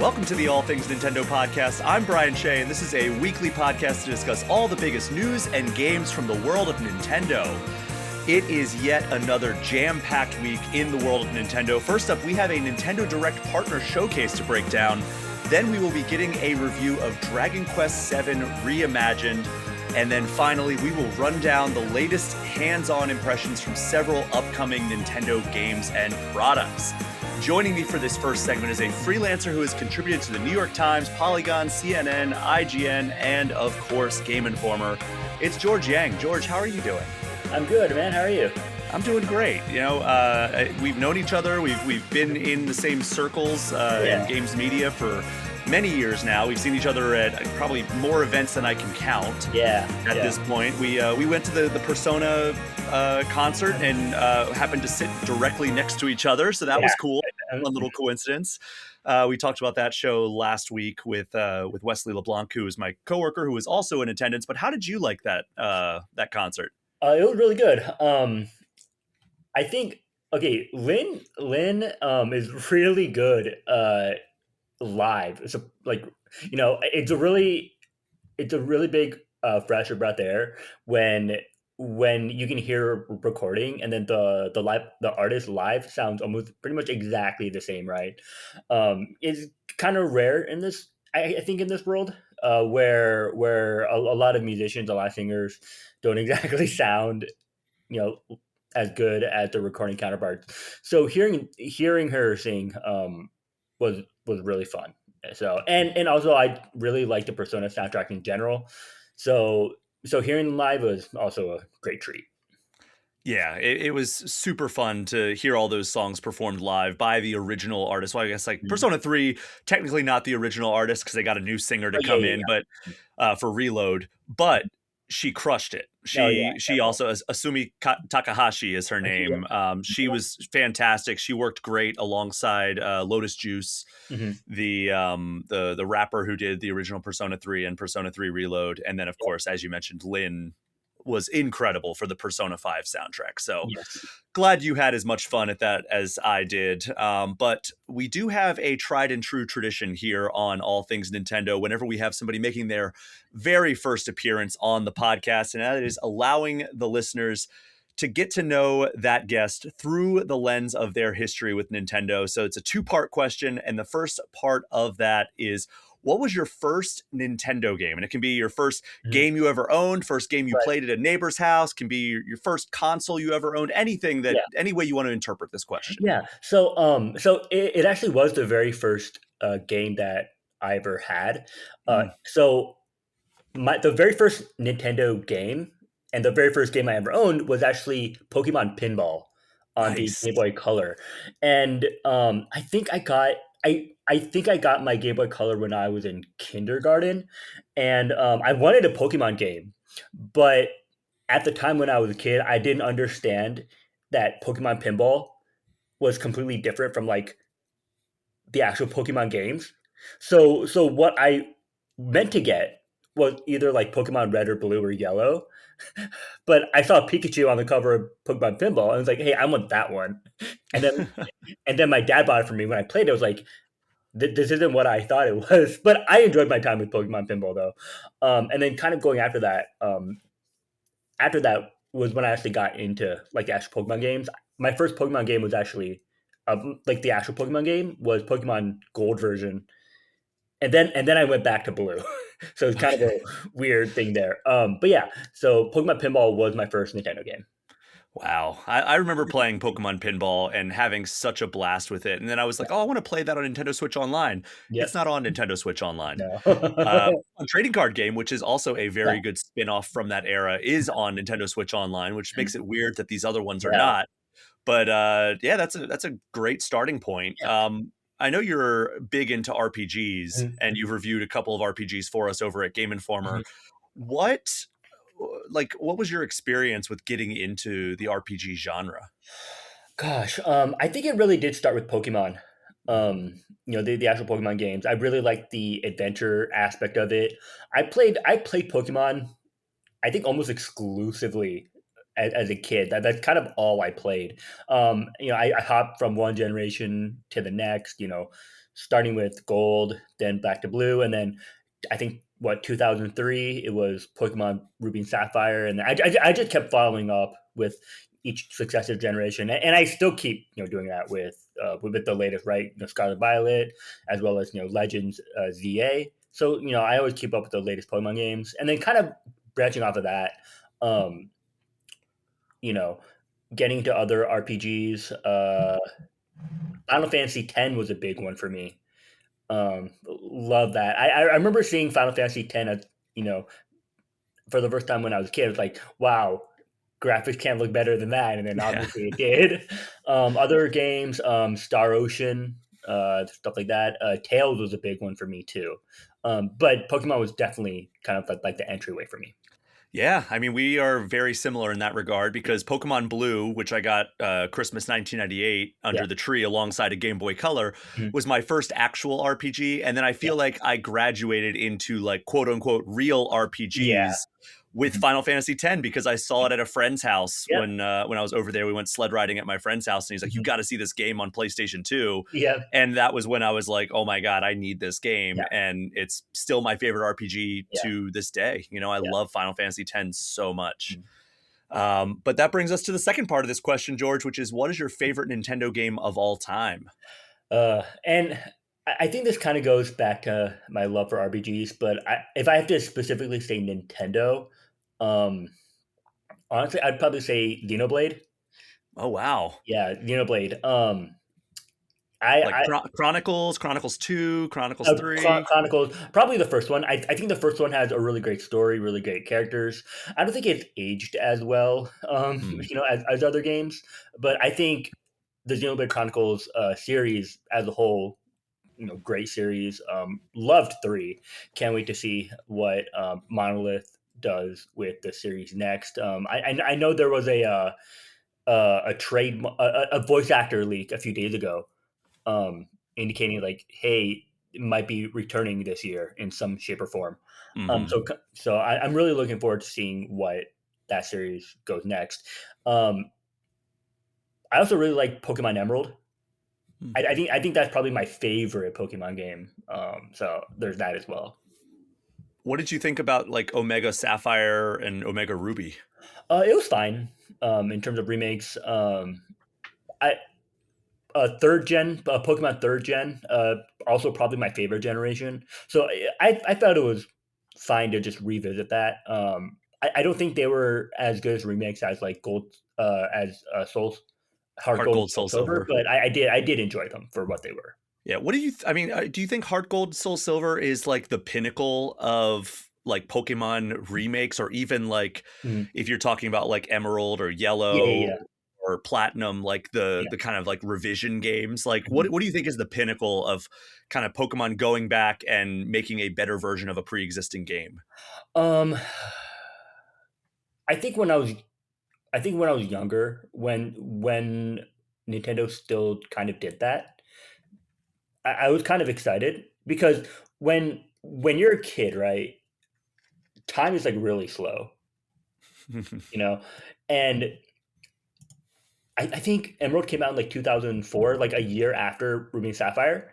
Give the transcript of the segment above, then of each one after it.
Welcome to the All Things Nintendo podcast. I'm Brian Shea, and this is a weekly podcast to discuss all the biggest news and games from the world of Nintendo. It is yet another jam-packed week in the world of Nintendo. First up, we have a Nintendo Direct Partner Showcase to break down. Then we will be getting a review of Dragon Quest VII Reimagined. And then finally, we will run down the latest hands-on impressions from several upcoming Nintendo games and products. Joining me for this first segment is a freelancer who has contributed to the New York Times, Polygon, CNN, IGN, and of course, Game Informer. It's George Yang. George, how are you doing? I'm good, man. How are you? I'm doing great. You know, we've known each other. We've been in the same circles in games media for many years now. We've seen each other at probably more events than I can count. At this point, we went to the Persona concert and happened to sit directly next to each other, so that was cool. One little coincidence. We talked about that show last week with Wesley LeBlanc, who is my coworker, who was also in attendance. But how did you like that concert? It was really good. I think Lynn is really good live. It's it's a really big fresh of breath air when you can hear recording and then the artist live sounds almost pretty much exactly the same, right? It's kind of rare in this, I think, in this world where a lot of musicians, a lot of singers don't exactly sound, as good as the recording counterparts. So hearing her sing was really fun. So and also I really like the Persona soundtrack in general. So hearing them live was also a great treat. Yeah, it was super fun to hear all those songs performed live by the original artist. Well, I guess Persona 3, technically not the original artist because they got a new singer to come in, but for Reload. But she crushed it. She also, Asumi Takahashi is her name. She was fantastic. She worked great alongside Lotus Juice, the rapper who did the original Persona 3 and Persona 3 Reload. And then, of course, as you mentioned, Lynn was incredible for the Persona 5 soundtrack. So glad you had as much fun at that as I did. But we do have a tried and true tradition here on All Things Nintendo whenever we have somebody making their very first appearance on the podcast, and that is allowing the listeners to get to know that guest through the lens of their history with Nintendo. So it's a two-part question, and the first part of that is, what was your first Nintendo game? And it can be your first game you ever owned, first game you played at a neighbor's house, can be your first console you ever owned, anything that, any way you want to interpret this question. Yeah. So it actually was the very first game that I ever had. So the very first Nintendo game and the very first game I ever owned was actually Pokemon Pinball on the Game Boy Color. And I think I got my Game Boy Color when I was in kindergarten, and I wanted a Pokemon game, but at the time when I was a kid, I didn't understand that Pokemon Pinball was completely different from like the actual Pokemon games. So what I meant to get was either like Pokemon Red or Blue or Yellow, but I saw Pikachu on the cover of Pokemon Pinball, and I was like, "Hey, I want that one." And then my dad bought it for me when I played it. I was like, this isn't what I thought it was, but I enjoyed my time with Pokemon Pinball though. And then kind of going after that was when I actually got into like the actual Pokemon games. My first Pokemon game was actually like the actual Pokemon game was Pokemon Gold version, and then I went back to Blue. So it's kind of a weird thing there. But yeah, so Pokemon Pinball was my first Nintendo game. Wow. I remember playing Pokemon Pinball and having such a blast with it. And then I was like, I want to play that on Nintendo Switch Online. It's not on Nintendo Switch Online. No. A trading card game, which is also a very good spin-off from that era, is on Nintendo Switch Online, which makes it weird that these other ones are not. But that's a great starting point. I know you're big into RPGs, and you've reviewed a couple of RPGs for us over at Game Informer. What was your experience with getting into the RPG genre? Gosh, I think it really did start with Pokemon. The actual Pokemon games. I really liked the adventure aspect of it. I played Pokemon, I think, almost exclusively as a kid. That's kind of all I played. I hopped from one generation to the next. starting with Gold, then back to Blue, and then I think what 2003 it was Pokemon Ruby and Sapphire, and I just kept following up with each successive generation, and I still keep doing that with the latest, right? Scarlet Violet, as well as Legends ZA. So I always keep up with the latest Pokemon games, and then kind of branching off of that, um, you know, getting into other RPGs. Final Fantasy X was a big one for me. Love that. I remember seeing Final Fantasy X as for the first time when I was a kid. It was like, wow, graphics can't look better than that, and then Yeah. obviously it did. Other games, Star Ocean, stuff like that. Tails was a big one for me too. But Pokemon was definitely kind of like the entryway for me. Yeah, I mean, we are very similar in that regard because Pokemon Blue, which I got Christmas 1998 Yeah. under the tree alongside a Game Boy Color, Mhm. was my first actual RPG. And then I Yeah. feel like I graduated into like quote unquote real Yeah. RPGs with Mhm. Final Fantasy X because I saw it at a friend's house Yep. when I was over there. We went sled riding at my friend's house, and he's like, "You Mhm. got to see this game on PlayStation 2." Yep. And that was when I was like, "Oh my god, I need this game," Yeah. and it's still my favorite RPG Yeah. to this day. I Yeah. love Final Fantasy X so much. Mhm. But that brings us to the second part of this question, George, which is, what is your favorite Nintendo game of all time? And I think this kind of goes back to my love for RPGs, but if I have to specifically say Nintendo, um, honestly, I'd probably say Xenoblade. Oh wow, Yeah, Xenoblade. like I Chronicles 2, Chronicles 3. Chronicles, probably the first one. I think the first one has a really great story, really great characters. I don't think it's aged as well, Hmm. as other games, but I think the Xenoblade Chronicles series as a whole, great series. Loved three. Can't wait to see what Monolith does with the series next. I know there was a voice actor leak a few days ago, um, indicating like, hey, it might be returning this year in some shape or form. Hmm. I'm really looking forward to seeing what that series goes next. Um, I also really like Pokemon Emerald. Hmm. I think that's probably my favorite Pokemon game. So there's that as well. What did you think about like Omega Sapphire and Omega Ruby? It was fine in terms of remakes. I third gen Pokemon third gen, also probably my favorite generation. So I thought it was fine to just revisit that. I don't think they were as good as remakes as like Gold as Soul Heart Heart Gold, Gold, Soul Soul Silver, Silver. but I did enjoy them for what they were. Yeah. What do you? I mean, do you think Heart Gold, Soul Silver is like the pinnacle of like Pokemon remakes, or even like Mhm. if you're talking about like Emerald or Yeah, yeah, Yellow yeah, or Platinum, like the yeah. the kind of like revision games? Like, Mhm. what do you think is the pinnacle of kind of Pokemon going back and making a better version of a pre-existing game? Um, I think when I was I think when I was younger, when Nintendo still kind of did that, I was kind of excited because when you're a kid, right, time is like really slow, you know, and I think Emerald came out in like 2004, like a year after Ruby and Sapphire.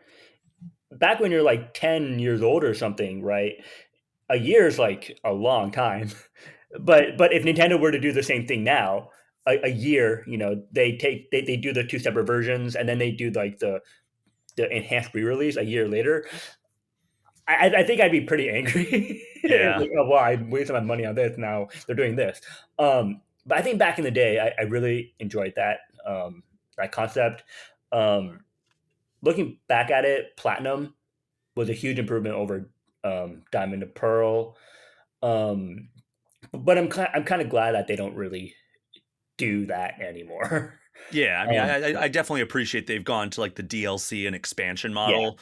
Back when you're like 10 years old or something, right? A year is like a long time. But if Nintendo were to do the same thing now, a year, they do the two separate versions and then they do like the enhanced re-release a year later. I think I'd be pretty angry. Yeah. Like, oh, well, I wasted my money on this. Now they're doing this. But I think back in the day, I really enjoyed that concept. Um, Looking back at it, Platinum was a huge improvement over Diamond and Pearl. Um, but I'm kind of glad that they don't really do that anymore. Yeah, I mean, um, I definitely appreciate they've gone to like the DLC and expansion yeah, model,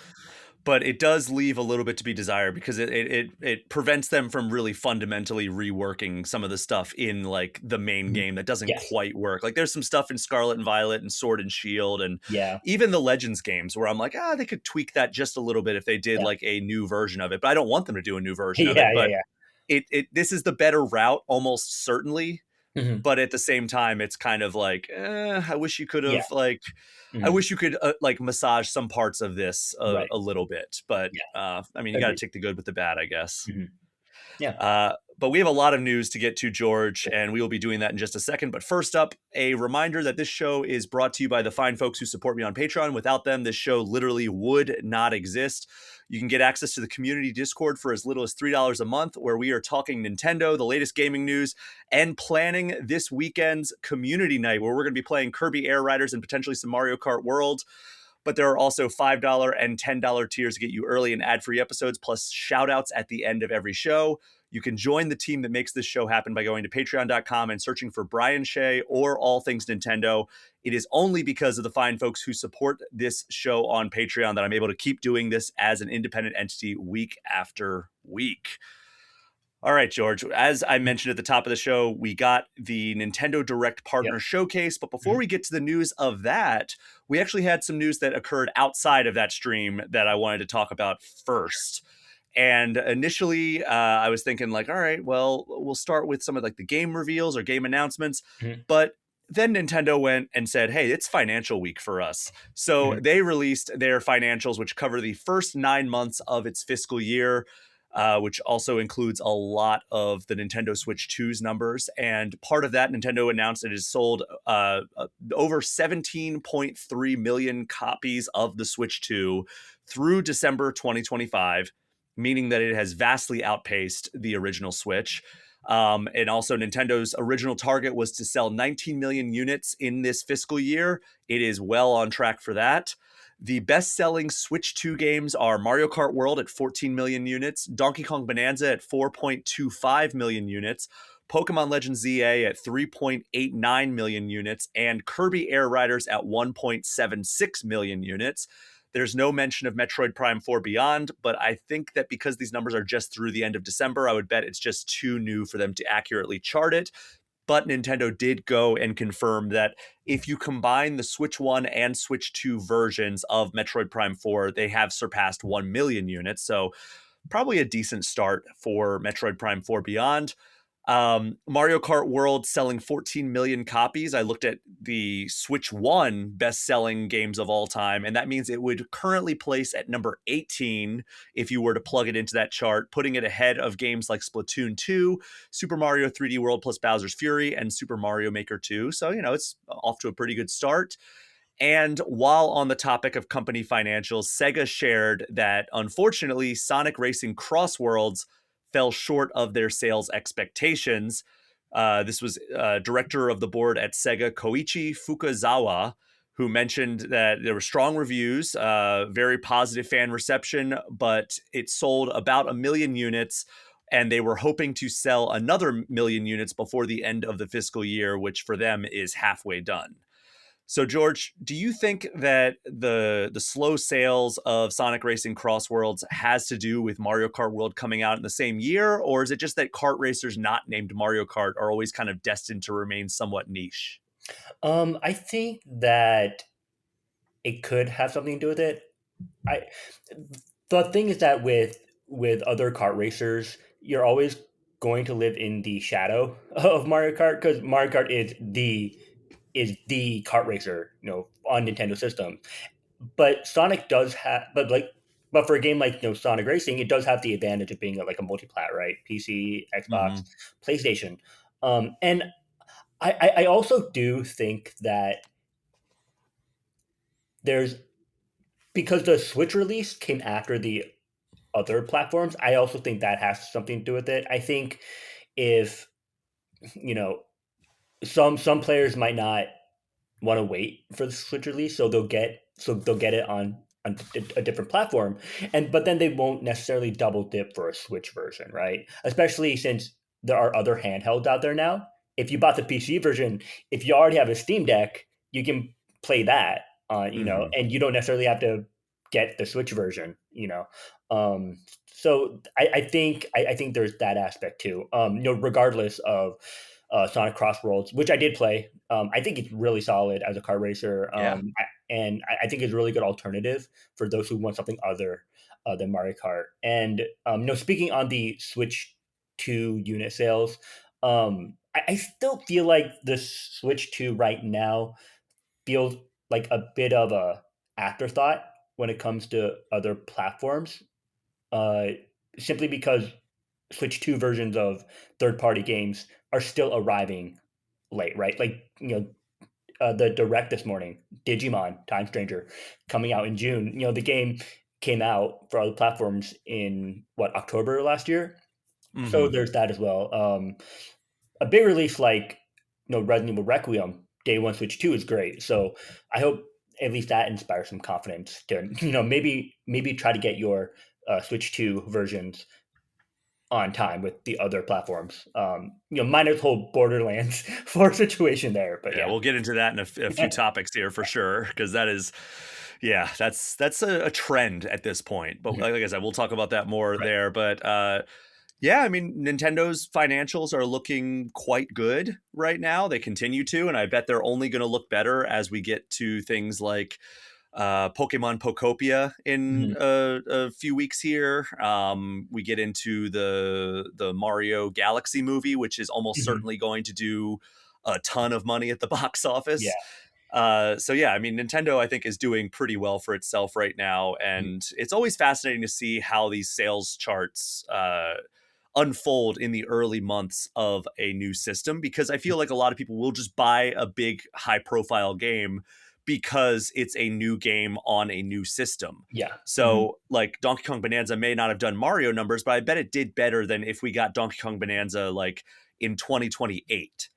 but it does leave a little bit to be desired because it prevents them from really fundamentally reworking some of the stuff in like the main mhm, game that doesn't yes, quite work. Like there's some stuff in Scarlet and Violet and Sword and Shield and yeah, even the Legends games where I'm like, they could tweak that just a little bit if they did yeah, like a new version of it. But I don't want them to do a new version of it. yeah, yeah, But yeah. this is the better route, almost certainly, Mhm. but at the same time, it's kind of like, I wish you could Yeah. have like, I Mhm. wish you could like massage some parts of this Right. a little bit. But Yeah. I mean, you got to Agreed. take the good with the bad, I guess. Mhm. Yeah. But we have a lot of news to get to, George, Cool. and we will be doing that in just a second. But first up, a reminder that this show is brought to you by the fine folks who support me on Patreon. Without them, this show literally would not exist. You can get access to the community Discord for as little as $3 a month, where we are talking Nintendo, the latest gaming news, and planning this weekend's community night, where we're going to be playing Kirby Air Riders and potentially some Mario Kart World. But there are also $5 and $10 tiers to get you early and ad-free episodes, plus shout outs at the end of every show. You can join the team that makes this show happen by going to patreon.com and searching for Brian Shea or All Things Nintendo. It is only because of the fine folks who support this show on Patreon that I'm able to keep doing this as an independent entity week after week. All right, George. As I Mhm. mentioned at the top of the show, we got the Nintendo Direct Yep. Partner Showcase. But before Mhm. we get to the news of that, we actually had some news that occurred outside of that stream that I wanted to talk about first. And initially, I was thinking like, all right, well, we'll start with some of like the game reveals or game announcements. Mhm. But then Nintendo went and said, hey, it's financial week for us. So Mhm. they released their financials, which cover the first 9 months of its fiscal year, which also includes a lot of the Nintendo Switch 2's numbers. And part of that, Nintendo announced it has sold over 17.3 million copies of the Switch 2 through December 2025, meaning that it has vastly outpaced the original Switch. And also, Nintendo's original target was to sell 19 million units in this fiscal year. It is well on track for that. The best selling Switch 2 games are Mario Kart World at 14 million units, Donkey Kong Bonanza at 4.25 million units, Pokemon Legends ZA at 3.89 million units, and Kirby Air Riders at 1.76 million units. There's no mention of Metroid Prime 4 Beyond, but I think that because these numbers are just through the end of December, I would bet it's just too new for them to accurately chart it. But Nintendo did go and confirm that if you combine the Switch 1 and Switch 2 versions of Metroid Prime 4, they have surpassed 1 million units. So probably a decent start for Metroid Prime 4 Beyond. Mario Kart World selling 14 million copies. I looked at the Switch 1 best selling games of all time, and that means it would currently place at number 18 if you were to plug it into that chart, putting it ahead of games like Splatoon 2, Super Mario 3D World plus Bowser's Fury, and Super Mario Maker 2. So, it's off to a pretty good start. And while on the topic of company financials, Sega shared that unfortunately, Sonic Racing Cross Worlds fell short of their sales expectations. This was director of the board at Sega, Koichi Fukazawa, who mentioned that there were strong reviews, very positive fan reception, but it sold about 1 million units. And they were hoping to sell another million units before the end of the fiscal year, which for them is halfway done. So, George, do you think that the slow sales of Sonic Racing Cross Worlds has to do with Mario Kart World coming out in the same year, or is it just that kart racers not named Mario Kart are always kind of destined to remain somewhat niche? I think that it could have something to do with it. I The thing is that with other kart racers, you're always going to live in the shadow of Mario Kart because Mario Kart is the kart racer, on Nintendo system. But Sonic does have, but for a game like Sonic Racing, it does have the advantage of being like a multi-plat, right? PC, Xbox, Mm-hmm. PlayStation, and I also do think that there's because the Switch release came after the other platforms. I also think that has something to do with it. I think if you know some players might not want to wait for the Switch release, so they'll get it on a different platform, but then they won't necessarily double dip for a Switch version, right? Especially since there are other handhelds out there now. If you bought the PC version, if you already have a Steam Deck, you can play that Mm-hmm. and you don't necessarily have to get the Switch version. So I think there's that aspect too. Regardless of Sonic Cross Worlds, which I did play. I think it's really solid as a car racer, Yeah. and I think it's a really good alternative for those who want something other than Mario Kart. And speaking on the Switch 2 unit sales, I still feel like the Switch 2 right now feels like a bit of a afterthought when it comes to other platforms, uh, simply because Switch 2 versions of third-party games are still arriving late, right? Like, the direct this morning, Digimon Time Stranger, coming out in June. The game came out for other platforms in what, October last year. So Hmm. there's that as well. A big release like Resident Evil Requiem, day one Switch 2 is great. So I hope at least that inspires some confidence to maybe try to get your Switch 2 versions on time with the other platforms. Minus whole Borderlands for situation there, but Yeah, yeah. we'll get into that in a few topics here for sure, because that is, yeah, that's a trend at this point. But Mhm. like I said, we'll talk about that more Right. there. But yeah, I mean, Nintendo's financials are looking quite good right now. They continue to, and I bet they're only going to look better as we get to things like Pokemon Pokopia in Mhm. a few weeks here. We get into the Mario Galaxy movie, which is almost Mhm. certainly going to do a ton of money at the box Yeah. office. So yeah, I mean, Nintendo I think is doing pretty well for itself right now, Mhm. and it's always fascinating to see how these sales charts unfold in the early months of a new system, because I feel like a lot of people will just buy a big high profile game because it's a new game on a new system. Yeah. Mhm. So like Donkey Kong Bonanza may not have done Mario numbers, but I bet it did better than if we got Donkey Kong Bonanza like in 2028,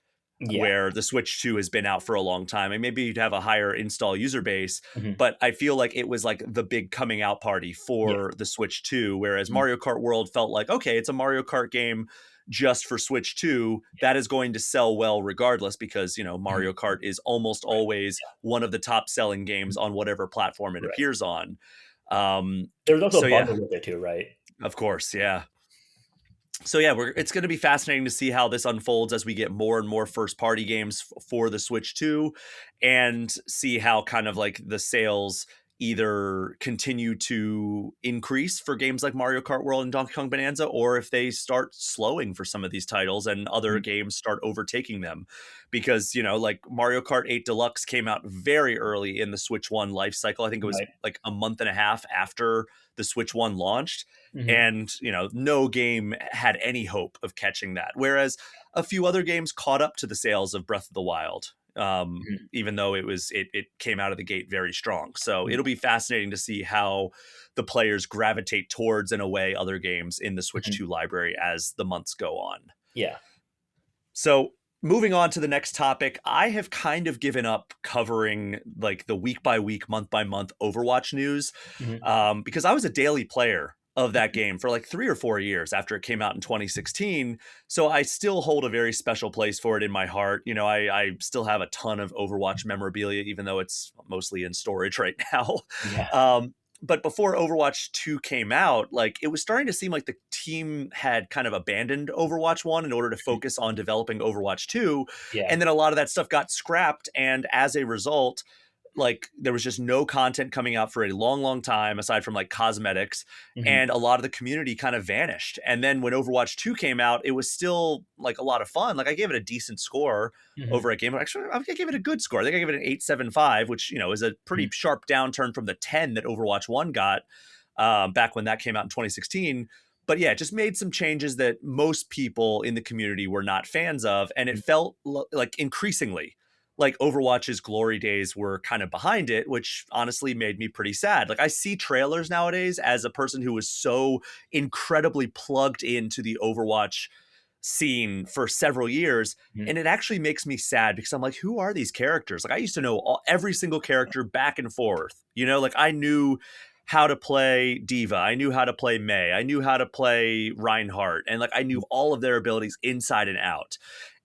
Yeah. where the Switch 2 has been out for a long time, and maybe you'd have a higher install user base. Mhm. But I feel like it was like the big coming out party Yeah. for the Switch 2, whereas Mhm. Mario Kart World felt like, okay, it's a Mario Kart game just for Switch 2 that is going to sell well regardless, because, Mhm. Mario Kart is almost Right. always one of the top selling Mhm. games on whatever platform it Right. appears on. Um, There's also so a yeah, bundle with it too, right? of course, yeah. So yeah, it's going to be fascinating to see how this unfolds as we get more and more first party games for the Switch 2, and see how kind of like the sales either continue to increase for games like Mario Kart World and Donkey Kong Bonanza, or if they start slowing for some of these titles and other Mhm. games start overtaking them. Because, like Mario Kart 8 Deluxe came out very early in the Switch 1 life cycle. I think it was Right. like a month and a half after the Switch 1 launched, Mhm. and no game had any hope of catching that, whereas a few other games caught up to the sales of Breath of the Wild, Mhm. even though it came out of the gate very strong. So Yeah. it'll be fascinating to see how the players gravitate towards and away other games in the Switch Mhm. 2 library as the months go on. Yeah. So moving on to the next topic, I have kind of given up covering like the week by week, month by month Overwatch news, Mhm. because I was a daily player of that game for like 3 or 4 years after it came out in 2016. So I still hold a very special place for it in my heart. I still have a ton of Overwatch memorabilia, even though it's mostly in storage right now. Yeah. Um, but before Overwatch 2 came out, like it was starting to seem like the team had kind of abandoned Overwatch 1 in order to Mhm. focus on developing Overwatch 2. Yeah. And then a lot of that stuff got scrapped. And as a result, like there was just no content coming out for a long, long time aside from like cosmetics, Mhm. and a lot of the community kind of vanished. And then when Overwatch 2 came out, it was still like a lot of fun. Like I gave it a decent score Mhm. over at Game. Actually, I gave it a good score. I think I gave it an 8.75, which is a pretty Mhm. sharp downturn from the 10 that Overwatch 1 got back when that came out in 2016. But yeah, it just made some changes that most people in the community were not fans of, and it Mhm. felt like increasingly like Overwatch's glory days were kind of behind it, which honestly made me pretty sad. Like I see trailers nowadays as a person who was so incredibly plugged into the Overwatch scene for several years, Mhm. and it actually makes me sad because I'm like, who are these characters? Like I used to know every single character back and forth. Like I knew how to play Diva, I knew how to play May, I knew how to play Reinhardt, and like I knew Mhm. all of their abilities inside and out.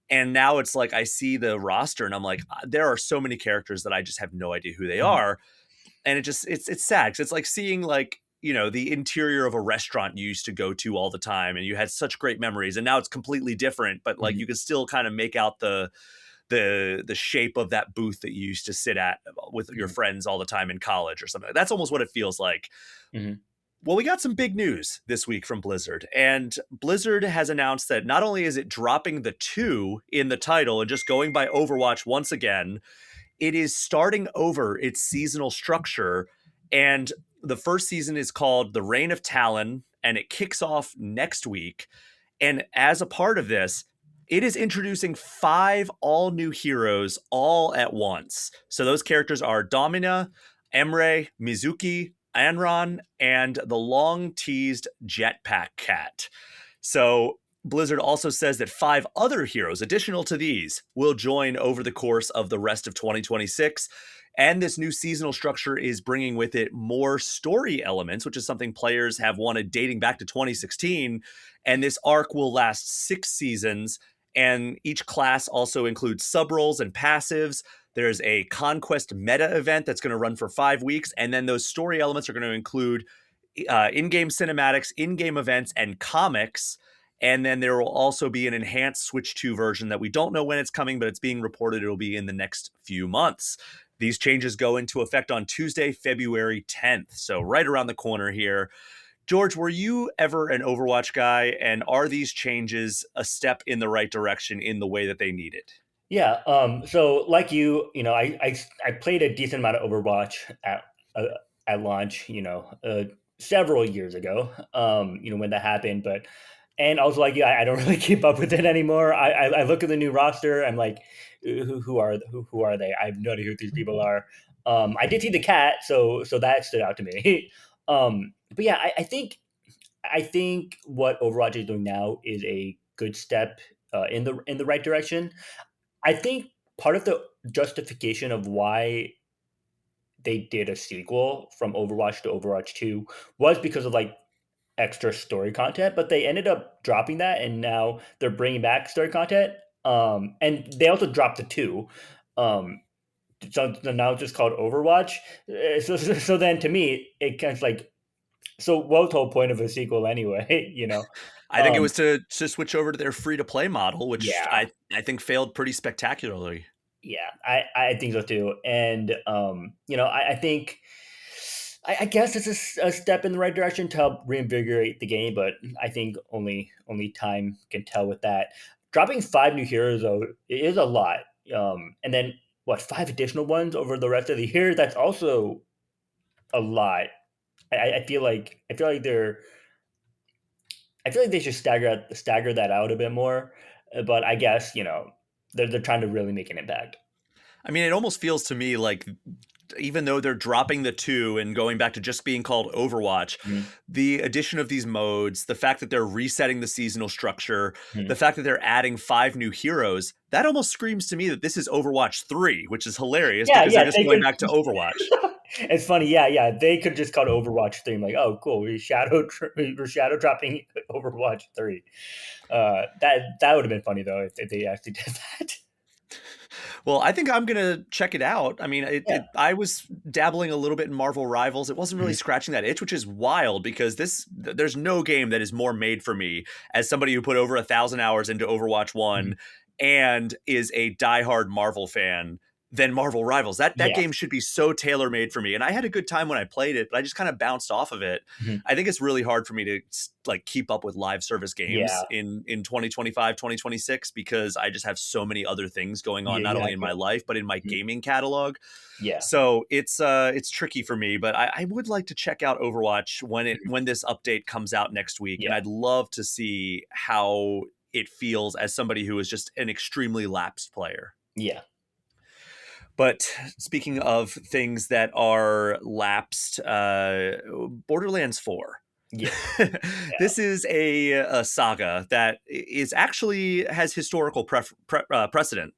And now it's like I see the roster and I'm like, there are so many characters that I just have no idea who they Mhm. are. And it's sad because it's like seeing like the interior of a restaurant you used to go to all the time and you had such great memories, and now it's completely different, but like Mhm. you can still kind of make out the shape of that booth that you used to sit at with your Mhm. friends all the time in college or something. That's almost what it feels like. Mhm. Well, we got some big news this week from Blizzard, and Blizzard has announced that not only is it dropping the 2 in the title and just going by Overwatch once again, it is starting over its seasonal structure. And the first season is called The Reign of Talon, and it kicks off next week. And as a part of this, it is introducing 5 all new heroes all at once. So those characters are Domina, Emre, Mizuki, Anron, and the long teased Jetpack Cat. So Blizzard also says that 5 other heroes, additional to these, will join over the course of the rest of 2026. And this new seasonal structure is bringing with it more story elements, which is something players have wanted dating back to 2016. And this arc will last 6 seasons. And each class also includes sub-roles and passives. There's a conquest meta event that's going to run for 5 weeks. And then those story elements are going to include in-game cinematics, in-game events, and comics. And then there will also be an enhanced Switch 2 version that we don't know when it's coming, but it's being reported it'll be in the next few months. These changes go into effect on Tuesday, February 10th. So right around the corner here. George, were you ever an Overwatch guy? And are these changes a step in the right direction in the way that they need it? Yeah. So like I played a decent amount of Overwatch uh, at launch. Several years ago. When that happened, but and I was like, yeah, I don't really keep up with it anymore. I look at the new roster. I'm like, who are they? I have no idea who these people are. I did see the cat, so that stood out to me. But yeah, I think what Overwatch is doing now is a good step in the right direction. I think part of the justification of why they did a sequel from Overwatch to Overwatch 2 was because of like extra story content, but they ended up dropping that and now they're bringing back story content. And they also dropped the 2. Um, so now it's just called Overwatch. So then to me, it kind of like, so what's the whole point of a sequel anyway? I think it was to switch over to their free to play model, which Yeah. I think failed pretty spectacularly. Yeah, I think so too. And I think I guess it's a step in the right direction to help reinvigorate the game, but I think only time can tell with that. Dropping 5 new heroes though is a lot. And then what, 5 additional ones over the rest of the year? That's also a lot. I feel like they should stagger that out a bit more. But I guess they're trying to really make an impact. I mean, it almost feels to me like even though they're dropping the 2 and going back to just being called Overwatch, Mhm, the addition of these modes, the fact that they're resetting the seasonal structure, the mhm. fact that they're adding 5 new heroes, that almost screams to me that this is Overwatch 3, which is hilarious Yeah, because they're yeah, just they going could. back to Overwatch. It's funny, yeah, yeah. They could just call it Overwatch 3. I'm like, oh, cool. We're shadow dropping Overwatch 3. That would have been funny though if they actually did that. Well, I think I'm gonna check it out. I mean, Yeah. I was dabbling a little bit in Marvel Rivals. It wasn't really Mhm, scratching that itch, which is wild because there's no game that is more made for me as somebody who put over 1,000 hours into Overwatch mhm. 1 and is a diehard Marvel fan than Marvel Rivals. That Yeah. game should be so tailor made for me, and I had a good time when I played it, but I just kind of bounced off of it. Mhm. I think it's really hard for me to like keep up with live service games Yeah. in 2025, 2026 because I just have so many other things going on Yeah, not yeah, only in my life but in my mhm. gaming catalog. Yeah. So it's tricky for me, but I would like to check out Overwatch when this update comes out next week, and Yeah. I'd love to see how it feels as somebody who is just an extremely lapsed player. Yeah. But speaking of things that are lapsed, Borderlands 4. Yeah. Yeah. This is a saga that is actually has historical precedent.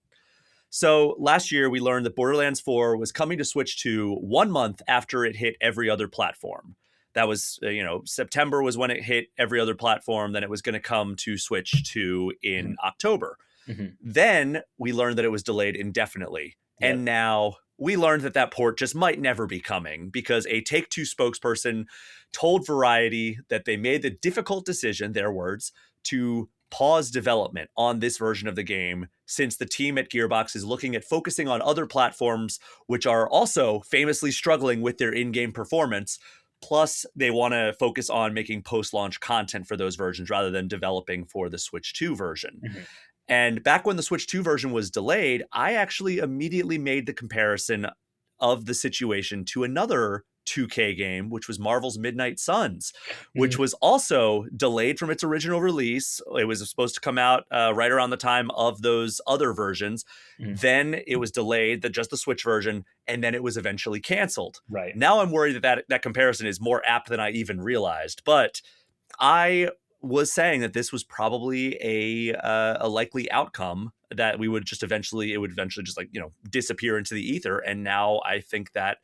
So last year, we learned that Borderlands 4 was coming to Switch 2 1 month after it hit every other platform. That was, September was when it hit every other platform. Then it was going to come to Switch 2 in Mhm, October. mhm. Then we learned that it was delayed indefinitely. Yep. And now we learned that that port just might never be coming because a Take Two spokesperson told Variety that they made the difficult decision, their words, to pause development on this version of the game since the team at Gearbox is looking at focusing on other platforms, which are also famously struggling with their in game performance. Plus, they want to focus on making post-launch content for those versions rather than developing for the Switch 2 version. Mhm. And back when the Switch 2 version was delayed, I actually immediately made the comparison of the situation to another 2K game, which was Marvel's Midnight Suns, which Mhm. was also delayed from its original release. It was supposed to come out right around the time of those other versions. Mhm. Then it was delayed, just the Switch version, and then it was eventually canceled. Right. Now I'm worried that comparison is more apt than I even realized. But I was saying that this was probably a likely outcome, that we would just eventually it would eventually just like disappear into the ether, and now I think that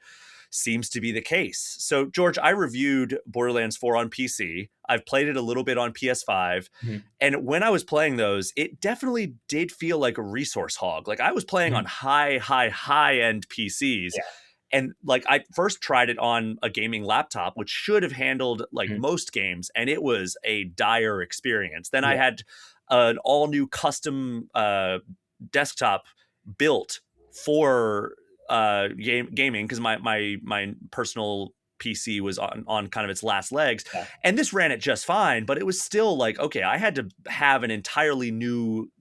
seems to be the case. So George, I reviewed Borderlands 4 on PC. I've played it a little bit on PS5, Mhm. and when I was playing those, it definitely did feel like a resource hog. Like I was playing on Mhm. high end PCs, Yeah. and like I first tried it on a gaming laptop, which should have handled like Mhm. most games, and it was a dire experience. Then I Yeah. had an all new custom desktop built for gaming, because my personal PC was on kind of its last legs, Yeah. and this ran it just fine. But it was still like, okay, I had to have an entirely new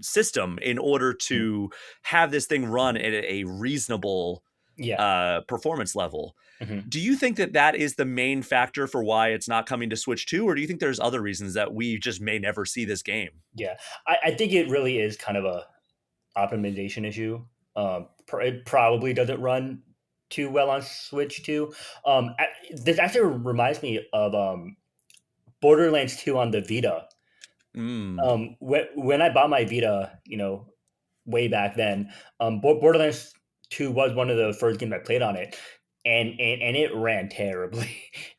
system in order Mhm. to have this thing run at a reasonable Yeah. performance level. Mhm. Do you think that that is the main factor for why it's not coming to Switch 2, or do you think there's other reasons that we just may never see this game? Yeah. I think it really is kind of a optimization issue. It probably doesn't run too well on Switch 2. This actually reminds me of Borderlands 2 on the Vita. Mm, When I bought my Vita, way back then, Borderlands 2 was one of the first games I played on it, and it ran terribly,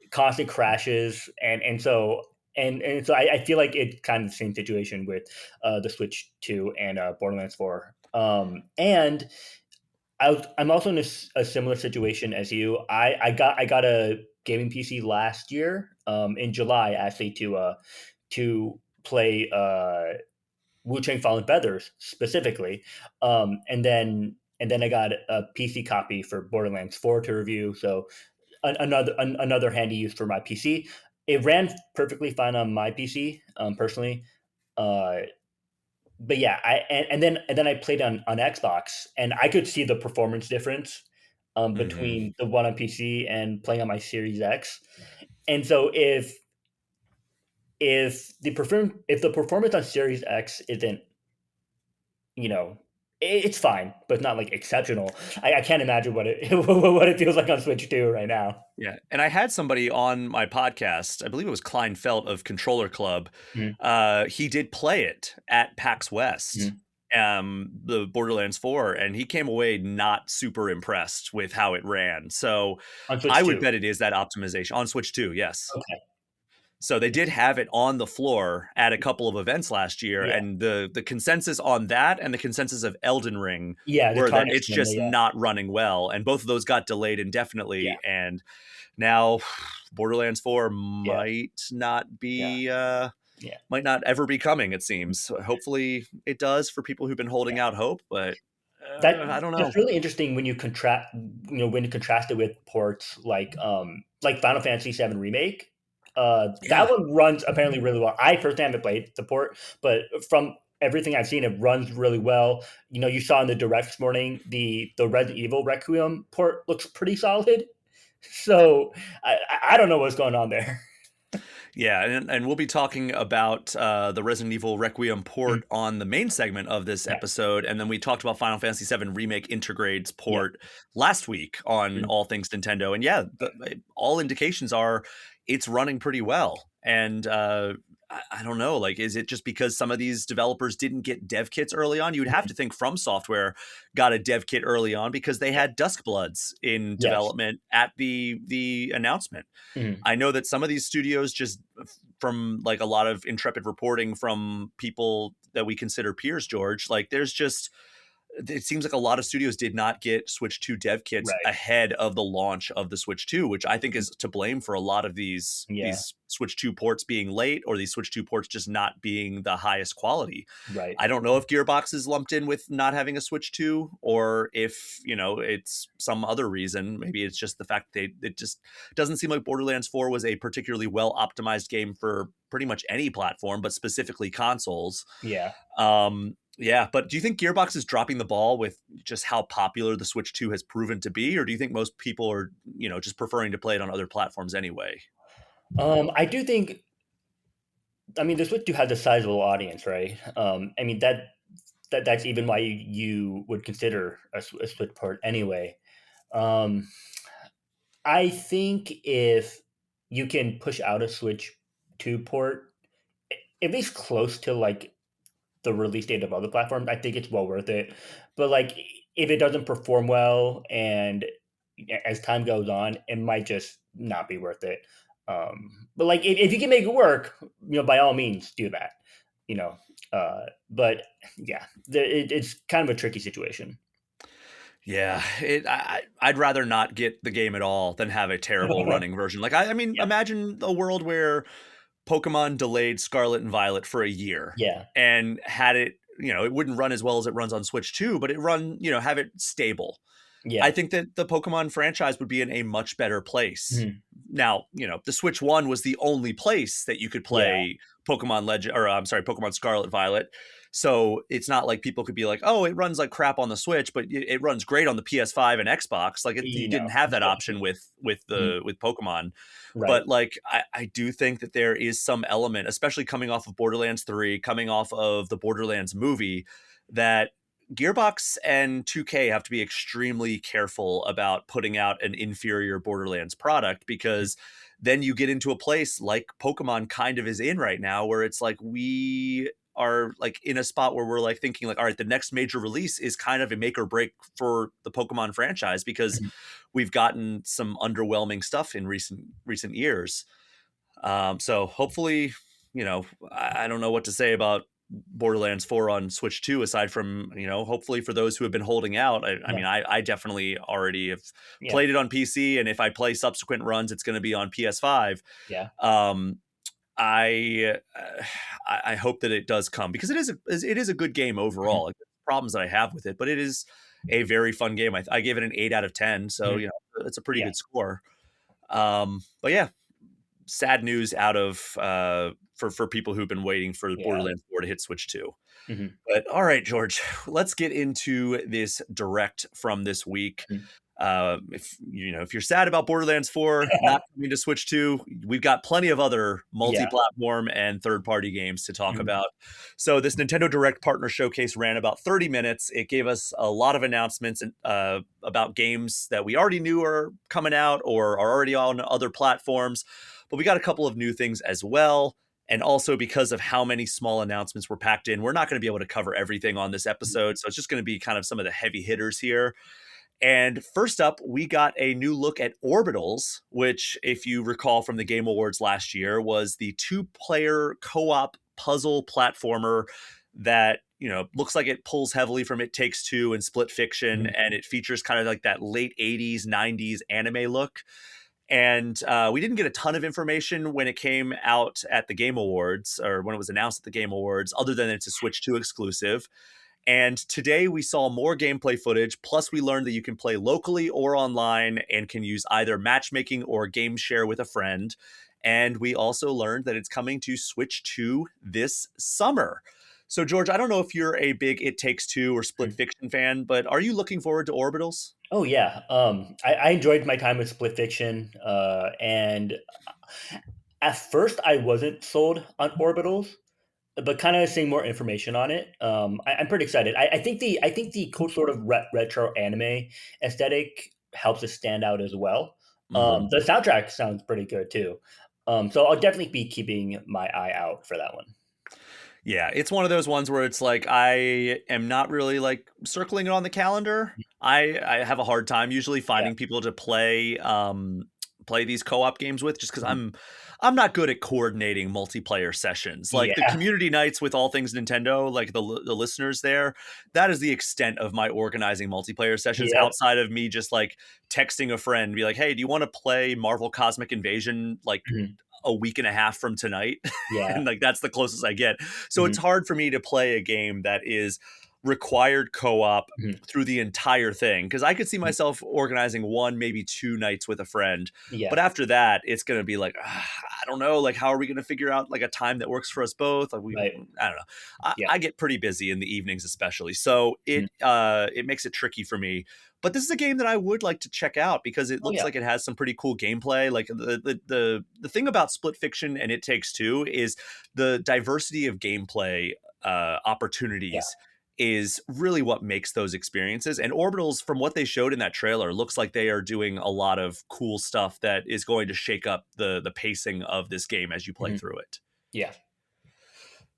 constant crashes, and so I feel like it's kind of the same situation with the Switch 2 and Borderlands 4. And I'm also in a similar situation as you. I got a gaming PC last year, in July, actually, to play Wu Chang Fallen Feathers specifically, and then I got a PC copy for Borderlands 4 to review. So another handy use for my PC. It ran perfectly fine on my PC, personally. Uh, but yeah, and then I played on Xbox, and I could see the performance difference, mhm. between the one on PC and playing on my Series X. And so if the performance on Series X isn't, you know, it's fine, but it's not like exceptional. I can't imagine what it what it feels like on Switch 2 right now. Yeah, and I had somebody on my podcast, I believe it was Klein Felt of Controller Club. Mhm. He did play it at PAX West, Mhm. the Borderlands 4, and he came away not super impressed with how it ran. So On I Switch would 2. bet it is that optimization on Switch 2, yes. Okay. So they did have it on the floor at a couple of events last year, Yeah. and the consensus on that and the consensus of Elden Ring Yeah, the were that tarnished it's one, just yeah. not running well, and both of those got delayed Yeah. indefinitely, and now Borderlands 4 Yeah. Yeah. Yeah. might not ever be coming, it seems. So hopefully it does for people who've been holding out hope, but I don't know. That's really interesting when you contrast it with ports like Final Fantasy VII Remake. That Yeah. one runs apparently really well. I personally haven't played the port, but from everything I've seen, it runs really well. You saw in the direct this morning, the Resident Evil Requiem port looks pretty solid. So I don't know what's going on there. Yeah, and we'll be talking about the Resident Evil Requiem Mm, port on the main segment of this yeah, episode, and then we talked about Final Fantasy VII Remake Intergrades yeah, port last week on mm, All Things Nintendo, and yeah, all indications are it's running pretty well. And I don't know, like, is it just because some of these developers didn't get dev kits early on? You would have mhm, to think From Software got a dev kit early on because they yeah, had Duskbloods in yes, development at the announcement. mhm, I know that some of these studios, just from like a lot of intrepid reporting from people that we consider peers, George, like there's just it seems like a lot of studios did not get Switch 2 dev kits Right. ahead of the launch of the Switch 2, which I think Mhm. is to blame for a lot of Yeah. these Switch 2 ports being late, or these Switch 2 ports just not being the highest quality. Right. I don't know if Gearbox is lumped in with not having a Switch 2, or if, it's some other reason. Maybe it's just the fact that it just doesn't seem like Borderlands 4 was a particularly well optimized game for pretty much any platform, but specifically consoles. Yeah. Yeah, but do you think Gearbox is dropping the ball with just how popular the Switch 2 has proven to be, or do you think most people are, just preferring to play it on other platforms anyway? I do think. I mean, the Switch 2 has a sizable audience, right? I mean that's even why you would consider a Switch port anyway. Um, I think if you can push out a Switch 2 port, at least close to like the release date of other platforms, I think it's well worth it. But like, if it doesn't perform well and as time goes on, it might just not be worth it. But like, if you can make it work, by all means, do that. You know, but yeah, it's kind of a tricky situation. Yeah, I'd rather not get the game at all than have a terrible running version. Like, I mean, Yeah, imagine a world where Pokemon delayed Scarlet and Violet for a year yeah, and had it, it wouldn't run as well as it runs on Switch 2, but have it stable. I yeah. think that the Pokemon franchise would be in a much better place. Mhm. Now, the Switch 1 was the only place that you could Yeah, play Pokemon Legend, or I'm sorry, Pokemon Scarlet Violet. So it's not like people could be like, "Oh, it runs like crap on the Switch, but it runs great on the PS5 and Xbox." Like you you know. didn't have that option Mhm. with Pokemon. Right. But like I do think that there is some element, especially coming off of Borderlands 3, coming off of the Borderlands movie, that Gearbox and 2K have to be extremely careful about putting out an inferior Borderlands product, because then you get into a place like Pokemon kind of is in right now, where it's like we are like in a spot where we're like thinking like, all right, the next major release is kind of a make or break for the Pokemon franchise, because Mhm. we've gotten some underwhelming stuff in recent years. So hopefully, I don't know what to say about Borderlands 4 on Switch 2 aside from, hopefully for those who have been holding out. I Yeah, mean, I definitely already have yeah, played it on PC, and if I play subsequent runs, it's going to be on PS5. yeah. Um, I I hope that it does come, because it is a good game Mhm. overall. Like, there's problems that I have with it, but it is a very fun game. I gave it an 8 out of 10, so Mhm. it's a pretty Yeah, good score. But yeah, sad news out of for people who've been waiting for yeah. Borderlands 4 to hit Switch 2. Mhm. But all right, George, let's get into this direct from this week. Mhm. If you're sad about Borderlands 4 not coming to Switch 2, we've got plenty of other Yeah. multi-platform and third-party games to talk Mhm. about. So this Nintendo Direct Partner Showcase ran about 30 minutes. It gave us a lot of announcements about games that we already knew are coming out or are already on other platforms, but we got a couple of new things as well. And also, because of how many small announcements were packed in, we're not going to be able to cover everything on this Mhm. episode. So it's just going to be kind of some of the heavy hitters here. And first up, we got a new look at Orbitals, which, if you recall from the Game Awards last year, was the two-player co-op puzzle platformer that, looks like it pulls heavily from It Takes Two and Split Fiction, Mhm. and it features kind of like that late 80s, 90s anime look. And we didn't get a ton of information when it came out at the Game Awards, or when it was announced at the Game Awards, other than it's a Switch 2 exclusive. And today we saw more gameplay footage. Plus, we learned that you can play locally or online and can use either matchmaking or game share with a friend. And we also learned that it's coming to Switch 2 this summer. So, George, I don't know if you're a big It Takes Two or Split Mhm. Fiction fan, but are you looking forward to Orbitals? Oh yeah. I enjoyed my time with Split Fiction, and at first I wasn't sold on Orbitals, but kind of seeing more information on it, I'm pretty excited. I think the cool sort of retro anime aesthetic helps it stand out as well. Hmm. The soundtrack sounds pretty good too. So I'll definitely be keeping my eye out for that one. Yeah, it's one of those ones where it's like I am not really like circling it on the calendar. I have a hard time usually Yeah. finding people to play play these co-op games with, just because I'm not good at coordinating multiplayer sessions. Like the Yeah. community nights with all things Nintendo, like the listeners there, that is the extent of my organizing multiplayer sessions Yep. outside of me just like texting a friend, be like, hey, do you want to play Marvel Cosmic Invasion like Mhm. a week and a half from tonight? Yeah. And like that's the closest I get. So it's Mhm. hard for me to play a game that is required co-op Mhm. through the entire thing, because I could see Mhm. myself organizing one, maybe two nights with a friend, Yeah. but after that it's going to be like, I don't know, like how are we going to figure out like a time that works for us both? Like Right. I don't know. Yeah. I get pretty busy in the evenings especially, so Mhm. it makes it tricky for me. But this is a game that I would like to check out because it Oh, looks yeah. like it has some pretty cool gameplay. Like the thing about Split Fiction and It Takes Two is the diversity of gameplay Yeah. opportunities is really what makes those experiences. And Orbitals, from what they showed in that trailer, looks like they are doing a lot of cool stuff that is going to shake up the pacing of this game as you play Mhm. through it. Yeah.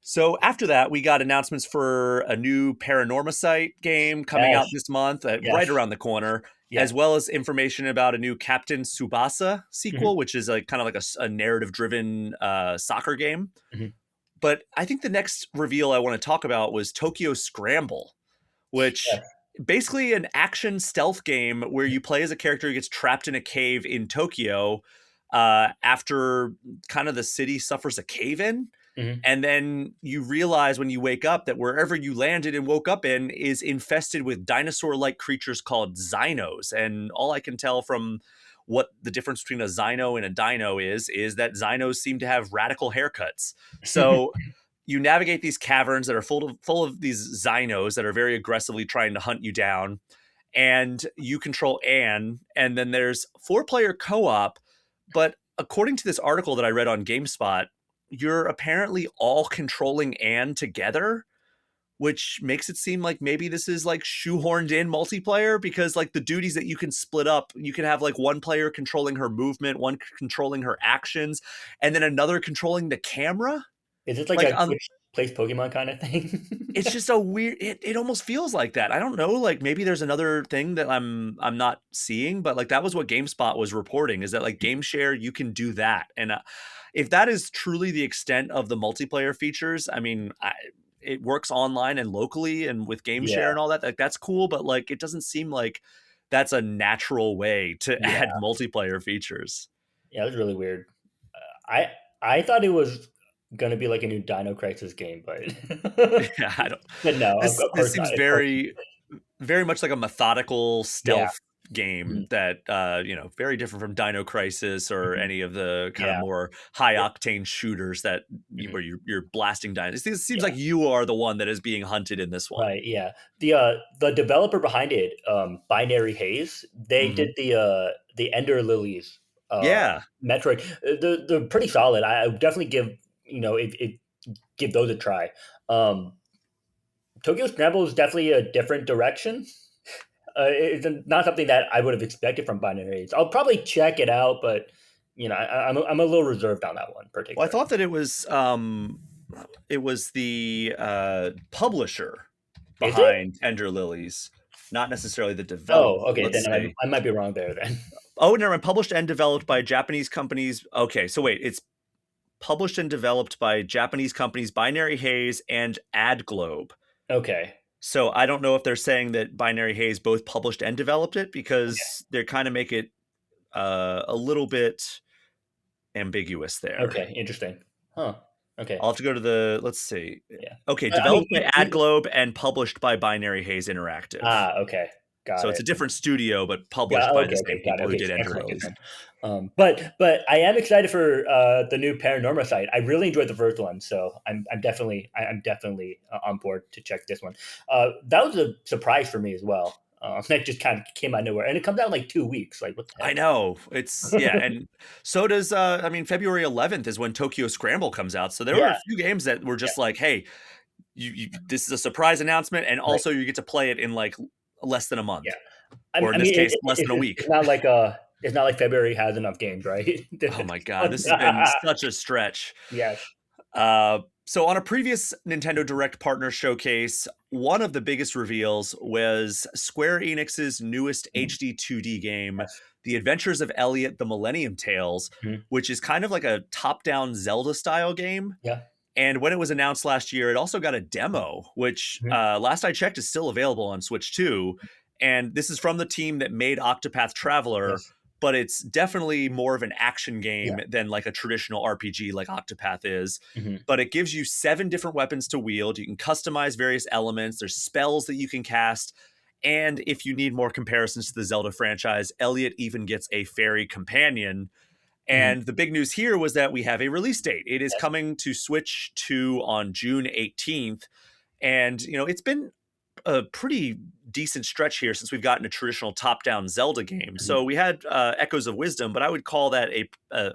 So after that, we got announcements for a new Paranormasight game coming Yes. out this month, right Yes. around the corner, Yeah. as well as information about a new Captain Tsubasa Mhm. sequel, which is like kind of like a narrative-driven soccer game. Mhm. But I think the next reveal I want to talk about was Tokyo Scramble, which Yes. basically an action stealth game where Mhm. you play as a character who gets trapped in a cave in Tokyo after kind of the city suffers a cave in. Mhm. And then you realize when you wake up that wherever you landed and woke up in is infested with dinosaur like creatures called Xynos. And all I can tell from what the difference between a Xyno and a dino is that Xynos seem to have radical haircuts. So you navigate these caverns that are full of these Xynos that are very aggressively trying to hunt you down. And you control Anne. And then there's 4-player co op. But according to this article that I read on GameSpot, you're apparently all controlling Anne together, which makes it seem like maybe this is like shoehorned in multiplayer, because like the duties that you can split up, you can have like one player controlling her movement, one controlling her actions, and then another controlling the camera. Is this like Like a Twitch plays Pokemon kind of thing? it's just a weird, it almost feels like that. I don't know, like maybe there's another thing that I'm not seeing, but like that was what GameSpot was reporting, is that like game share you can do that. And if that is truly the extent of the multiplayer features, I mean, it works online and locally and with game share Yeah. and all that, like that's cool, but like it doesn't seem like that's a natural way to Yeah. add multiplayer features. Yeah, it was really weird. I thought it was gonna be like a new Dino Crisis game, but Yeah, I don't, but no, of this course not. seems Of course. very much like a methodical Yeah. stealth game Mhm. that very different from Dino Crisis or Mhm. any of the kind of Yeah. more high Yeah. octane shooters that Mhm. where you're blasting dinos. It seems Yeah. like you are the one that is being hunted in this one. Right, yeah. The developer behind it, Binary Haze, they did Hmm. the Ender Lilies, uh, Yeah, Metroid. They're pretty solid. I would definitely give, it give those a try. Um, Tokyo Scramble is definitely a different direction. It's not something that I would have expected from Binary Haze. I'll probably check it out, but, I'm a little reserved on that one well, I particular. thought that it was the publisher Is it? behind Ender Lilies, not necessarily the developer. Oh, okay, Let's then say, I might be wrong there then. oh, never mind. Published and developed by Japanese companies. Okay, so wait, it's published and developed by Japanese companies Binary Haze and AdGlobe. Okay. So I don't know if they're saying that Binary Haze both published and developed it, Okay. because they kind of make it a little bit ambiguous there. Okay, interesting. Huh. Okay. I'll have to go to the, let's see. Yeah. Okay, I mean, developed by AdGlobe and published by Binary Haze Interactive. okay. Got So it's it. a different studio, but Yeah, published by the okay, same okay, got it. people who Okay, did Ender excellent, Lilies. excellent. But I am excited for the new Paranormasight. I really enjoyed the first one, so I'm definitely on board to check this one. That was a surprise for me as well. That just kind of came out of nowhere, and it comes out in like 2 weeks. Like, what the I heck? know. It's, yeah, and so does I mean February 11th is when Tokyo Scramble comes out. So there were Yeah, a few games that were yeah, just like, hey, this is a surprise announcement, and right, also you get to play it in like less than a yeah. month, I or in I this mean, case, less than a week. it's not like February has enough games, right? Oh my god, this has been such a stretch. Yes. Uh, So on a previous Nintendo Direct partner showcase, one of the biggest reveals was Square Enix's newest Mhm. HD 2D game, Yes. The Adventures of Eliot: The Millennium Tales, Mhm. which is kind of like a top-down Zelda style game. Yeah. And when it was announced last year, it also got a demo, which Mhm. last I checked is still available on Switch 2. And this is from the team that made Octopath Traveler, Yes. but it's definitely more of an action Yeah. game than like a traditional RPG like Octopath is. Mhm. But it gives you 7 different weapons to wield. You can customize various elements. There's spells that you can cast. And if you need more comparisons to the Zelda franchise, Elliot even gets a fairy companion. Mhm. And the big news here was that we have a release date. It is Yes. coming to Switch 2 on June 18th. And, it's been a pretty decent stretch here since we've gotten a traditional top-down Zelda game. Mhm. So we had Echoes of Wisdom, but I would call that a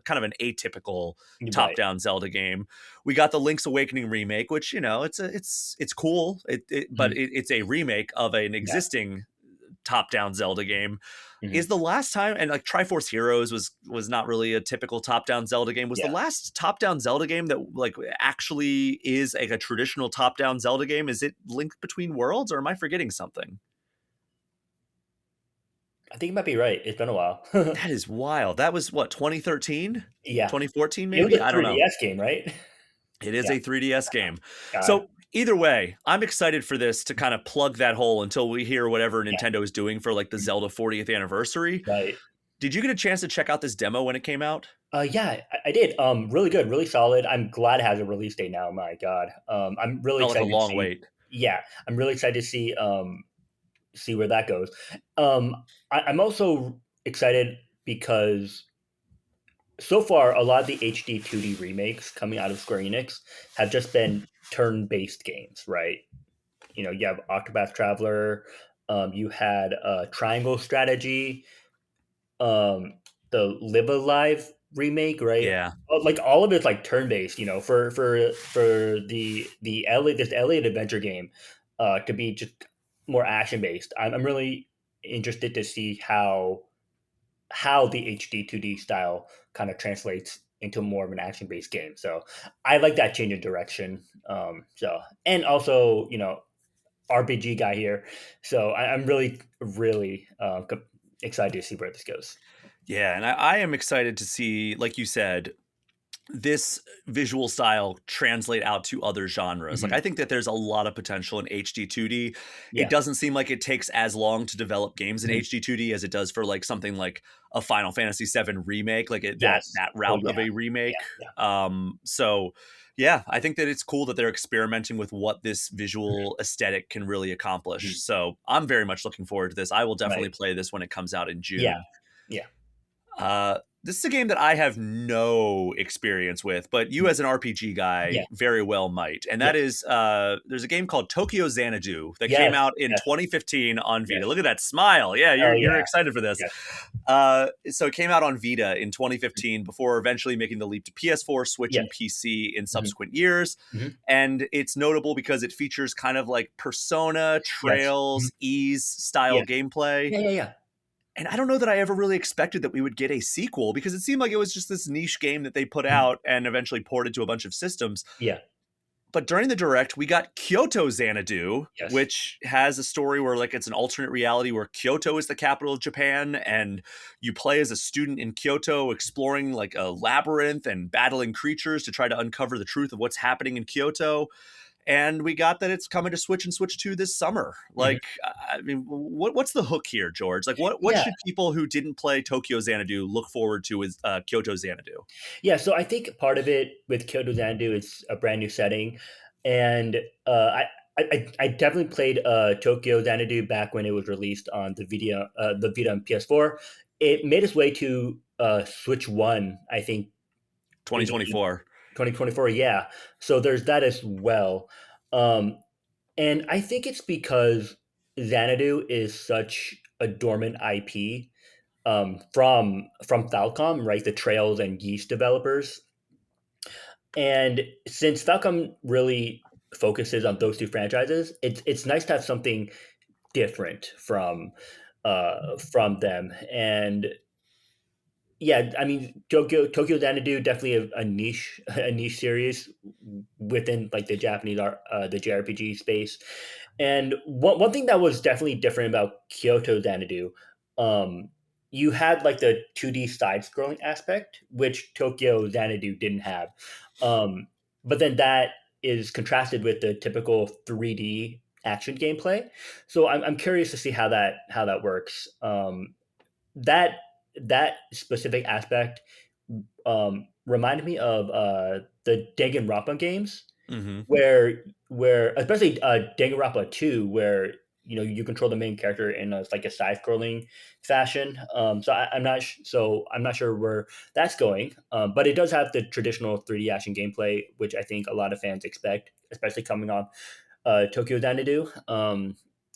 kind of an atypical You're right. top-down Zelda game. We got the Link's Awakening remake, which it's cool, but Mhm. it's a remake of an Yeah. existing top-down Zelda game. Mhm. Is the last time, and like Triforce Heroes was not really a typical top-down Zelda game. Was the Yeah. last top-down Zelda game that like actually is like a traditional top-down Zelda game? Is it Link Between Worlds, or am I forgetting something? I think you might be right. It's been a while. That is wild. That was what, 2013? Yeah. 2014 It was maybe? a I don't know. 3DS game, right? It is Yeah. a 3DS game. God. So either way, I'm excited for this to kind of plug that hole until we hear whatever Yeah. Nintendo is doing for like the Mhm. Zelda 40th anniversary. Right. Did you get a chance to check out this demo when it came out? Yeah, I did. Really good, really solid. I'm glad it has a release date now. My God, I'm really Felt like a excited to long see. wait. Yeah, I'm really excited to see where that goes. I'm also excited because so far a lot of the HD 2D remakes coming out of Square Enix have just been turn-based games, right? You have Octopath Traveler, you had Triangle Strategy, um, the Live Alive remake, right? Yeah. Like all of it's like turn based, for the Elliot this Elliot adventure game, to be just more action based. I'm really interested to see how the HD 2D style kind of translates into more of an action based game. So I like that change in direction. And also RPG guy here, so I'm really excited to see where this goes. Yeah, and I am excited to see, like you said, this visual style translate out to other genres. Like, Mhm. I think that there's a lot of potential in HD 2D. It Yeah. doesn't seem like it takes as long to develop games in Mhm. HD 2D as it does for like something like a Final Fantasy VII remake, like Yes. that Oh, route yeah. of a remake. Yeah, yeah. So yeah, I think that it's cool that they're experimenting with what this Mhm, visual aesthetic can really accomplish. mhm. So I'm very much looking forward to this. I will definitely Right. play this when it comes out in Yeah, June. yeah. This is a game that I have no experience with, but you Mhm. as an RPG Yeah, guy very well might. And yeah. that is there's a game called Tokyo Xanadu that came Yes, out in yes, 2015 on Vita. Look yes. at that smile. Yeah, Oh, you're yeah. excited for this. Yes. So it came out on Vita in 2015 before eventually making the leap to PS4, Switch, Yes. and PC in Mhm, subsequent years. mhm. And it's notable because it features kind of like Persona, Yes. Mhm. Trails, Ease style Yes. gameplay. Yeah, yeah, yeah. And I don't know that I ever really expected that we would get a sequel because it seemed like it was just this niche game that they put Mhm. out and eventually ported to a bunch of systems. Yeah. But during the direct, we got Kyoto Xanadu, Yes. which has a story where like it's an alternate reality where Kyoto is the capital of Japan and you play as a student in Kyoto exploring like a labyrinth and battling creatures to try to uncover the truth of what's happening in Kyoto. And we got that it's coming to Switch and Switch 2 this summer. Mhm. Like, I mean, what's the hook here, George? Like, what Yeah. should people who didn't play Tokyo Xanadu look forward to with Kyoto Xanadu? Yeah, so I think part of it with Kyoto Xanadu is a brand new setting, and I definitely played Tokyo Xanadu back when it was released on the Vita and PS4. It made its way to Switch One, I think, in 2024. 2024. Yeah, so there's that as well, um, and I think it's because Xanadu is such a dormant IP from Falcom, right? The Trails and Yeast developers. And since Falcom really focuses on those two franchises, it's nice to have something different from them. And Yeah, I mean, Tokyo Xanadu definitely a niche a niche series within like the the JRPG space. And one thing that was definitely different about Kyoto Xanadu, um, you had like the 2D side scrolling aspect, which Tokyo Xanadu didn't have. Um, but then that is contrasted with the typical 3D action gameplay. So I'm curious to see how that works. That that specific aspect reminded me of the Danganronpa games, Hmm. where especially Danganronpa 2, where you control the main character in like a side scrolling fashion. I'm not sure where that's going, but it does have the traditional 3D action gameplay, which I think a lot of fans expect, especially coming on Tokyo Xanadu.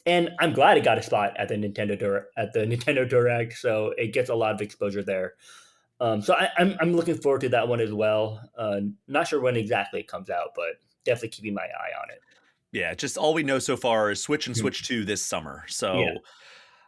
And I'm glad it got a spot at the Nintendo Direct, so it gets a lot of exposure there. So I'm looking forward to that one as well. Not sure when exactly it comes out, but definitely keeping my eye on it. Yeah, just all we know so far is Switch and Mhm. Switch 2 this summer. Yeah. So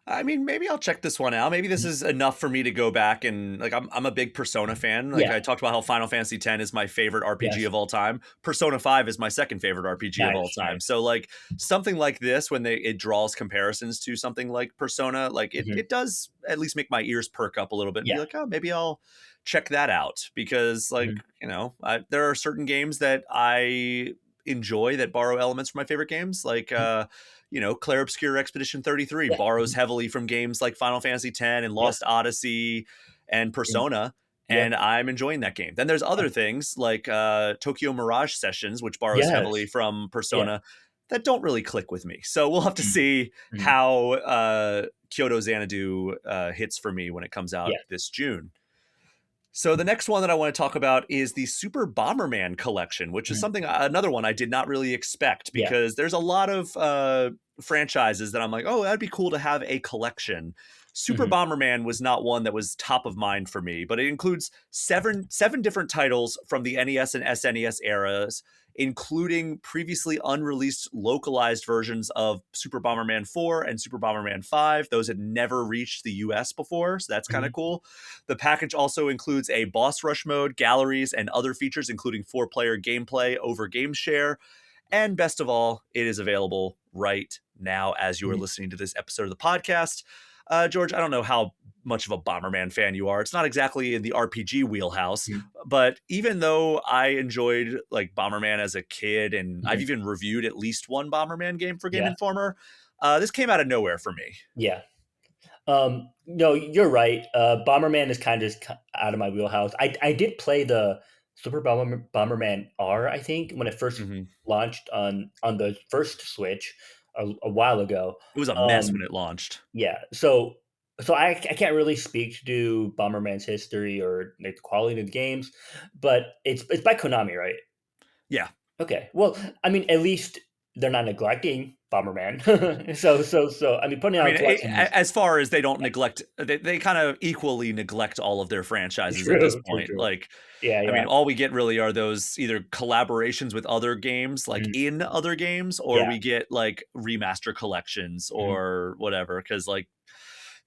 I mean, maybe I'll check this one out. Maybe this Mhm. is enough for me to go back and like I'm a big Persona fan. Like Yeah. I talked about how Final Fantasy X is my favorite RPG Yes. of all time. Persona 5 is my second favorite RPG of all Nice. time. Nice. So like something like this when it draws comparisons to something like Persona, like Mhm. it does at least make my ears perk up a little bit and be Yeah. like, "Oh, maybe I'll check that out." Because like, Mhm. there are certain games that I enjoy that borrow elements from my favorite games like Mhm. Clair Obscur Expedition 33 Yeah. borrows Mhm. heavily from games like Final Fantasy X and Yeah. Lost Odyssey and Mhm. Persona, Yeah. and I'm enjoying that game. Then there's other things like Tokyo Mirage Sessions, which borrows heavily Yes. from Yeah. Persona, that don't really click with me. So we'll have to Mhm. see Mhm. how Kyoto Xanadu hits for me when it comes out Yeah. this June. So the next one that I want to talk about is the Super Bomberman collection, which is Mhm. something another one I did not really expect Yeah. because there's a lot of franchises that I'm like, oh, that'd be cool to have a collection. Super Mhm. Bomberman was not one that was top of mind for me, but it includes seven different titles from the NES and SNES eras, including previously unreleased localized versions of Super Bomberman 4 and Super Bomberman 5. Those had never reached the US before, so that's kind of Mhm. cool. The package also includes a boss rush mode, galleries, and other features, including 4-player gameplay over game share. And best of all, it is available right now as you are Mhm. listening to this episode of the podcast. George, I don't know how much of a Bomberman fan you are. It's not exactly in the RPG wheelhouse, Mhm. but even though I enjoyed like Bomberman as a kid, and I've Mhm. even reviewed at least one Bomberman game for Game Yeah. Informer, this came out of nowhere for me. Yeah. No, you're right. Bomberman is kind of just out of my wheelhouse. I did play the Bomberman R, I think, when it first Mhm. launched on the first Switch a while ago. It was a mess when Um, it launched. yeah, so I can't really speak to Bomberman's history or like the quality of the games, but it's by Konami, right? Yeah. Okay. Well, I mean, at least they're not neglecting Bomberman. So I mean, putting I out mean, a collection is as far as they don't neglect, they kind of equally neglect all of their franchises at this true, true, point. true. Like, Yeah, I yeah. mean, all we get really are those either collaborations with other games, like Mhm. in other games, or Yeah. we get like remaster collections Mhm. or whatever. Because like,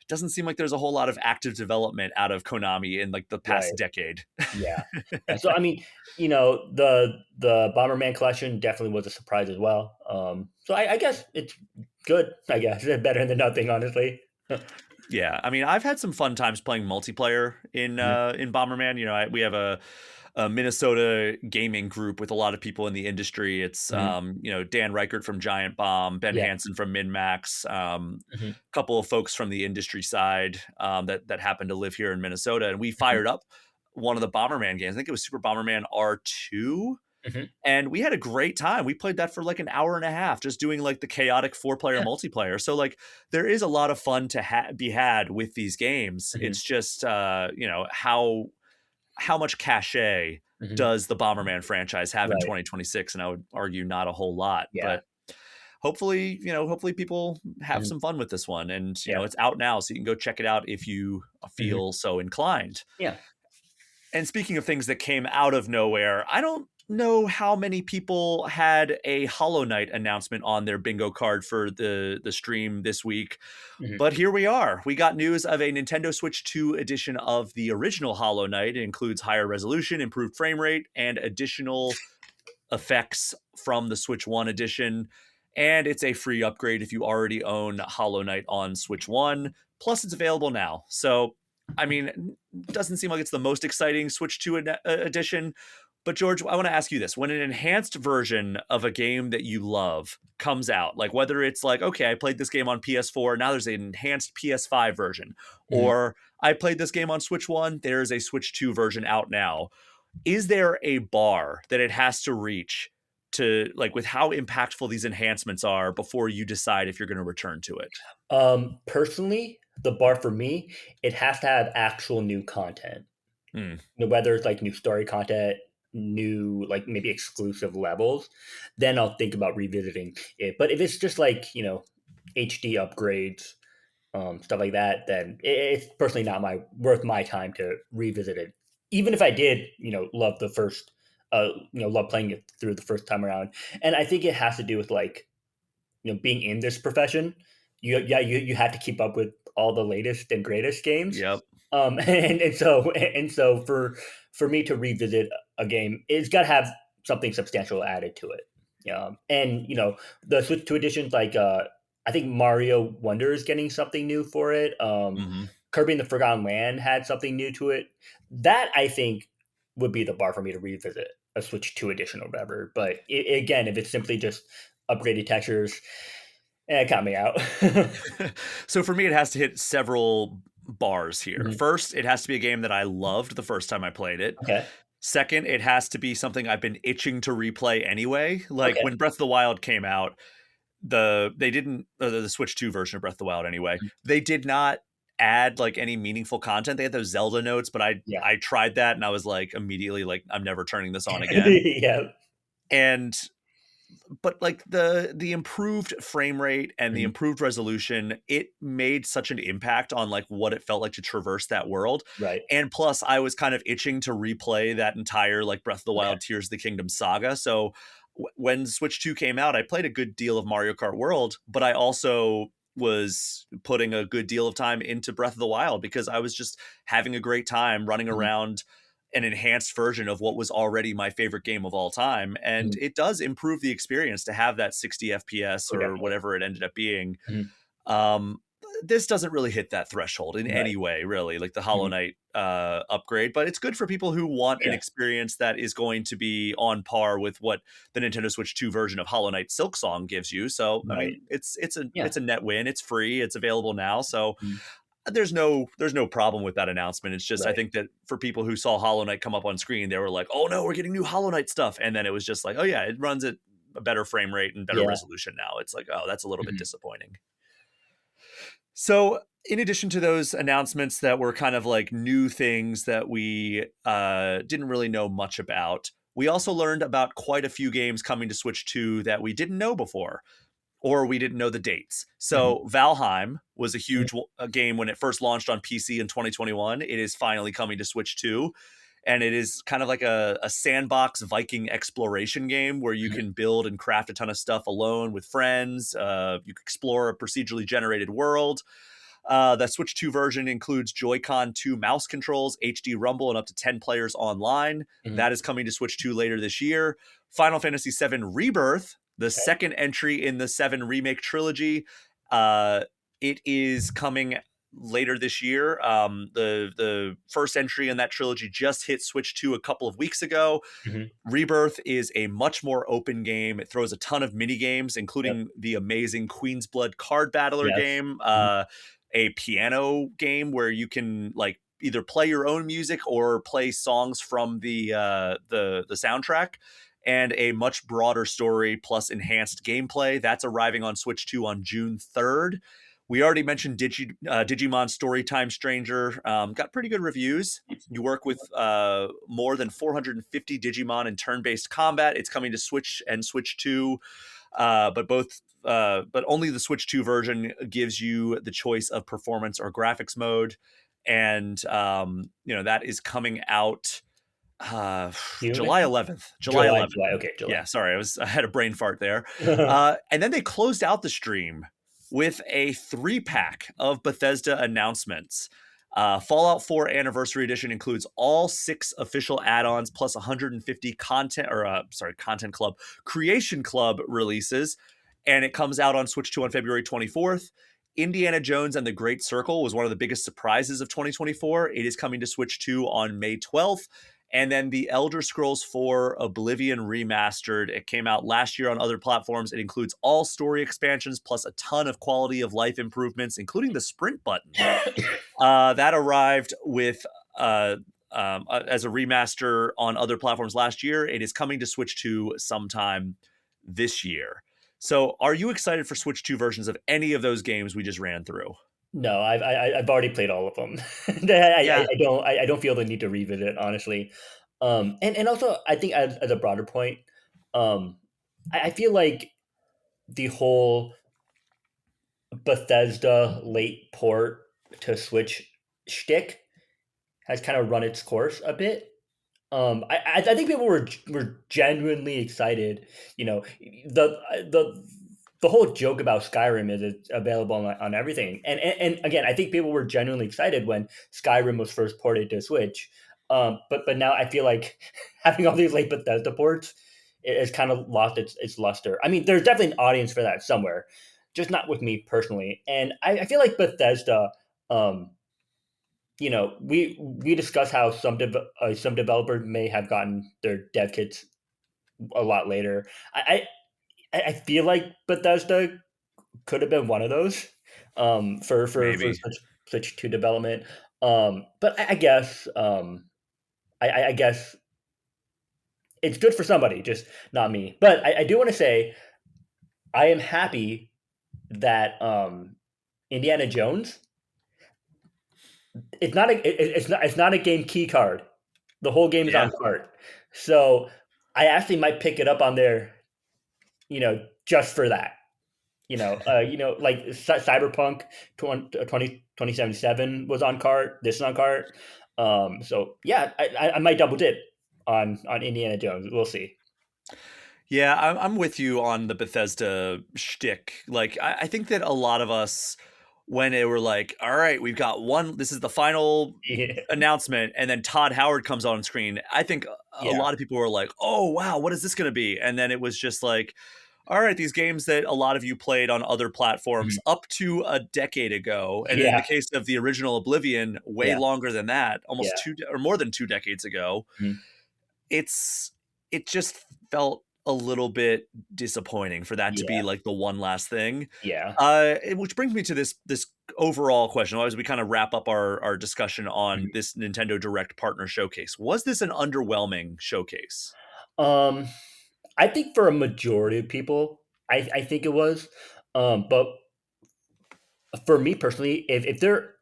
it doesn't seem like there's a whole lot of active development out of Konami in like the Right. past decade. Yeah. Yeah, so, I mean, the Bomberman collection definitely was a surprise as well. So I guess it's good, I guess. Better than nothing, honestly. Yeah, I mean, I've had some fun times playing multiplayer Mhm. in Bomberman. We have a Minnesota gaming group with a lot of people in the industry. It's Mhm. Dan Reichert from Giant Bomb, Ben Yeah. Hansen from MinMax, Mhm. a couple of folks from the industry side that happen to live here in Minnesota, and we Mhm. fired up one of the Bomberman games. I think it was Super Bomberman R2, Mhm. and we had a great time. We played that for like an hour and a half, just doing like the chaotic 4-player Yeah. multiplayer. So like there is a lot of fun to be had with these games. Mhm. It's just how much cachet Mhm. does the Bomberman franchise have in Right. 2026? And I would argue not a whole lot, Yeah. but hopefully people have Mhm. some fun with this one. And Yeah. it's out now, so you can go check it out if you Mhm. feel so inclined. Yeah. And speaking of things that came out of nowhere, I don't know how many people had a Hollow Knight announcement on their bingo card for the stream this week, Mhm. but here we are. We got news of a Nintendo Switch 2 edition of the original Hollow Knight. It includes higher resolution, improved frame rate, and additional effects from the Switch 1 edition. And it's a free upgrade if you already own Hollow Knight on Switch 1. Plus, it's available now. So, I mean, doesn't seem like it's the most exciting Switch 2 edition. But, George, I want to ask you this. When an enhanced version of a game that you love comes out, like whether it's like, okay, I played this game on PS4, now there's an enhanced PS5 version, Mhm. or I played this game on Switch 1, there's a Switch 2 version out now, is there a bar that it has to reach to like with how impactful these enhancements are before you decide if you're going to return to it? Personally, the bar for me, it has to have actual new content. Hmm. Whether it's like new story content, new like maybe exclusive levels, then I'll think about revisiting it. But if it's just like HD upgrades, stuff like that, then it's personally not my worth my time to revisit it. Even if I did, love the first, love playing it through the first time around. And I think it has to do with like being in this profession, you have to keep up with all the latest and greatest games. Yep. And so for me to revisit a game, it's got to have something substantial added to it. And the Switch 2 editions, like I think Mario Wonder is getting something new for it. Hmm. Kirby and the Forgotten Land had something new to it. That I think would be the bar for me to revisit a Switch 2 edition or whatever. But again, if it's simply just upgraded textures, count me out. So for me, it has to hit several bars here. Mhm. First, it has to be a game that I loved the first time I played it. Okay. Second, it has to be something I've been itching to replay anyway. Like Okay. when Breath of the Wild came out, they didn't the Switch 2 version of Breath of the Wild anyway. Mhm. They did not add like any meaningful content. They had those Zelda notes, but I Yeah. I tried that and I was like immediately like I'm never turning this on again. Yeah. And but like the improved frame rate and the Mhm. improved resolution, it made such an impact on like what it felt like to traverse that world. Right. And plus I was kind of itching to replay that entire like Breath of the Okay. Wild Tears of the Kingdom saga. So when Switch 2 came out, I played a good deal of Mario Kart World, but I also was putting a good deal of time into Breath of the Wild because I was just having a great time running Mhm. around an enhanced version of what was already my favorite game of all time. And Mhm. it does improve the experience to have that 60 FPS Oh, or definitely. whatever it ended up being. Mhm. Um, this doesn't really hit that threshold in Right. any way, really, like the Hollow Mhm. Knight upgrade, but it's good for people who want an Yeah. experience that is going to be on par with what the Nintendo Switch 2 version of Hollow Knight Silk Song gives you. So, I Right. mean, it's a Yeah. it's a net win. It's free. It's available now. So, Mhm. there's no problem with that announcement. It's just I Right. think that for people who saw Hollow Knight come up on screen, they were like, "Oh no, we're getting new Hollow Knight stuff," and then it was just like, "Oh yeah, it runs at a better frame rate and better Yeah. resolution now." It's like, "Oh, that's a little bit Mhm. disappointing." So, in addition to those announcements that were kind of like new things that we didn't really know much about, we also learned about quite a few games coming to Switch 2 that we didn't know before or we didn't know the dates. Mhm. So Valheim was a Mhm. huge game when it first launched on PC in 2021. It is finally coming to Switch 2. And it is kind of like a sandbox Viking exploration game where you Mhm. can build and craft a ton of stuff alone with friends. You can explore a procedurally generated world. The Switch 2 version includes Joy-Con 2 mouse controls, HD Rumble, and up to 10 players online. Mhm. That is coming to Switch 2 later this year. Final Fantasy VII Rebirth, the Okay. second entry in the 7 Remake trilogy, uh, it is coming later this year. The first entry in that trilogy just hit Switch 2 a couple of weeks ago. Mhm. Rebirth is a much more open game. It throws a ton of mini games, Yep. including the amazing Queen's Blood Card Battler Yes. game, Mhm. a piano game where you can like either play your own music or play songs from the soundtrack, and a much broader story plus enhanced gameplay. That's arriving on Switch 2 on June 3rd. We already mentioned Digimon Storytime Stranger. Got pretty good reviews. You work with more than 450 Digimon in turn-based combat. It's coming to Switch and Switch 2, but only the Switch 2 version gives you the choice of performance or graphics mode, and that is coming out. June, I July think? 11th. July July, 11th. July, okay, July. Yeah, sorry, I had a brain fart there. And then they closed out the stream with a 3-pack of Bethesda announcements. Fallout 4 Anniversary Edition includes all 6 official add-ons plus 150 Content Club, Creation Club releases, and it comes out on Switch 2 on February 24th. Indiana Jones and the Great Circle was one of the biggest surprises of 2024. It is coming to Switch 2 on May 12th. And then the Elder Scrolls 4 Oblivion Remastered. It came out last year on other platforms. It includes all story expansions plus a ton of quality of life improvements, including the sprint button. That arrived with as a remaster on other platforms last year. It is coming to Switch 2 sometime this year. So are you excited for Switch 2 versions of any of those games we just ran through? No, I've already played all of them. Yeah. I don't feel the need to revisit it, honestly. And also I think as a broader point, um, I feel like the whole Bethesda late port to Switch shtick has kind of run its course a bit. I think people were genuinely excited. You know, the the whole joke about Skyrim is it's available on everything, and again, I think people were genuinely excited when Skyrim was first ported to Switch. But now I feel like having all these late Bethesda ports has kind of lost its luster. I mean, there's definitely an audience for that somewhere, just not with me personally. And I feel like Bethesda. Um, we discussed how some developers may have gotten their dev kits a lot later. I feel like Bethesda could have been one of those for Maybe. such to development. But I guess I guess it's good for somebody, just not me. But I do want to say I am happy that Indiana Jones. It's not a game key card. The whole game is Yeah. on cart. So I actually might pick it up on there, just for that. Like Cyberpunk 2077 was on cart. This is on cart. So yeah, I might double dip on Indiana Jones. We'll see. Yeah, I'm with you on the Bethesda shtick. Like, I think that a lot of us, when they were like, all right, we've got one, this is the final Yeah, announcement, and then Todd Howard comes on screen, I think a yeah, lot of people were like, oh, wow, what is this going to be? And then it was just like, all right, these games that a lot of you played on other platforms mhm, up to a decade ago, and in the yeah, case of the original Oblivion, way yeah, longer than that, yeah, almost or more than 2 decades ago, mhm, it's it just felt a little bit disappointing for that to be yeah, like the one last thing. yeah. Which brings me to this overall question. As we kind of wrap up our discussion on Mhm. this Nintendo Direct Partner Showcase, was this an underwhelming showcase? Um, I think for a majority of people, I think it was. But for me personally, if there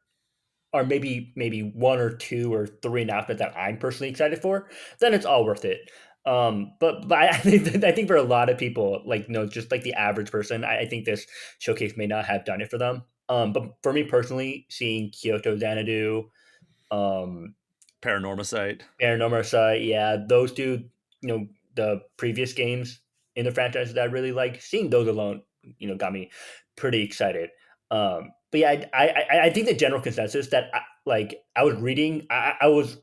are maybe one or two or three announcements that I'm personally excited for, then it's all worth it. But I think for a lot of people, like just like the average person, I think this showcase may not have done it for them. But for me personally, seeing Kyoto Xanadu, um, Paranormasight. Paranormasight, yeah, those two, the previous games in the franchise that I really like, seeing those alone, got me pretty excited. But yeah, I think the general consensus that I was reading, I was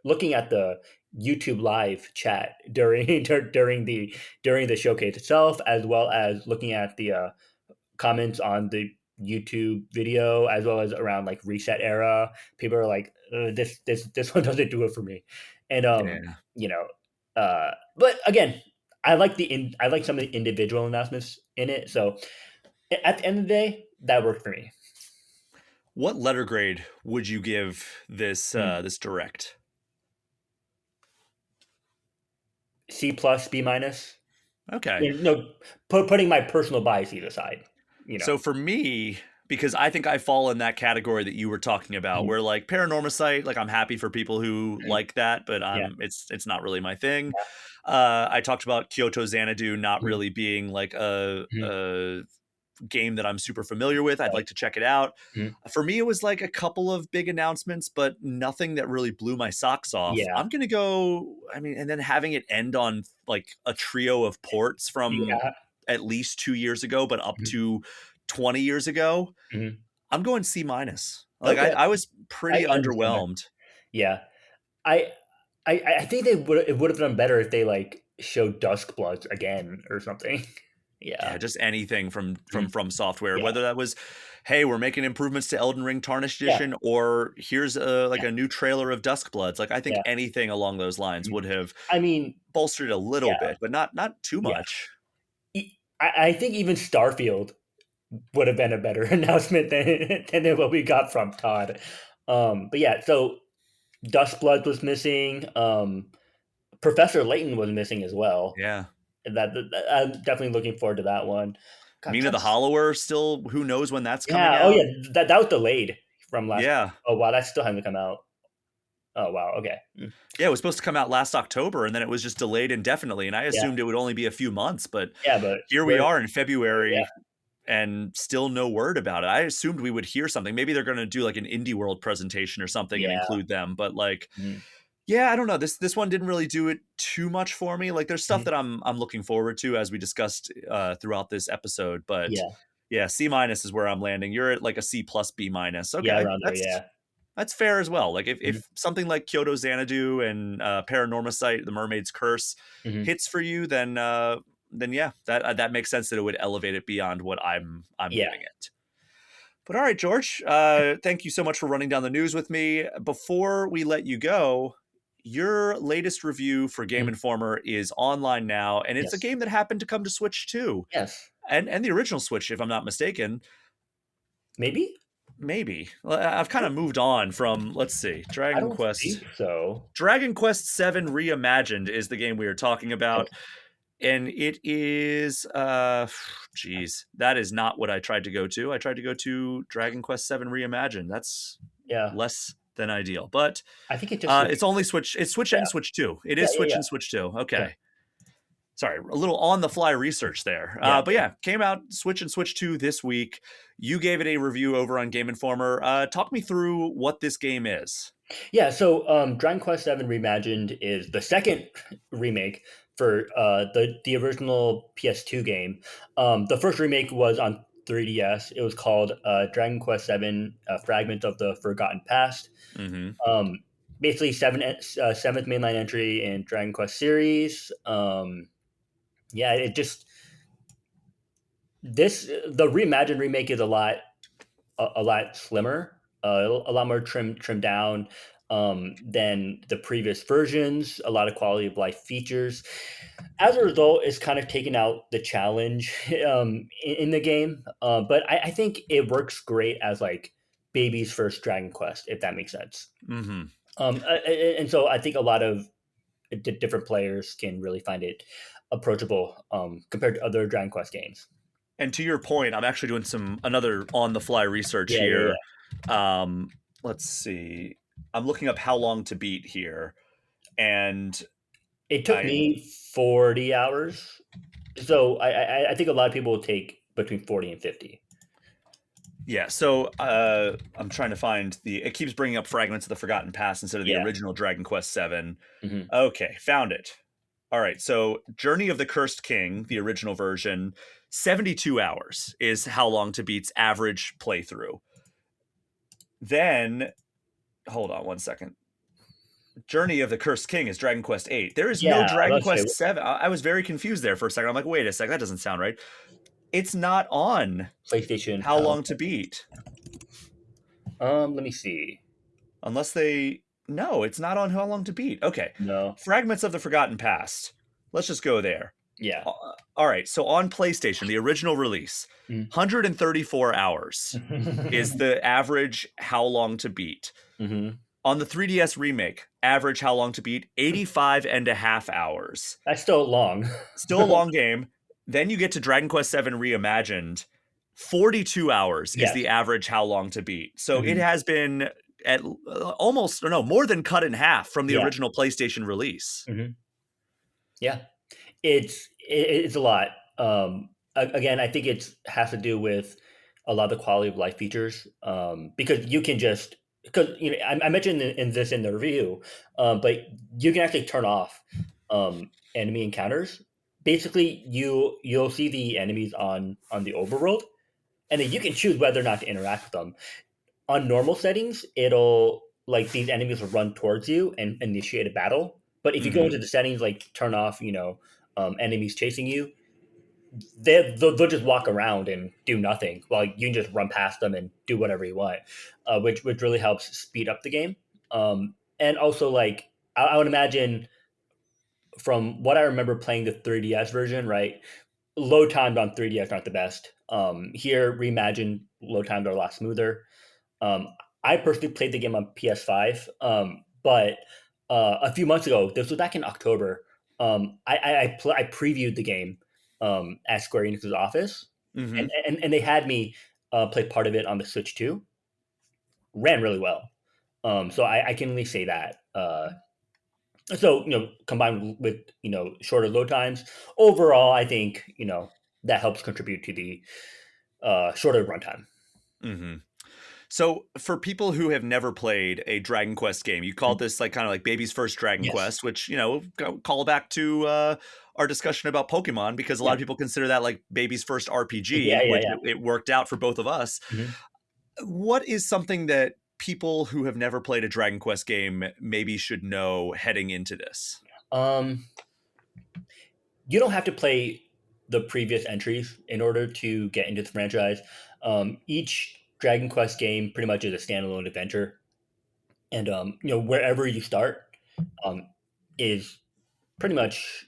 looking at the YouTube live chat during during the showcase itself, as well as looking at the comments on the YouTube video, as well as around like reset era. People are like, this one doesn't do it for me," and Yeah. but again, I like some of the individual announcements in it. So at the end of the day, that worked for me. What letter grade would you give this Mm. this direct? C plus, B minus. Okay. You know, putting my personal biases aside. You know. So for me, because I think I fall in that category that you were talking about, Mhm, where like Paranormasight, like I'm happy for people who mhm. like that, but Yeah, it's not really my thing. yeah. I talked about Kyoto Xanadu not Mhm, really being like mhm. game that I'm super familiar with. I'd Right. like to check it out. Mhm. For me, it was like a couple of big announcements, but nothing that really blew my socks off. Yeah. I'm gonna go. I mean, and then having it end on like a trio of ports from Yeah. at least 2 years ago, but up Mhm. to 20 years ago. Mhm. I'm going C minus. Like Okay. I was pretty I understand that. underwhelmed. Yeah. I I think it would have done better if they, like, showed Duskbloods again or something. Yeah, Yeah. just anything Mhm. from software, Yeah. whether that was, hey, we're making improvements to Elden Ring Tarnished Yeah. Edition, or here's a like Yeah. a new trailer of Duskbloods. Like I think Yeah. anything along those lines Mhm. would have I mean, bolstered it a little yeah. bit, but not too Yeah. much. I think even Starfield would have been a better announcement than what we got from Todd. But yeah, so Duskblood was missing. Professor Layton was missing as well. Yeah. And I'm definitely looking forward to that one. God, I'm Mina trying the to Hollower still, who knows when that's coming yeah, oh yeah, out. that was delayed from last Yeah. oh wow, that still hasn't come out. Oh wow, okay. Yeah, it was supposed to come out last October and then it was just delayed indefinitely. And I Yeah, assumed it would only be a few months, but yeah, but here we we're are in yeah, February and still no word about it. I assumed we would hear something. Maybe they're going to do like an Indie World presentation or something and yeah, include them. But like, mhm, yeah, I don't know. This one didn't really do it too much for me. Like, there's stuff mhm, that I'm looking forward to as we discussed throughout this episode. But yeah, yeah, C minus is where I'm landing. You're at like a C plus B minus. yeah, Okay, around there, yeah. that's fair as well. Like Mhm, if something like Kyoto Xanadu and Paranormasight, The Mermaid's Curse mhm, hits for you, then yeah, that makes sense that it would elevate it beyond what I'm yeah, giving it. But all right, George, thank you so much for running down the news with me. Before we let you go, your latest review for Game mhm, Informer is online now, and it's a yes, game that happened to come to Switch too, yes. and the original Switch, if I'm not mistaken. Maybe? Maybe I've kind of moved on from. Let's see, I don't think so. Dragon Quest VII Reimagined is the game we are talking Okay, about, and it is geez, that is not what I tried to go to. I tried to go to Dragon Quest VII Reimagined. That's yeah. less than ideal, but I think it just switched. it's only Switch. It's Switch Yeah, and Switch 2. It yeah, is yeah, Switch yeah. and Switch 2. Okay, Okay. Sorry, a little on the fly research there. yeah. But yeah, came out Switch and Switch 2 this week. You gave it a review over on Game Informer. Talk me through what this game is. Yeah, so Dragon Quest VII Reimagined is the second remake for the original PS2 game. The first remake was on 3DS. It was called Dragon Quest VII: Fragment of the Forgotten Past. Mm-hmm. Um, basically, seventh mainline entry in Dragon Quest series. Yeah, it just this the reimagined remake is a lot slimmer, a lot more trimmed down than the previous versions. A lot of quality of life features. As a result, it's kind of taken out the challenge in the game. But I think it works great as like baby's first Dragon Quest, if that makes sense. Mm-hmm. And so I think a lot of different players can really find it approachable compared to other Dragon Quest games. And to your point, I'm actually doing some another on the fly research Yeah, yeah, here. yeah. Let's see. I'm looking up how long to beat here, and It took I me 40 hours. So I think a lot of people will take between 40 and 50. yeah. So I'm trying to find the. It keeps bringing up Fragments of the Forgotten Past instead of the Yeah. original Dragon Quest VII. Mhm. Okay, found it. All right. So Journey of the Cursed King, the original version, 72 hours is how long to beat's average playthrough. Then hold on one second. Journey of the Cursed King is Dragon Quest VIII. There is no Yeah, I Dragon was about to say, Quest VII. I was very confused there for a second. I'm like, wait a second, that doesn't sound right. It's not on PlayStation. How Long to Beat. Let me see. Unless they. No, it's not on How Long to Beat. Okay. No. Fragments of the Forgotten Past. Let's just go there. Yeah. All right. So on PlayStation, the original release, Mm. 134 hours is the average How Long to Beat. Mhm. On the 3DS remake, average How Long to Beat, 85 and a half hours. That's still long. Still a long game. Then you get to Dragon Quest VII Reimagined. 42 hours is Yes. the average How Long to Beat. So it Mhm. has been at almost, or no, more than cut in half from the Yeah. original PlayStation release. Mhm. Yeah. It's a lot. Again, I think it has to do with a lot of the quality of life features, because you can just because I mentioned in this in the review, but you can actually turn off enemy encounters. Basically, you'll see the enemies on the overworld, and then you can choose whether or not to interact with them. On normal settings, it'll like these enemies will run towards you and initiate a battle. But if you go Hmm. into the settings, like turn off, enemies chasing you, they'll just walk around and do nothing while you can just run past them and do whatever you want, which really helps speed up the game. And also, like I would imagine from what I remember playing the 3DS version, right? Load times on 3DS aren't the best. Here, reimagined load times are a lot smoother. Um, I personally played the game on PS5, but a few months ago, this was back in October. I previewed the game at Square Enix's office, and Hmm. and they had me play part of it on the Switch too. Ran really well, so I can only say that. So combined with shorter load times, overall, I think that helps contribute to the shorter runtime. Hmm. So, for people who have never played a Dragon Quest game, you called Mhm. this like kind of like baby's first Dragon Yes. Quest, which call back to our discussion about Pokemon because a lot Yeah. of people consider that like baby's first Yeah. RPG, Yeah. which Yeah. it worked out for both of us. Mhm. What is something that people who have never played a Dragon Quest game maybe should know heading into this? Um, you don't have to play the previous entries in order to get into the franchise. Each Dragon Quest game pretty much is a standalone adventure, and wherever you start um, is pretty much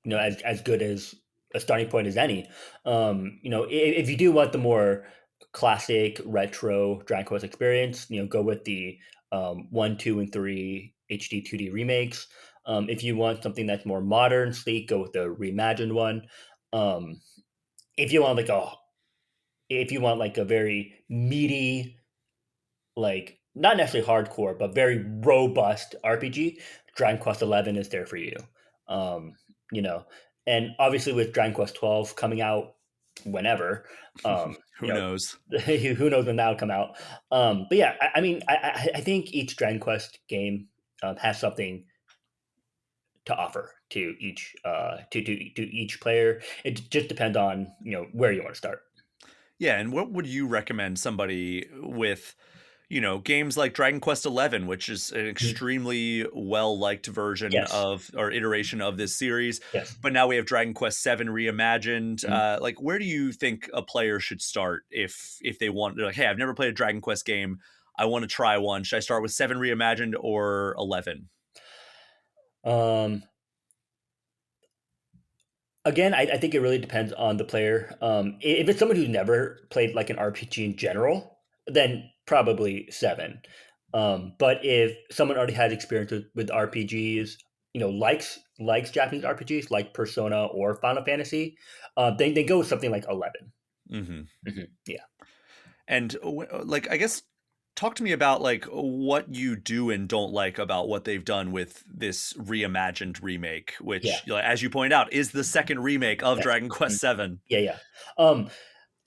as good as a starting point as any. If you do want the more classic retro Dragon Quest experience, go with the 1, 2, and 3 HD 2D remakes. If you want something that's more modern, sleek, go with the reimagined one. Um, if you want if you want like a very meaty, like not necessarily hardcore, but very robust RPG, Dragon Quest 11 is there for you. Um, you know, and obviously with Dragon Quest 12 coming out whenever, Who knows? who knows when that'll come out. But yeah, I mean, I think each Dragon Quest game has something to offer to each to each player. It just depends on where you want to start. Yeah, and what would you recommend somebody with, games like Dragon Quest XI, which is an Mhm. extremely well-liked version Yes. of or iteration of this series, Yes. but now we have Dragon Quest VII Reimagined. Mhm. Like, where do you think a player should start if they want? They're like, hey, I've never played a Dragon Quest game. I want to try one. Should I start with Seven Reimagined or 11? Um, Again, I think it really depends on the player. If it's someone who's never played like an RPG in general, then probably seven. But if someone already has experience with RPGs, likes Japanese RPGs like Persona or Final Fantasy, then they go with something like 11. Hmm. Yeah, And like, I guess, talk to me about like what you do and don't like about what they've done with this reimagined remake, yeah, which, as you point out, is the second remake of yes, Dragon Quest mhm, Seven. yeah, yeah. Um,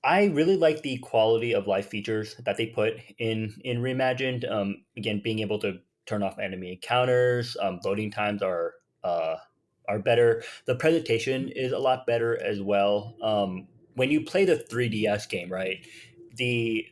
I really like the quality of life features that they put in Reimagined. Again, being able to turn off enemy encounters, loading times are better. The presentation is a lot better as well. When you play the 3DS game, right, the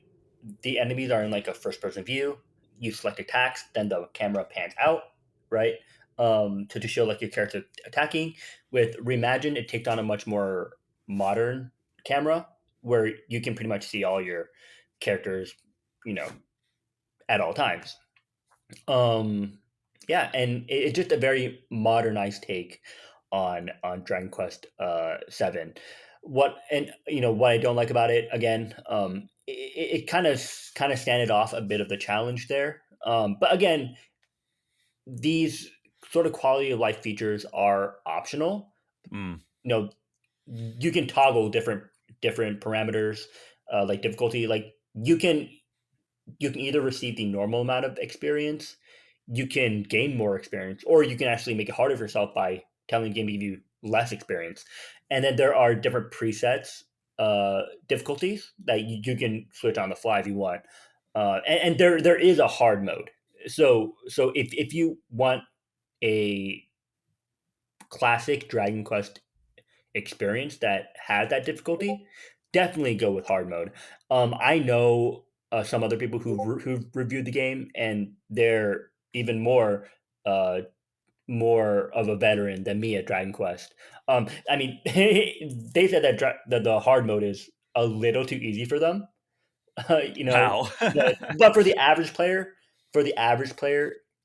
the enemies are in like a first person view. You select attacks, then the camera pans out, right, to show like your character attacking. With Reimagined, it takes on a much more modern camera where you can pretty much see all your characters, you know, at all times. Um, yeah, and it's just a very modernized take on Dragon Quest Seven. What I don't like about it again, it kind of standed off a bit of the challenge there. But again, these sort of quality of life features are optional. Mm, You know, you can toggle different parameters, like difficulty. Like you can either receive the normal amount of experience, you can gain more experience, or you can actually make it harder for yourself by telling the game to give you less experience. and then there are different presets, difficulties that you can switch on the fly if you want. And there is a hard mode. So if you want a classic Dragon Quest experience that has that difficulty, definitely go with hard mode. I know some other people who've reviewed the game, and they're even more of a veteran than me at Dragon Quest. I mean, they said that the hard mode is a little too easy for them, you know, Wow. but for the average player,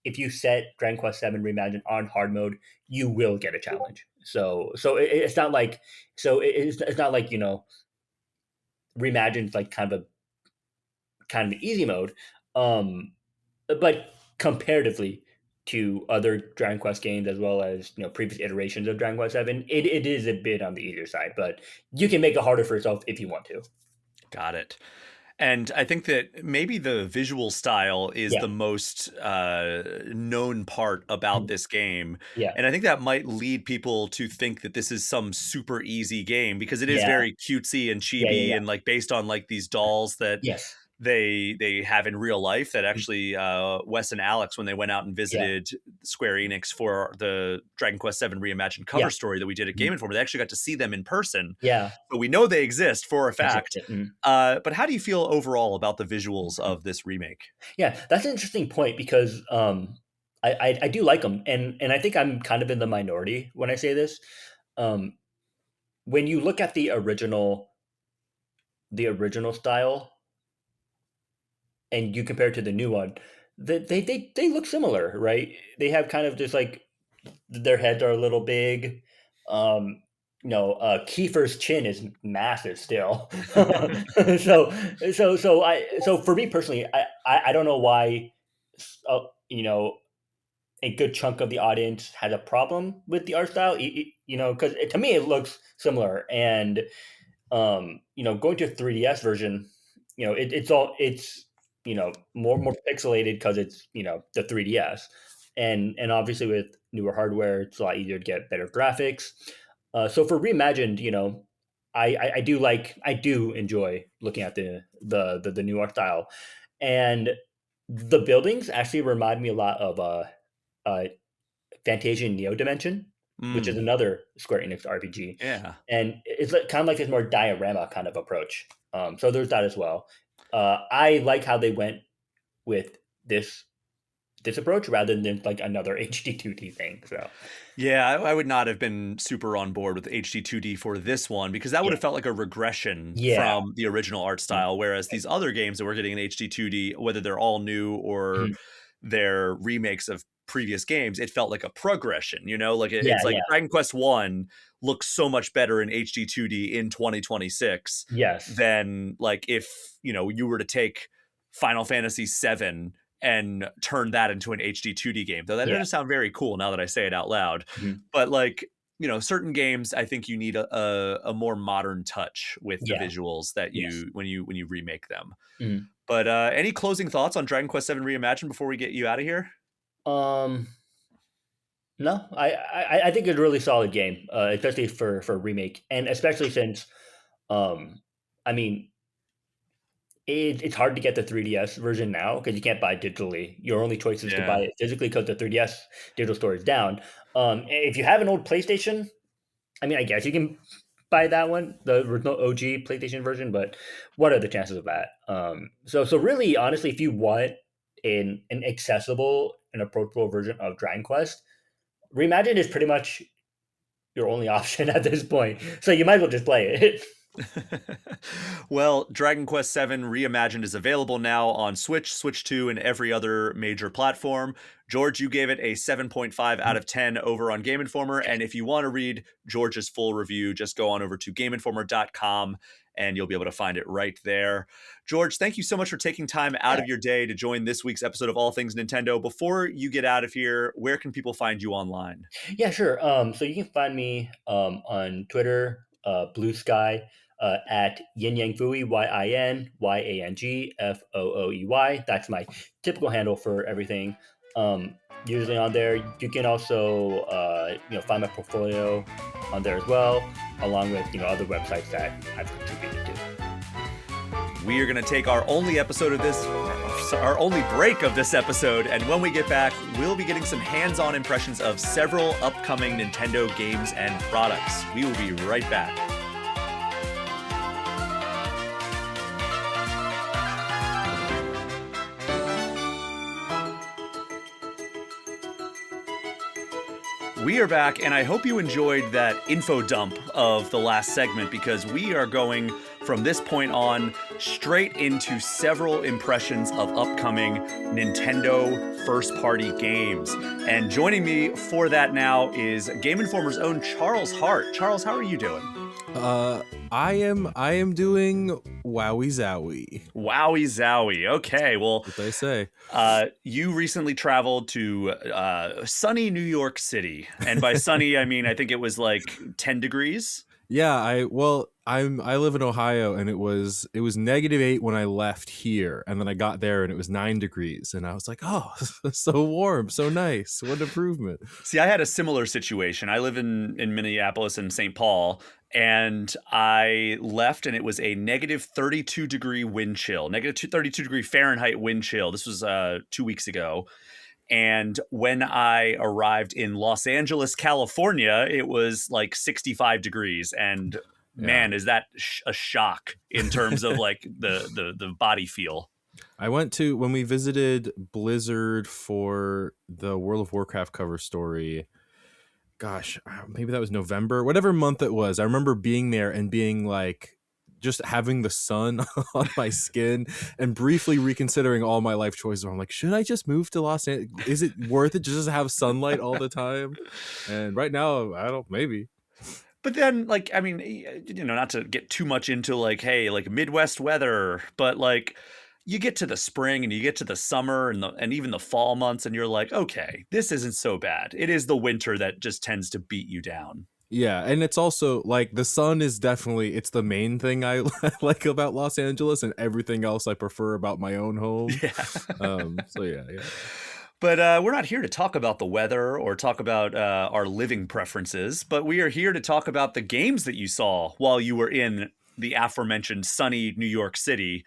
if you set Dragon Quest VII Reimagined on hard mode, you will get a challenge. It's not like it's not like Reimagined like kind of easy mode, um, but comparatively to other Dragon Quest games as well as previous iterations of Dragon Quest VII, it is a bit on the easier side, but you can make it harder for yourself if you want to. Got it. And I think that maybe the visual style is the Yeah. most known part about Mhm. this game. Yeah. And I think that might lead people to think that this is some super easy game because it is Yeah. very cutesy and Yeah. Yeah. chibi Yeah. and like based on like these dolls that Yes. they have in real life that Mm. actually Wes and Alex when they went out and Yeah. visited Square Enix for the Dragon Quest VII Reimagined Yeah. cover story that we did at Game Mhm. Informer, they actually got to see them in person. Yeah. So we know they exist for a fact. Exactly. Mhm. But how do you feel overall about the visuals Mhm. of this remake? Yeah, that's an interesting point because I do like them, and I think I'm kind of in the minority when I say this. Um, when you look at the original style and you compare it to the new one, they look similar, right? They have kind of just like their heads are a little big. Um, Kiefer's chin is massive still. so so for me personally, I don't know why. Uh, you know, a good chunk of the audience has a problem with the art style. Because to me it looks similar, and going to a 3DS version, it's more pixelated because it's the 3DS, and obviously with newer hardware, it's a lot easier to get better graphics. So for reimagined, I do enjoy looking at the new art style, and the buildings actually remind me a lot of uh Fantasia Neo Dimension, which is Mm, another Square Enix RPG, yeah. and it's like, kind of like this more diorama kind of approach. So there's that as well. I like how they went with this approach rather than like another HD2D thing. So Yeah, I would not have been super on board with HD2D for this one because that would yeah, have felt like a regression yeah, from the original art mm, style. Whereas these other games that we're getting in HD2D, whether they're all new or mhm, they're remakes of previous games, it felt like a progression, Like yeah, it's like yeah, Dragon Quest 1 looks so much better in HD2D in 2026 yes, than like if, you were to take Final Fantasy 7 and turn that into an HD 2D game. Though that yeah, doesn't sound very cool now that I say it out loud. mhm, But like, certain games I think you need a more modern touch with the yeah, visuals that yes. you remake them. Mhm. But any closing thoughts on Dragon Quest VII Reimagined before we get you out of here? Um, no, I think it's a really solid game, especially for a remake, and especially since, um, I mean, it's hard to get the 3DS version now because you can't buy it digitally. Your only choice is to buy Yeah. it physically because the 3DS digital store is down. If you have an old PlayStation, I mean, I guess you can buy that one, the original OG PlayStation version, but what are the chances of that? So really, honestly, if you want an accessible and approachable version of Dragon Quest, Reimagined is pretty much your only option at this point. So you might as well just play it. Well, Dragon Quest VII Reimagined is available now on Switch, Switch 2, and every other major platform. George, you gave it a 7.5 out of 10 over on Game Informer. And if you want to read George's full review, just go on over to GameInformer.com and you'll be able to find it right there. George, thank you so much for taking time out Yeah, of your day to join this week's episode of All Things Nintendo. Before you get out of here, where can people find you online? yeah, sure. So you can find me on Twitter, Blue Sky, at Yin Yang Fooey, YinYangFooey. That's my typical handle for everything. Usually on there, you can also find my portfolio on there as well, along with other websites that I've contributed to. We are going to take our only break of this episode, and when we get back, we'll be getting some hands-on impressions of several upcoming Nintendo games and products. We will be right back. We are back, and I hope you enjoyed that info dump of the last segment, because we are going from this point on straight into several impressions of upcoming Nintendo first-party games. And joining me for that now is Game Informer's own Charles Harte. Charles, how are you doing? I am doing wowie zowie. Wowie zowie. Okay, well, What they say. You recently traveled to sunny New York City, and by sunny I mean I think it was like 10 degrees. Yeah, I live in Ohio, and it was -8 when I left here, and then I got there and it was 9 degrees, and I was like, oh, so warm, so nice, what an improvement. See, I had a similar situation. I live in Minneapolis and St. Paul, and I left and it was a -32 degree wind chill, -32 degree Fahrenheit wind chill. This was 2 weeks ago. And when I arrived in Los Angeles, California, it was like 65 degrees. And man, is that a shock in terms of like the body feel. I went to, when we visited Blizzard for the World of Warcraft cover story, gosh, maybe that was November, whatever month it was. I remember being there and being like, just having the sun on my skin and briefly reconsidering all my life choices. I'm like, should I just move to Los Angeles? Is it worth it to just have sunlight all the time? And right now, maybe. But then, like, I mean, not to get too much into like, hey, like Midwest weather, but like you get to the spring and you get to the summer and even the fall months, and you're like, okay, this isn't so bad. It is the winter that just tends to beat you down. Yeah, and it's also like the sun is definitely, it's the main thing I like about Los Angeles, and everything else I prefer about my own home. Yeah. So yeah. But we're not here to talk about the weather or talk about our living preferences, but we are here to talk about the games that you saw while you were in the aforementioned sunny New York City.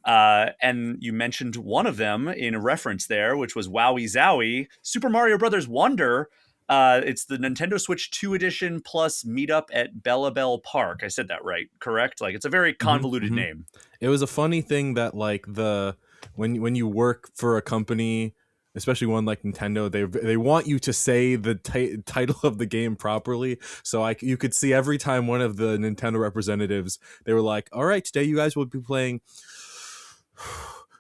And you mentioned one of them in a reference there, which was Wowie Zowie, Super Mario Brothers Wonder. It's the Nintendo Switch 2 edition plus Meetup at Bellabel Park. I said that right, correct? Like, it's a very convoluted name. It was a funny thing that like when you work for a company, especially one like Nintendo, they want you to say the title of the game properly. So you could see every time one of the Nintendo representatives, they were like, all right, today you guys will be playing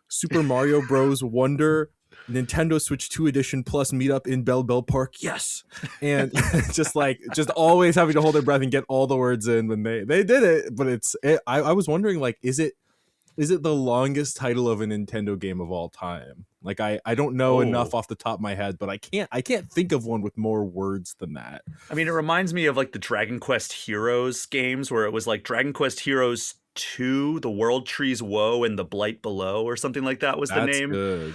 Super Mario Bros. Wonder Nintendo Switch 2 edition plus Meetup in Bellabel Park. Yes. And just always having to hold their breath and get all the words in when they did it. But I was wondering, like, is it the longest title of a Nintendo game of all time? Like, I don't know enough off the top of my head, but I can't think of one with more words than that. I mean, it reminds me of like the Dragon Quest Heroes games, where it was like Dragon Quest Heroes 2, The World Tree's Woe and The Blight Below, or something like that was the name. Good.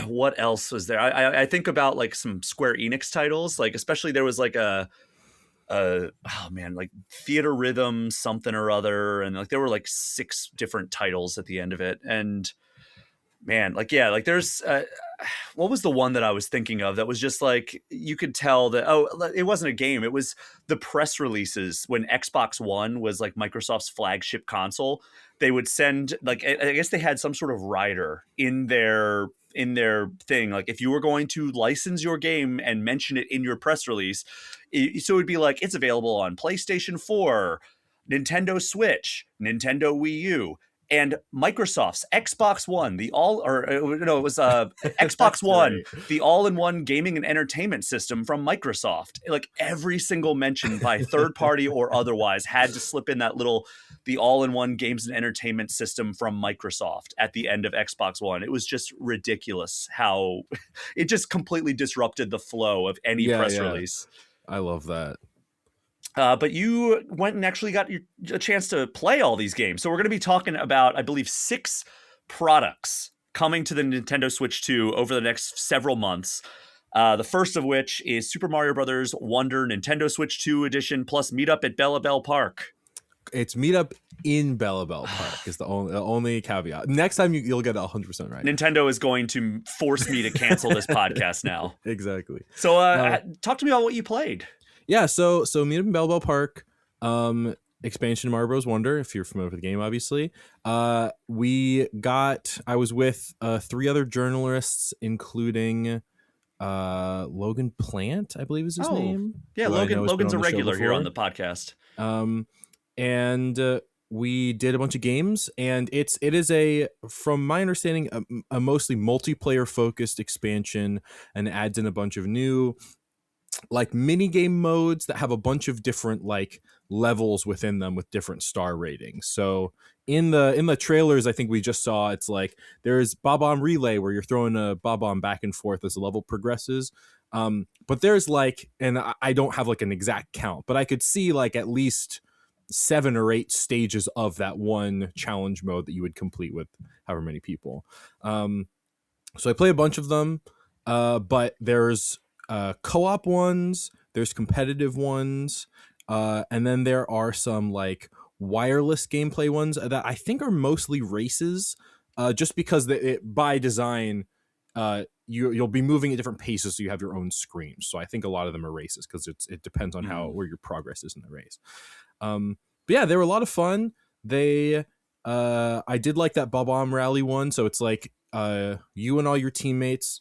What else was there? I think about like some Square Enix titles, like especially there was like like Theater Rhythm something or other, and like there were like 6 different titles at the end of it. And man, like, yeah, like there's what was the one that I was thinking of that was just like, you could tell that, it wasn't a game, it was the press releases when Xbox One was like Microsoft's flagship console. They would send, like, I guess they had some sort of rider in their thing, like if you were going to license your game and mention it in your press release, so it would be like, it's available on PlayStation 4, Nintendo Switch, Nintendo Wii U, and Microsoft's Xbox One, it was Xbox One, the all-in-one gaming and entertainment system from Microsoft. Like every single mention by third party or otherwise had to slip in that the all-in-one games and entertainment system from Microsoft at the end of Xbox One. It was just ridiculous how it just completely disrupted the flow of any press release. I love that. But you went and actually got a chance to play all these games. So we're going to be talking about, I believe, 6 products coming to the Nintendo Switch 2 over the next several months. The first of which is Super Mario Brothers Wonder Nintendo Switch 2 edition plus Meetup at Bellabel Park. It's Meetup in Bellabel Park is the only caveat. Next time you'll get it 100% right. Nintendo is going to force me to cancel this podcast now. Exactly. So talk to me about what you played. Yeah, so Meetup in Bellabel Park, expansion of Mario Bros. Wonder, if you're familiar with the game, obviously. I was with 3 other journalists, incling Logan Plant, I believe is his name. Yeah, Logan's a regular here on the podcast. And we did a bunch of games, and it is from my understanding, a mostly multiplayer focused expansion, and adds in a bunch of new like mini game modes that have a bunch of different like levels within them with different star ratings. So in the trailers, I think we just saw, it's like there's Bob-omb Relay where you're throwing a Bob-omb back and forth as the level progresses. But there's like, and I don't have like an exact count, but I could see like at least 7 or 8 stages of that one challenge mode that you would complete with however many people. So I play a bunch of them, but there's co-op ones, there's competitive ones, and then there are some like wireless gameplay ones that I think are mostly races, just because by design, you'll be moving at different paces, so you have your own screens. So I think a lot of them are races because it depends on where your progress is in the race. But yeah, they were a lot of fun. I did like that Bob-omb Rally one. So it's like you and all your teammates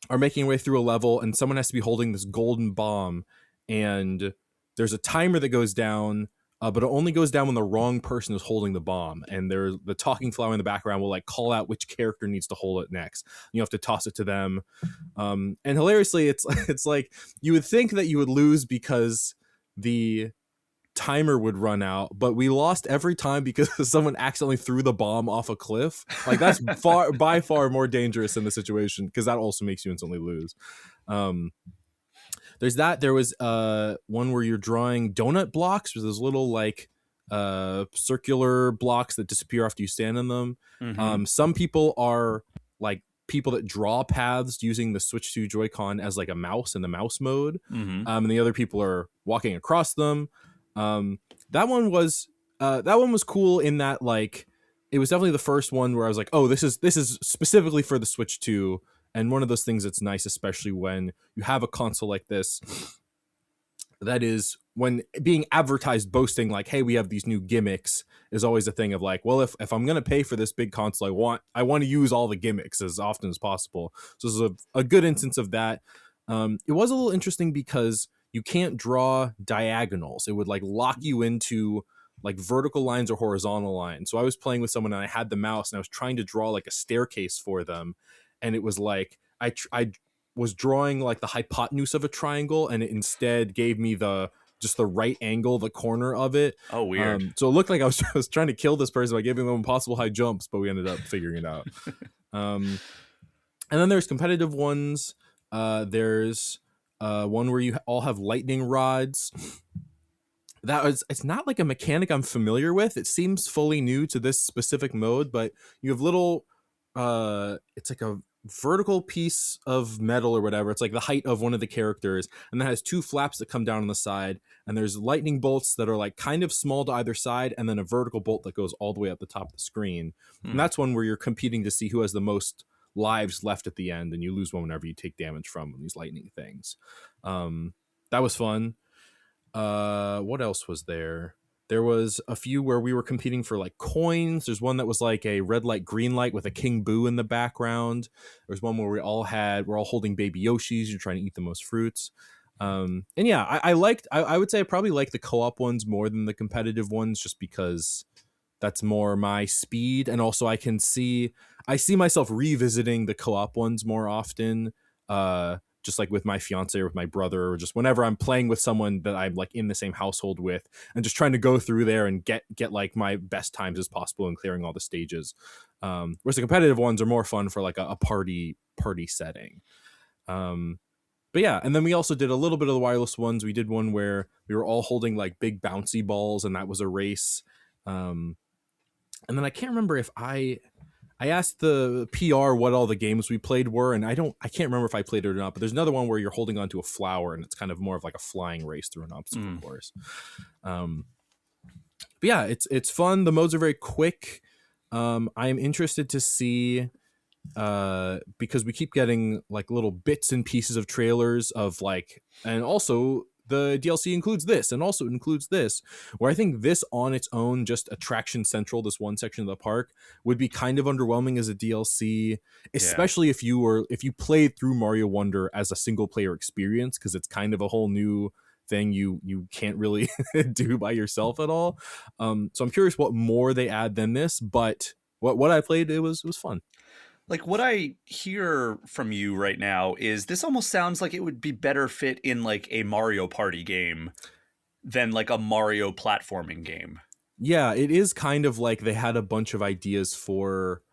are making your way through a level, and someone has to be holding this golden bomb, and there's a timer that goes down, but it only goes down when the wrong person is holding the bomb, and the talking flower in the background will like call out which character needs to hold it next. You have to toss it to them, and hilariously, it's like you would think that you would lose because the timer would run out, but we lost every time because someone accidentally threw the bomb off a cliff. Like that's by far more dangerous in the situation, because that also makes you instantly lose. There's that. There was one where you're drawing donut blocks, with those little like circular blocks that disappear after you stand in them. Some people are like people that draw paths using the Switch 2 Joy-Con as like a mouse in the mouse mode, and the other people are walking across them. That one was cool in that like it was definitely the first one where I was like, oh, this is specifically for the Switch 2, and one of those things that's nice, especially when you have a console like this, that is when being advertised boasting like, hey, we have these new gimmicks, is always a thing of like, well, if I'm gonna pay for this big console, I want to use all the gimmicks as often as possible. So this is a good instance of that. It was a little interesting because you can't draw diagonals. It would like lock you into like vertical lines or horizontal lines. So I was playing with someone and I had the mouse and I was trying to draw like a staircase for them. And it was like, I was drawing like the hypotenuse of a triangle, and it instead gave me just the right angle, the corner of it. Oh, weird. So it looked like I was trying to kill this person by giving them impossible high jumps, but we ended up figuring it out. And then there's competitive ones. There's one where you all have lightning rods. It's not like a mechanic I'm familiar with. It seems fully new to this specific mode, but you have little it's like a vertical piece of metal or whatever. It's like the height of one of the characters, and that has 2 flaps that come down on the side, and there's lightning bolts that are like kind of small to either side, and then a vertical bolt that goes all the way up the top of the screen. And that's one where you're competing to see who has the most lives left at the end, and you lose one whenever you take damage from these lightning things. That was fun. What else was there? There was a few where we were competing for like coins. There's one that was like a red light, green light with a King Boo in the background. There's one where we're all holding baby Yoshis. You're trying to eat the most fruits. And yeah, I would say I probably like the co-op ones more than the competitive ones, just because that's more my speed. And also I see myself revisiting the co-op ones more often. Just like with my fiance or with my brother, or just whenever I'm playing with someone that I'm like in the same household with, and just trying to go through there and get like my best times as possible and clearing all the stages. Whereas the competitive ones are more fun for like a party setting. But yeah, and then we also did a little bit of the wireless ones. We did one where we were all holding like big bouncy balls, and that was a race. And then I can't remember if I I asked the PR what all the games we played were, and I can't remember if I played it or not, but there's another one where you're holding onto a flower and it's kind of more of like a flying race through an obstacle course. But yeah, it's fun. The modes are very quick. I'm interested to see, because we keep getting like little bits and pieces of trailers of like, and also the DLC includes this and also includes this, where I think this on its own, just attraction central, this one section of the park, would be kind of underwhelming as a DLC, especially if you played through Mario Wonder as a single player experience, because it's kind of a whole new thing you can't really do by yourself at all. So I'm curious what more they add than this, but what I played, it was fun. Like, what I hear from you right now is this almost sounds like it would be better fit in like a Mario Party game than like a Mario platforming game. Yeah, it is kind of like they had a bunch of ideas for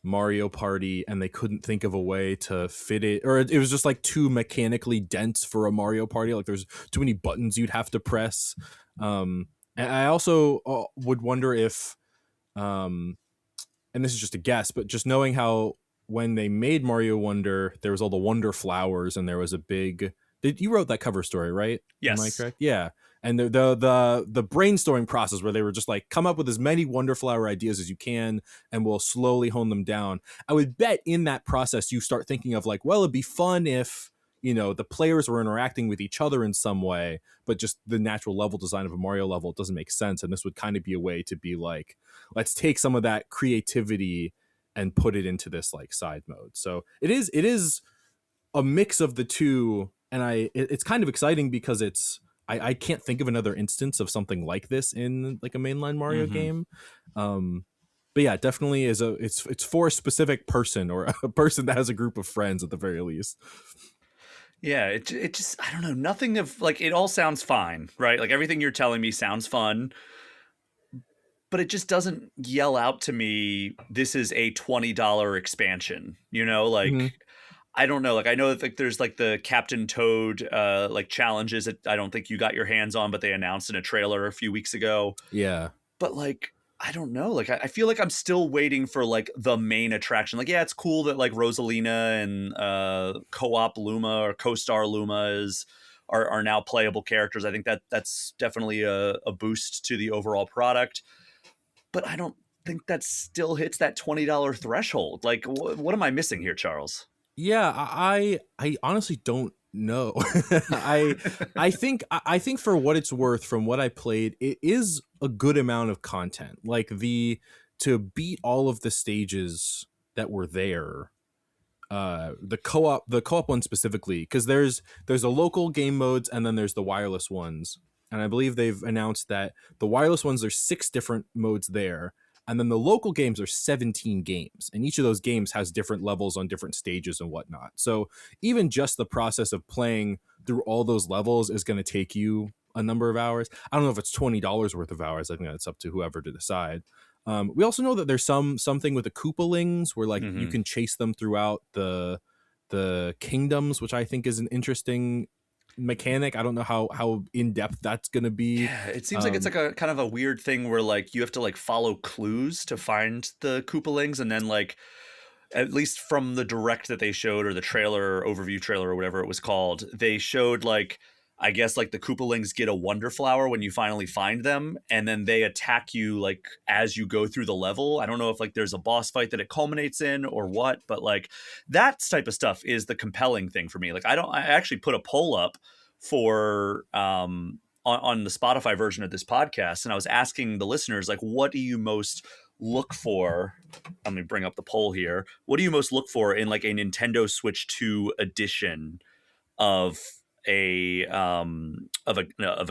Mario Party and they couldn't think of a way to fit it, or it was just like too mechanically dense for a Mario Party. Like there's too many buttons you'd have to press. And I also would wonder if, and this is just a guess, but just knowing how when they made Mario Wonder, there was all the Wonder Flowers and there was a big. You wrote that cover story, right? Yes. Am I correct? Yeah. And the brainstorming process where they were just like, come up with as many Wonder Flower ideas as you can, and we'll slowly hone them down. I would bet in that process you start thinking of like, well, it'd be fun if, you know, the players were interacting with each other in some way, but just the natural level design of a Mario level doesn't make sense. And this would kind of be a way to be like, let's take some of that creativity and put it into this like side mode. So it is a mix of the two, and it's kind of exciting because I can't think of another instance of something like this in like a mainline Mario game. But yeah, definitely it's for a specific person, or a person that has a group of friends at the very least. Yeah, it just, I don't know, nothing of like, it all sounds fine, right? Like everything you're telling me sounds fun, but it just doesn't yell out to me, this is a $20 expansion, you know, like, I don't know. Like, I know that like there's like the Captain Toad like challenges that I don't think you got your hands on, but they announced in a trailer a few weeks ago. Yeah. But like, I don't know. Like, I feel like I'm still waiting for like the main attraction. Like, yeah, it's cool that like Rosalina and co-op Luma or co-star Luma are now playable characters. I think that's definitely a boost to the overall product. But I don't think that still hits that $20 threshold. Like, what am I missing here, Charles? Yeah, I honestly don't know. I think for what it's worth, from what I played, it is a good amount of content. Like to beat all of the stages that were there, the co-op one specifically, because there's the local game modes and then there's the wireless ones. And I believe they've announced that the wireless ones, there's 6 different modes there. And then the local games are 17 games. And each of those games has different levels on different stages and whatnot. So even just the process of playing through all those levels is going to take you a number of hours. I don't know if it's $20 worth of hours. I think that's up to whoever to decide. We also know that there's something with the Koopalings where like you can chase them throughout the kingdoms, which I think is an interesting mechanic. I don't know how in depth that's gonna be. Yeah, it seems like it's like a kind of a weird thing where like you have to like follow clues to find the Koopalings, and then like, at least from the direct that they showed, or the trailer, overview trailer, or whatever it was called, they showed like, I guess like the Koopalings get a Wonder Flower when you finally find them, and then they attack you like as you go through the level. I don't know if like there's a boss fight that it culminates in or what, but like that type of stuff is the compelling thing for me. Like I actually put a poll up for on the Spotify version of this podcast, and I was asking the listeners like, what do you most look for? Let me bring up the poll here. What do you most look for in like a Nintendo Switch 2 edition of a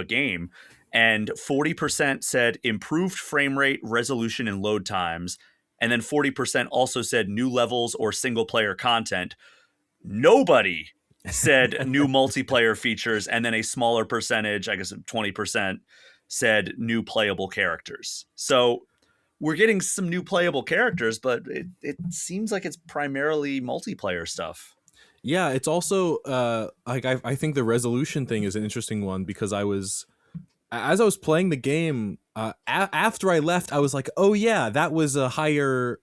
game? And 40% said improved frame rate, resolution, and load times, and then 40% also said new levels or single player content. Nobody said new multiplayer features, and then a smaller percentage, I guess 20%, said new playable characters. So we're getting some new playable characters, but it seems like it's primarily multiplayer stuff. Yeah, it's also like I think the resolution thing is an interesting one, because as I was playing the game, after I left, I was like, oh yeah, that was a higher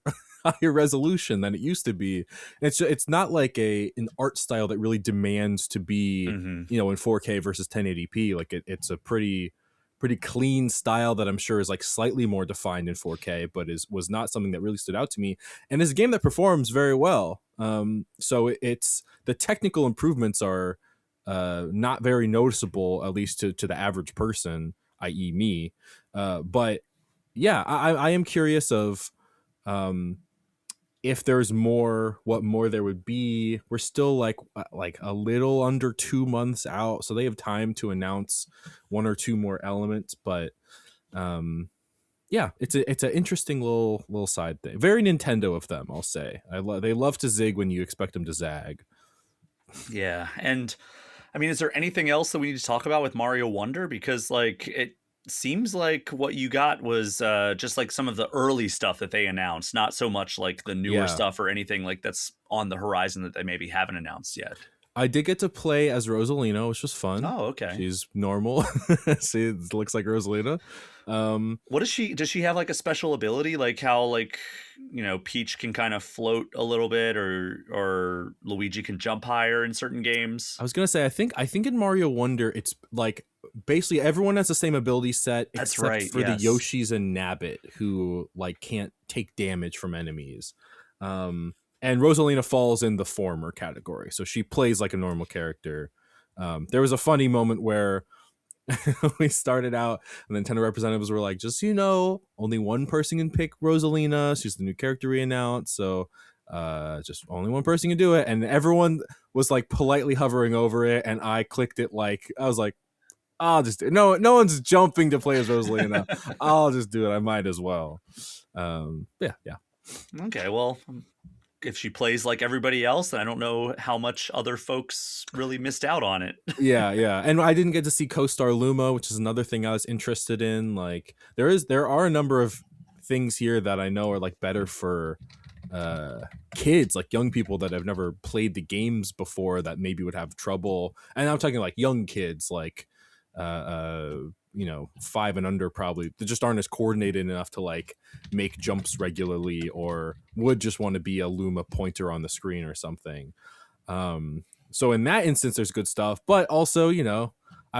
higher resolution than it used to be. It's not like an art style that really demands to be, Mm-hmm. in 4K versus 1080p. Like it's a pretty clean style that I'm sure is like slightly more defined in 4K, but was not something that really stood out to me. And it's a game that performs very well. So it's the technical improvements are not very noticeable, at least to the average person, i.e. me. But yeah, I am curious of if there's more, what more there would be. We're still like a little under 2 months out, so they have time to announce one or two more elements. But yeah, it's an interesting little side thing. Very Nintendo of them, I'll say. They love to zig when you expect them to zag. Yeah, and I mean, is there anything else that we need to talk about with Mario Wonder? Because like it seems like what you got was just like some of the early stuff that they announced, not so much like the newer Yeah. stuff or anything like that's on the horizon that they maybe haven't announced yet. I did get to play as Rosalina, which was fun. Oh, okay. She's normal. See, it looks like Rosalina. What does she have like a special ability, like how like Peach can kind of float a little bit, or Luigi can jump higher in certain games? I was gonna say, I think in Mario Wonder, it's like basically everyone has the same ability set That's except right, for the yes. Yoshis and Nabbit, who like can't take damage from enemies. And Rosalina falls in the former category, so she plays like a normal character. There was a funny moment where we started out and the Nintendo representatives were like, just so you know, only one person can pick Rosalina. She's the new character we announced, so just only one person can do it. And everyone was like politely hovering over it, and I clicked it. Like I was like, I'll just do it. No one's jumping to play as Rosalina. I'll just do it. I might as well. Yeah. Okay, well, if she plays like everybody else, then I don't know how much other folks really missed out on it. yeah. And I didn't get to see co-star Luma, which is another thing I was interested in. Like there are a number of things here that I know are like better for kids, like young people that have never played the games before, that maybe would have trouble. And I'm talking like young kids, like 5 and under, probably, they just aren't as coordinated enough to like make jumps regularly, or would just want to be a Luma pointer on the screen or something. So in that instance there's good stuff, but also I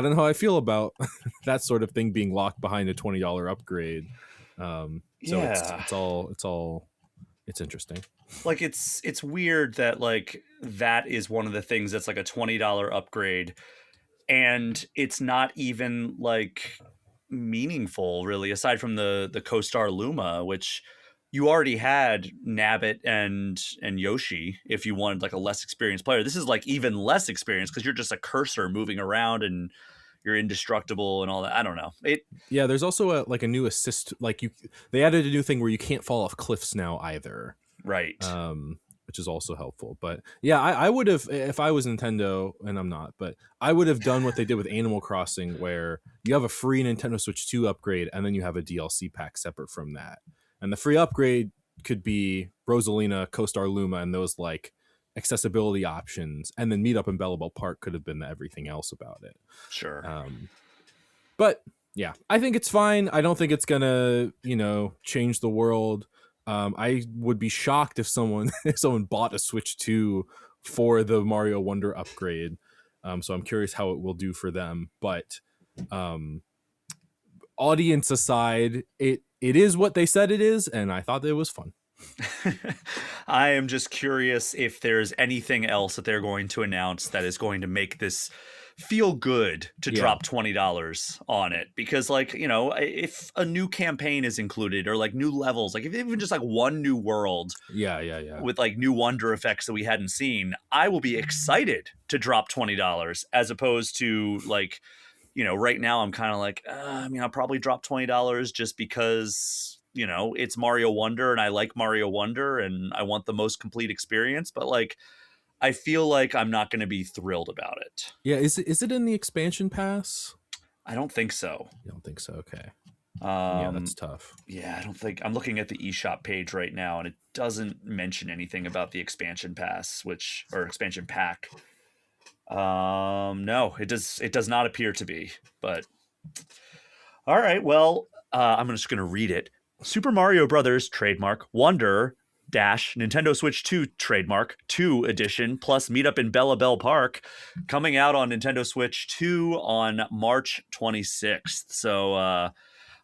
don't know how I feel about that sort of thing being locked behind a $20 upgrade. So Yeah. it's interesting. Like it's weird that like that is one of the things that's like a $20 upgrade, and it's not even like meaningful really, aside from the co-star Luma, which you already had Nabbit and Yoshi if you wanted like a less experienced player. This is like even less experienced because you're just a cursor moving around and you're indestructible and all that. I don't know. Yeah, there's also a new assist. Like they added a new thing where you can't fall off cliffs now either. Right. Which is also helpful. But yeah, I would have, if I was Nintendo, and I'm not, but I would have done what they did with Animal Crossing, where you have a free Nintendo Switch 2 upgrade and then you have a DLC pack separate from that. And the free upgrade could be Rosalina, co-star Luma, and those like accessibility options. And then Meetup and Bellabel Park could have been everything else about it. Sure. But yeah, I think it's fine. I don't think it's gonna, change the world. I would be shocked if someone bought a Switch 2 for the Mario Wonder upgrade. So I'm curious how it will do for them. But audience aside, it is what they said it is, and I thought it was fun. I am just curious if there's anything else that they're going to announce that is going to make this feel good to drop $20 on it, because like if a new campaign is included, or like new levels, like if even just like one new world with like new wonder effects that we hadn't seen, I will be excited to drop $20, as opposed to like right now I'm kind of like I'll probably drop $20 just because it's Mario Wonder and I like Mario Wonder and I want the most complete experience, but like I feel like I'm not going to be thrilled about it. Yeah, is it in the expansion pass? I don't think so. You don't think so? Okay. Yeah, that's tough. Yeah, I don't think. I'm looking at the eShop page right now, and it doesn't mention anything about the expansion pass, or expansion pack. No, it does not appear to be. But all right, well, I'm just going to read it. Super Mario Brothers trademark Wonder Dash Nintendo Switch 2 trademark 2 edition plus Meetup in Bellabel Park coming out on Nintendo Switch 2 on March 26th. So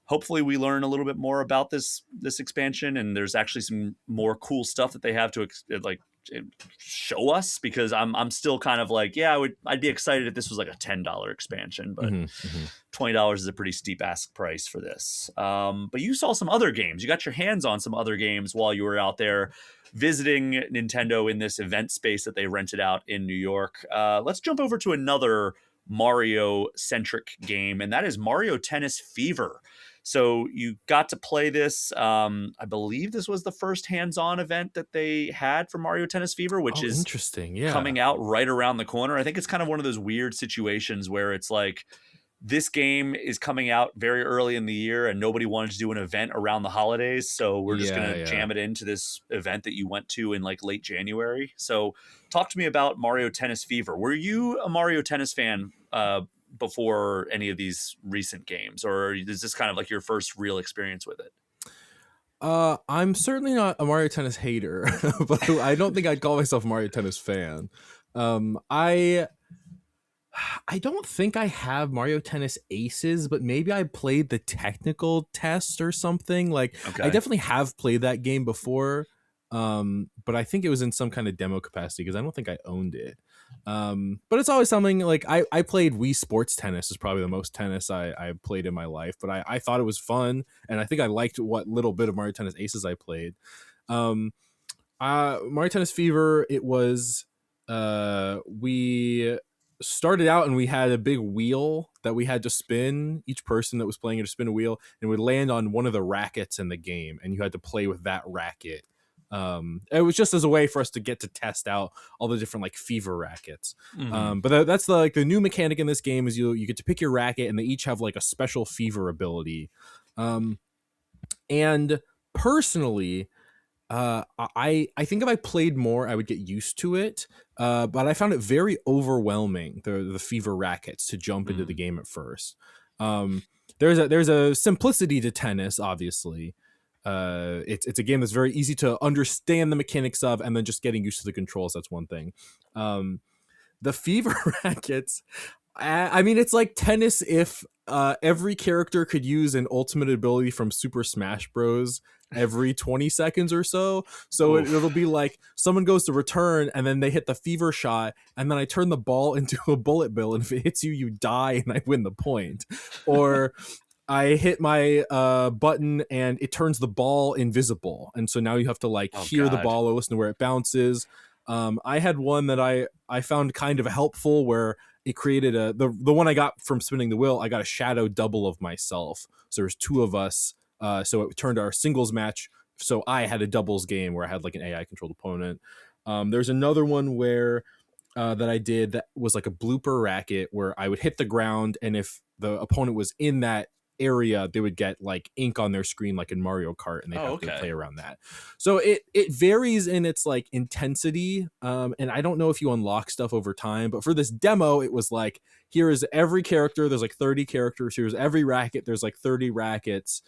hopefully we learn a little bit more about this expansion, and there's actually some more cool stuff that they have to show us, because I'm still kind of like, yeah, I'd be excited if this was like a $10 expansion, but $20 is a pretty steep ask price for this. But you saw some other games. You got your hands on some other games while you were out there visiting Nintendo in this event space that they rented out in New York. Let's jump over to another Mario-centric game, and that is Mario Tennis Fever. So you got to play this. I believe this was the first hands-on event that they had for Mario Tennis Fever, which is interesting. Yeah, coming out right around the corner. I think it's kind of one of those weird situations where it's like, this game is coming out very early in the year and nobody wanted to do an event around the holidays. So we're just going to jam it into this event that you went to in like late January. So talk to me about Mario Tennis Fever. Were you a Mario Tennis fan before any of these recent games, or is this kind of like your first real experience with it? I'm certainly not a Mario Tennis hater, but I don't think I'd call myself a Mario Tennis fan. I don't think I have Mario Tennis Aces, but maybe I played the technical test or something. Like, I definitely have played that game before, but I think it was in some kind of demo capacity because I don't think I owned it. But it's always something like I played Wii Sports Tennis is probably the most tennis I played in my life, but I thought it was fun, and I think I liked what little bit of Mario Tennis Aces I played. Mario Tennis Fever, it was we started out and we had a big wheel that we had to spin. Each person that was playing it to spin a wheel and would land on one of the rackets in the game, and you had to play with that racket. It was just as a way for us to get to test out all the different like Fever rackets. But that's the new mechanic in this game is you get to pick your racket, and they each have like a special Fever ability. And personally, I think if I played more, I would get used to it. But I found it very overwhelming, the Fever rackets, to jump into the game at first. There's a simplicity to tennis, obviously. It's a game that's very easy to understand the mechanics of, and then just getting used to the controls, that's one thing. The Fever rackets, I mean, it's like tennis if every character could use an ultimate ability from Super Smash Bros. Every 20 seconds or so. So it'll be like someone goes to return and then they hit the Fever shot, and then I turn the ball into a bullet bill, and if it hits you, you die and I win the point. Or I hit my button and it turns the ball invisible, and so now you have to like hear the ball or listen to where it bounces. I had one that I found kind of helpful where it created the one I got from spinning the wheel. I got a shadow double of myself, so there's two of us. So it turned our singles match. So I had a doubles game where I had like an AI controlled opponent. There's another one where that I did that was like a blooper racket where I would hit the ground, and if the opponent was in that area, they would get like ink on their screen like in Mario Kart, and they have to play around that. So it varies in its like intensity, and I don't know if you unlock stuff over time, but for this demo it was like, here is every character, there's like 30 characters, here's every racket, there's like 30 rackets.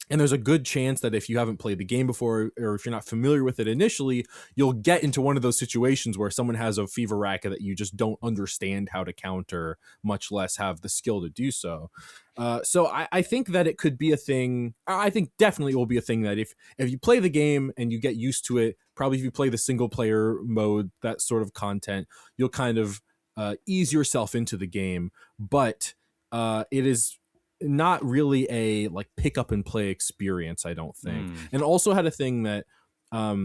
And there's a good chance that if you haven't played the game before, or if you're not familiar with it initially, you'll get into one of those situations where someone has a Fever racket that you just don't understand how to counter, much less have the skill to do so. So I think that it could be a thing. I think definitely it will be a thing that if you play the game and you get used to it, probably if you play the single player mode, that sort of content, you'll kind of ease yourself into the game. But it is not really a like pick up and play experience, I don't think. And also had a thing that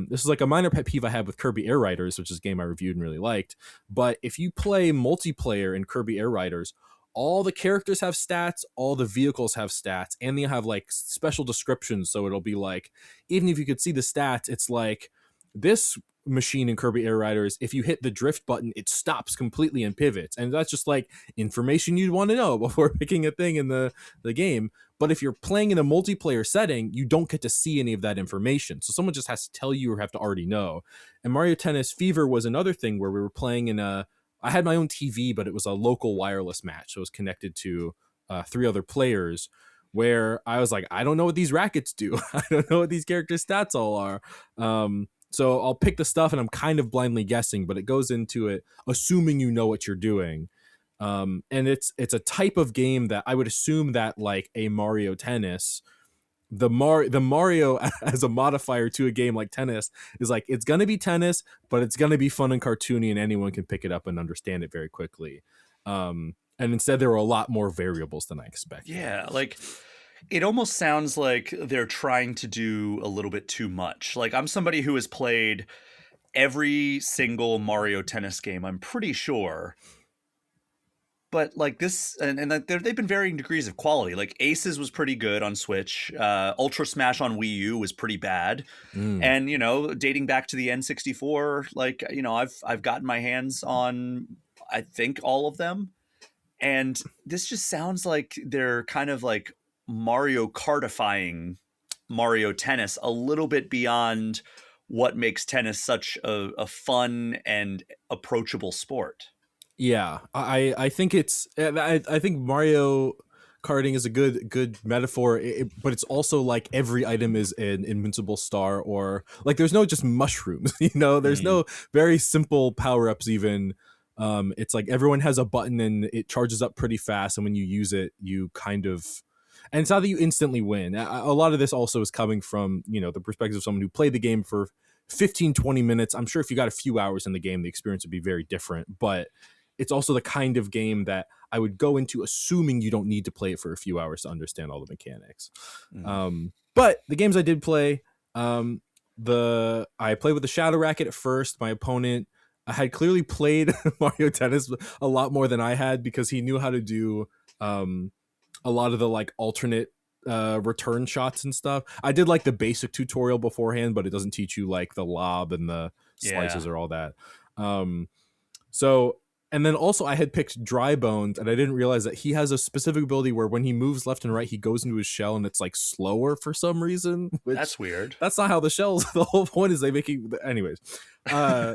this is like a minor pet peeve I had with Kirby Air Riders, which is a game I reviewed and really liked. But if you play multiplayer in Kirby Air Riders, all the characters have stats, all the vehicles have stats, and they have like special descriptions. So it'll be like, even if you could see the stats, it's like this machine in Kirby Air Riders, if you hit the drift button, it stops completely and pivots. And that's just like information you'd want to know before picking a thing in the game. But if you're playing in a multiplayer setting, you don't get to see any of that information. So someone just has to tell you or have to already know. And Mario Tennis Fever was another thing where we were playing in I had my own TV, but it was a local wireless match. So it was connected to 3 other players, where I was like, I don't know what these rackets do. I don't know what these character stats all are. So I'll pick the stuff and I'm kind of blindly guessing, but it goes into it assuming you know what you're doing. And it's a type of game that I would assume that like a Mario Tennis, the Mario as a modifier to a game like tennis is like, it's gonna be tennis, but it's gonna be fun and cartoony, and anyone can pick it up and understand it very quickly. And instead, there were a lot more variables than I expected. Yeah, like it almost sounds like they're trying to do a little bit too much. Like, I'm somebody who has played every single Mario Tennis game, I'm pretty sure. But like this, and they've been varying degrees of quality. Like Aces was pretty good on Switch. Ultra Smash on Wii U was pretty bad. And dating back to the N64, like I've gotten my hands on, I think, all of them. And this just sounds like they're kind of like Mario Kartifying Mario Tennis a little bit beyond what makes tennis such a fun and approachable sport. Yeah, I think I think Mario karting is a good metaphor, but it's also like every item is an invincible star, or like there's no just mushrooms, there's no very simple power-ups even. It's like everyone has a button and it charges up pretty fast, and when you use it, you kind of, and it's not that you instantly win. A lot of this also is coming from, the perspective of someone who played the game for 15-20 minutes. I'm sure if you got a few hours in the game, the experience would be very different, but it's also the kind of game that I would go into assuming you don't need to play it for a few hours to understand all the mechanics. But the games I did play, I played with the Shadow Racket at first. My opponent had clearly played Mario Tennis a lot more than I had, because he knew how to do a lot of the like alternate return shots and stuff. I did like the basic tutorial beforehand, but it doesn't teach you like the lob and the slices or all that. And then also I had picked Dry Bones, and I didn't realize that he has a specific ability where when he moves left and right, he goes into his shell and it's like slower for some reason. That's weird. That's not how the shells, the whole point is they make you, anyways. So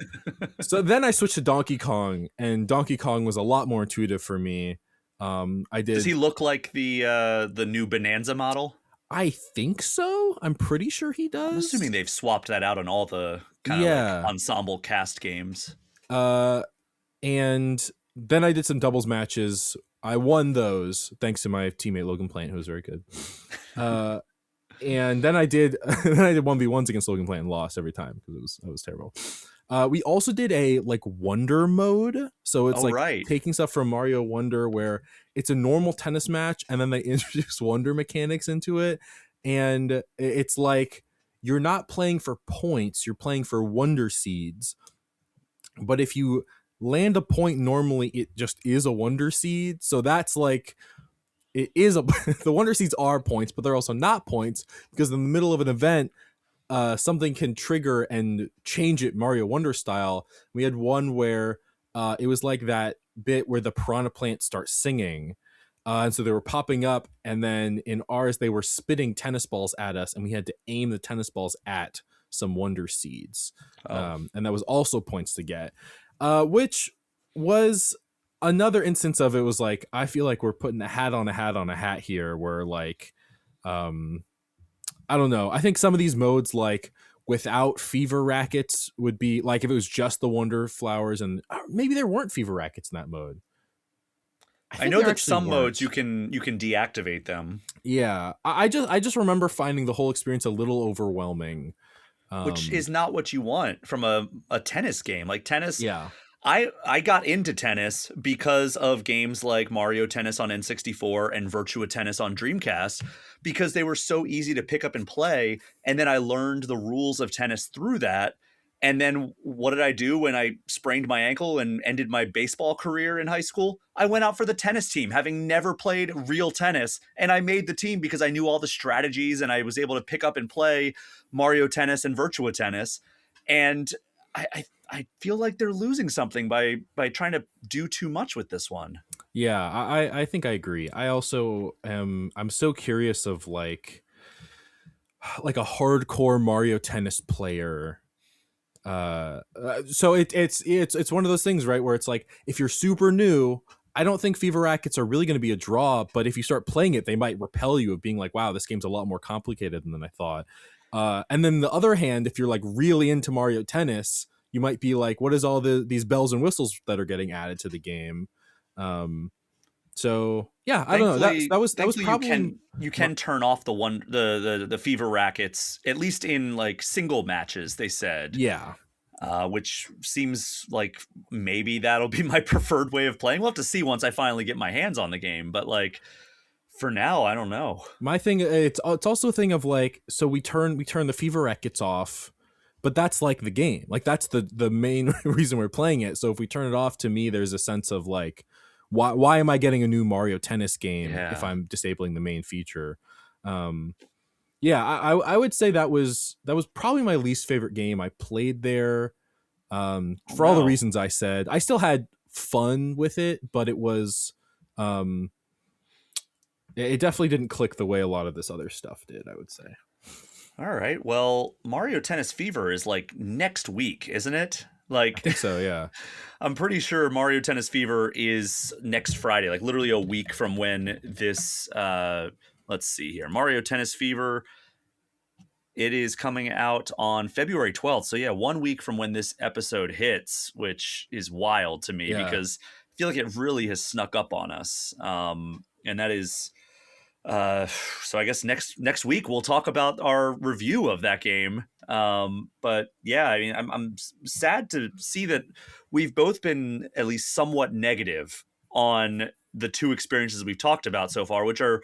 then I switched to Donkey Kong, and Donkey Kong was a lot more intuitive for me. Does he look like the new Bonanza model? I think so. I'm pretty sure he does. I'm assuming they've swapped that out on all the kind of like ensemble cast games. And then I did some doubles matches. I won those thanks to my teammate Logan Plant, who was very good. And then I did 1v1s against Logan Plant and lost every time because it was terrible. We also did a like Wonder mode, so it's taking stuff from Mario Wonder, where it's a normal tennis match and then they introduce Wonder mechanics into it, and it's like you're not playing for points, you're playing for Wonder Seeds. But if you land a point normally, it just is a Wonder Seed. So that's like, it is the Wonder Seeds are points, but they're also not points, because in the middle of an event, something can trigger and change it Mario Wonder style. We had one where it was like that bit where the piranha plant starts singing. And so they were popping up, and then in ours, they were spitting tennis balls at us, and we had to aim the tennis balls at some Wonder Seeds. And that was also points to get. Which was another instance of, it was like, I feel like we're putting a hat on a hat on a hat here, where like, I don't know. I think some of these modes, like without fever rackets, would be like if it was just the Wonder Flowers, and maybe there weren't fever rackets in that mode. I know that some modes you can deactivate them. Yeah, I just remember finding the whole experience a little overwhelming. Which is not what you want from a tennis game. Like tennis, yeah. I got into tennis because of games like Mario Tennis on N64 and Virtua Tennis on Dreamcast, because they were so easy to pick up and play. And then I learned the rules of tennis through that. And then what did I do when I sprained my ankle and ended my baseball career in high school? I went out for the tennis team, having never played real tennis. And I made the team because I knew all the strategies and I was able to pick up and play Mario Tennis and Virtua Tennis. And I feel like they're losing something by trying to do too much with this one. Yeah, I think I agree. I also I'm so curious of like a hardcore Mario Tennis player. So it's one of those things, right, where it's like, if you're super new, I don't think Fever Rackets are really going to be a draw, but if you start playing it, they might repel you of being like, wow, this game's a lot more complicated than I thought. And then the other hand, if you're like really into Mario Tennis, you might be like, what is all these bells and whistles that are getting added to the game? So yeah, I don't know. That was probably you can turn off the Fever Rackets, at least in like single matches, they said. Yeah. Which seems like maybe that'll be my preferred way of playing. We'll have to see once I finally get my hands on the game. But like for now, I don't know. My thing, it's also a thing of like, so we turn the Fever Rackets off, but that's like the game. Like that's the main reason we're playing it. So if we turn it off, to me, there's a sense of like, why am I getting a new Mario Tennis game if I'm disabling the main feature? Yeah, I would say that was probably my least favorite game I played there. For all the reasons I said, I still had fun with it, but it was, it definitely didn't click the way a lot of this other stuff did, I would say. All right. Well, Mario Tennis Fever is like next week, isn't it? Like, I think so, yeah. I'm pretty sure Mario Tennis Fever is next Friday, like literally a week from when this, let's see here. Mario Tennis Fever, it is coming out on February 12th. So yeah, 1 week from when this episode hits, which is wild to me because I feel like it really has snuck up on us. And that is, so I guess next week we'll talk about our review of that game. But yeah, I mean, I'm sad to see that we've both been at least somewhat negative on the two experiences we've talked about so far, which are,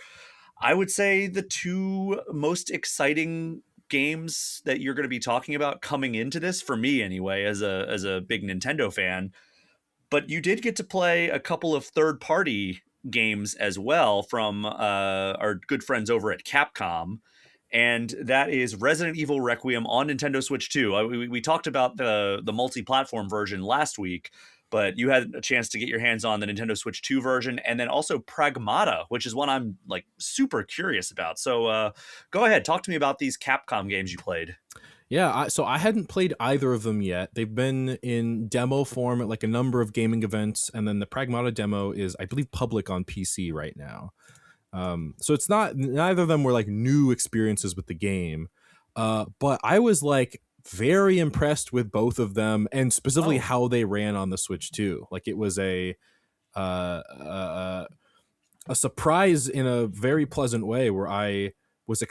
I would say, the two most exciting games that you're going to be talking about coming into this, for me anyway, as a big Nintendo fan. But you did get to play a couple of third-party games as well from our good friends over at Capcom, and that is Resident Evil Requiem on Nintendo Switch 2. We talked about the multi-platform version last week, but you had a chance to get your hands on the Nintendo Switch 2 version, and then also Pragmata, which is one I'm like super curious about. So go ahead, talk to me about these Capcom games you played. Yeah, so I hadn't played either of them yet. They've been in demo form at like a number of gaming events, and then the Pragmata demo is, I believe, public on PC right now. So it's not, neither of them were like new experiences with the game, but I was like very impressed with both of them, and specifically how they ran on the Switch 2. Like it was a surprise in a very pleasant way, where I was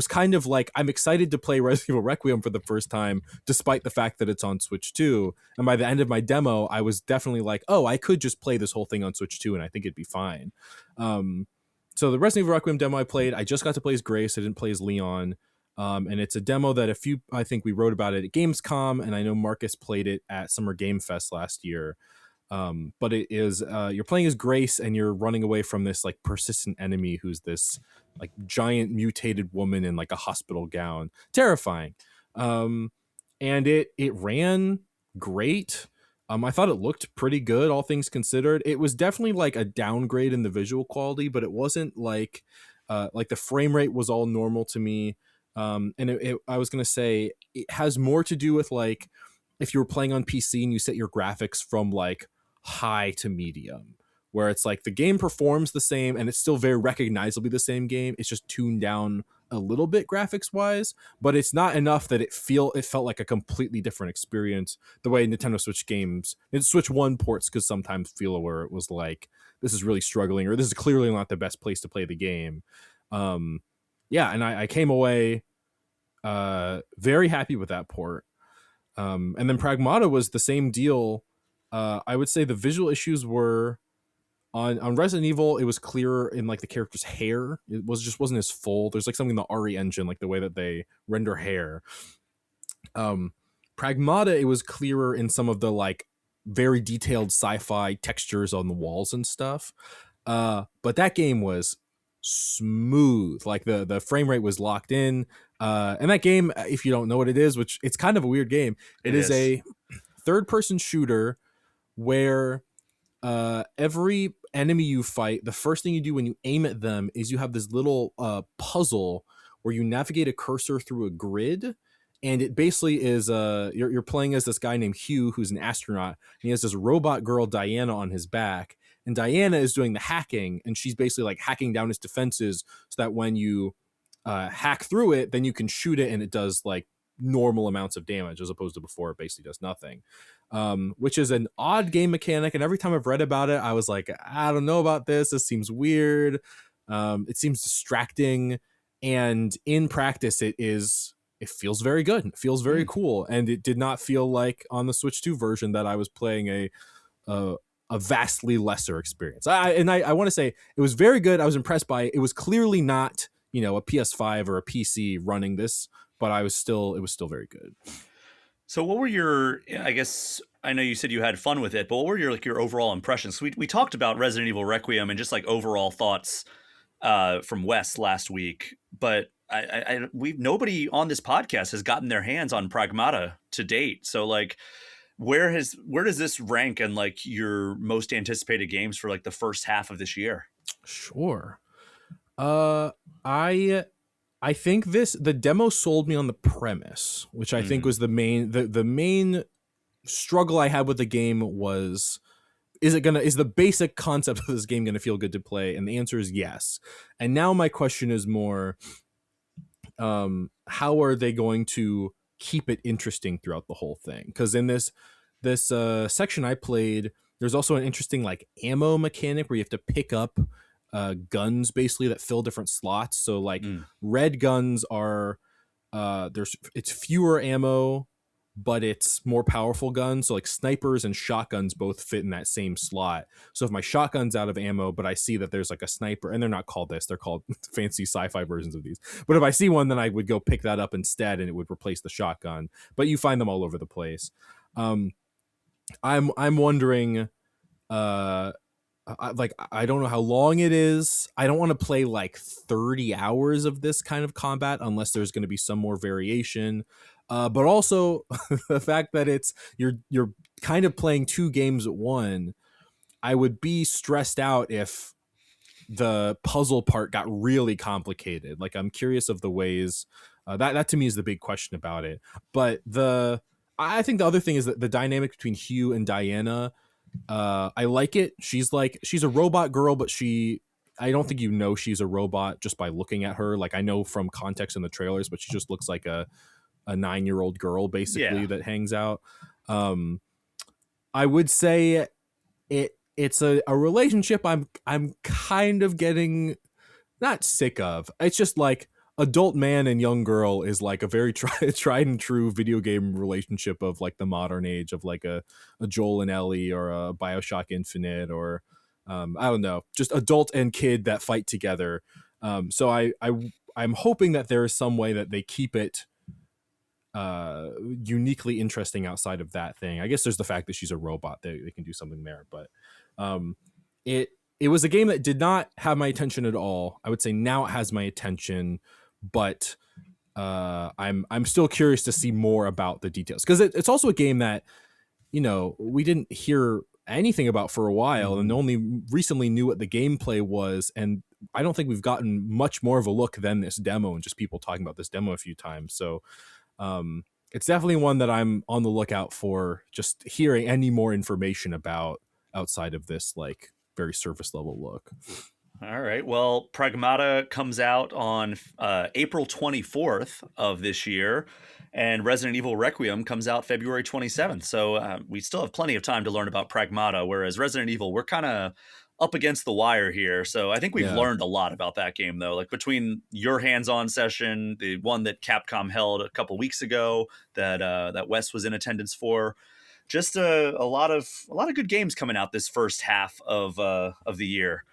kind of like, I'm excited to play Resident Evil Requiem for the first time, despite the fact that it's on Switch 2. And by the end of my demo, I was definitely like, oh, I could just play this whole thing on Switch 2 and I think it'd be fine. So the Resident Evil Requiem demo I played, I just got to play as Grace. I didn't play as Leon. And it's a demo that I think we wrote about it at Gamescom, and I know Marcus played it at Summer Game Fest last year. But it is, you're playing as Grace, and you're running away from this like persistent enemy who's this like giant mutated woman in like a hospital gown. Terrifying. And it ran great. I thought it looked pretty good, all things considered. It was definitely like a downgrade in the visual quality, but it wasn't like the frame rate was all normal to me. And I was going to say, it has more to do with like, if you were playing on PC and you set your graphics from like high to medium, where it's like the game performs the same and it's still very recognizably the same game. It's just tuned down a little bit graphics wise, but it's not enough that it felt like a completely different experience, the way Nintendo Switch games, Switch 1 ports could sometimes feel, where it was like, this is really struggling, or this is clearly not the best place to play the game. Yeah, and I came away very happy with that port. And then Pragmata was the same deal. I would say the visual issues were on Resident Evil. It was clearer in like the character's hair. It wasn't as full. There's like something in the RE engine, like the way that they render hair. Pragmata, it was clearer in some of the like very detailed sci-fi textures on the walls and stuff. But that game was smooth. Like the frame rate was locked in. And that game, if you don't know what it is, which it's kind of a weird game, it is a third-person shooter where every enemy you fight, the first thing you do when you aim at them is you have this little puzzle where you navigate a cursor through a grid. And it basically is you're playing as this guy named Hugh, who's an astronaut, and he has this robot girl Diana on his back. and Diana is doing the hacking, and she's basically like hacking down its defenses so that when you hack through it, then you can shoot it and it does like normal amounts of damage, as opposed to before it basically does nothing, which is an odd game mechanic. And every time I've read about it, I was like, I don't know about this. This seems weird. It seems distracting, and in practice it feels very good. It feels very cool, and it did not feel like on the Switch 2 version that I was playing a vastly lesser experience. I want to say it was very good. I was impressed by it. It was clearly not, you know, a PS5 or a PC running this, but it was still very good. So what were your, I guess, I know you said you had fun with it, but what were your overall impressions? We talked about Resident Evil Requiem and just like overall thoughts from Wes last week, but nobody on this podcast has gotten their hands on Pragmata to date. So like, where does this rank in like your most anticipated games for like the first half of this year? Sure. I think the demo sold me on the premise, which I think was the main struggle I had with the game was, is the basic concept of this game going to feel good to play? And the answer is yes. And now my question is more, how are they going to keep it interesting throughout the whole thing? Because in this section I played, there's also an interesting like ammo mechanic where you have to pick up guns basically that fill different slots. So like red guns are it's fewer ammo, but it's more powerful guns. So like snipers and shotguns both fit in that same slot. So if my shotgun's out of ammo, but I see that there's like a sniper, and they're not called this, they're called fancy sci-fi versions of these. But if I see one, then I would go pick that up instead, and it would replace the shotgun. But you find them all over the place. I'm wondering, I don't know how long it is. I don't want to play like 30 hours of this kind of combat unless there's going to be some more variation. But also the fact that you're kind of playing two games at one. I would be stressed out if the puzzle part got really complicated. Like, I'm curious of the ways that to me is the big question about it. But I think the other thing is that the dynamic between Hugh and Diana, I like it. She's a robot girl, but I don't think she's a robot just by looking at her. Like, I know from context in the trailers, but she just looks like a 9-year-old girl basically that hangs out. I would say it's a relationship I'm kind of getting not sick of. It's just like adult man and young girl is like a very tried and true video game relationship of like the modern age of like a Joel and Ellie or a BioShock Infinite or I don't know, just adult and kid that fight together. So I'm hoping that there is some way that they keep it uniquely interesting outside of that thing. I guess there's the fact that she's a robot, they can do something there, but it was a game that did not have my attention at all. I would say now it has my attention, but I'm still curious to see more about the details, because it's also a game that, you know, we didn't hear anything about for a while and only recently knew what the gameplay was, and I don't think we've gotten much more of a look than this demo and just people talking about this demo a few times. So it's definitely one that I'm on the lookout for, just hearing any more information about outside of this like very surface level look. All right. Well, Pragmata comes out on April 24th of this year, and Resident Evil Requiem comes out February 27th. So we still have plenty of time to learn about Pragmata, whereas Resident Evil, we're kind of up against the wire here. So I think we've learned a lot about that game, though. Like between your hands-on session, the one that Capcom held a couple weeks ago that Wes was in attendance for, just a lot of good games coming out this first half of the year.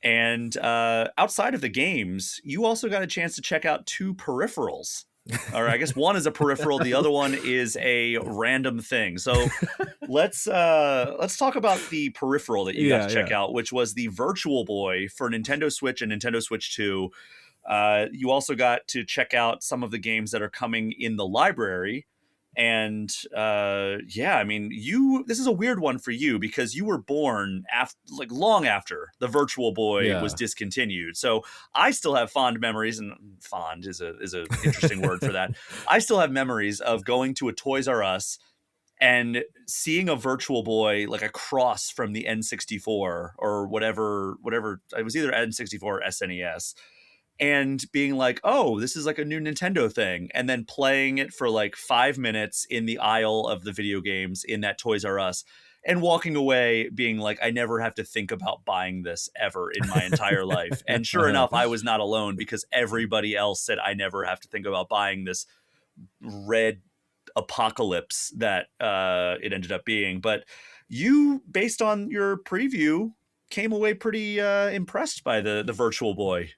And outside of the games, you also got a chance to check out 2 peripherals. Or I guess one is a peripheral, the other one is a random thing. So let's talk about the peripheral that you got to check out, which was the Virtual Boy for Nintendo Switch and Nintendo Switch 2. You also got to check out some of the games that are coming in the library. And I mean, this is a weird one for you because you were born long after the Virtual Boy was discontinued. So I still have fond memories, and fond is a interesting word for that. I still have memories of going to a Toys R Us and seeing a Virtual Boy like across from the N64 or whatever it was, either N64 or SNES, and being like, oh, this is like a new Nintendo thing, and then playing it for like 5 minutes in the aisle of the video games in that Toys R Us, and walking away being like, I never have to think about buying this ever in my entire life. And sure enough, I was not alone, because everybody else said I never have to think about buying this red apocalypse that it ended up being. But you, based on your preview, came away pretty impressed by the Virtual Boy.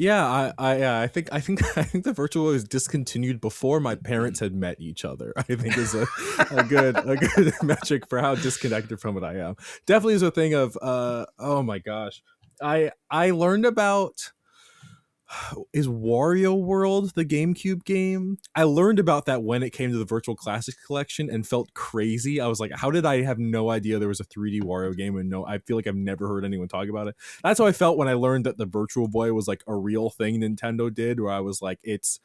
Yeah, I think I think the Virtual Boy was discontinued before my parents had met each other. I think is a good metric for how disconnected from it I am. Definitely is a thing of oh my gosh. I learned about, is Wario World the GameCube game? I learned about that when it came to the Virtual Classics collection and felt crazy. I was like, how did I have no idea there was a 3D Wario game? And no, I feel like I've never heard anyone talk about it. That's how I felt when I learned that the Virtual Boy was like a real thing Nintendo did, where I was like, it's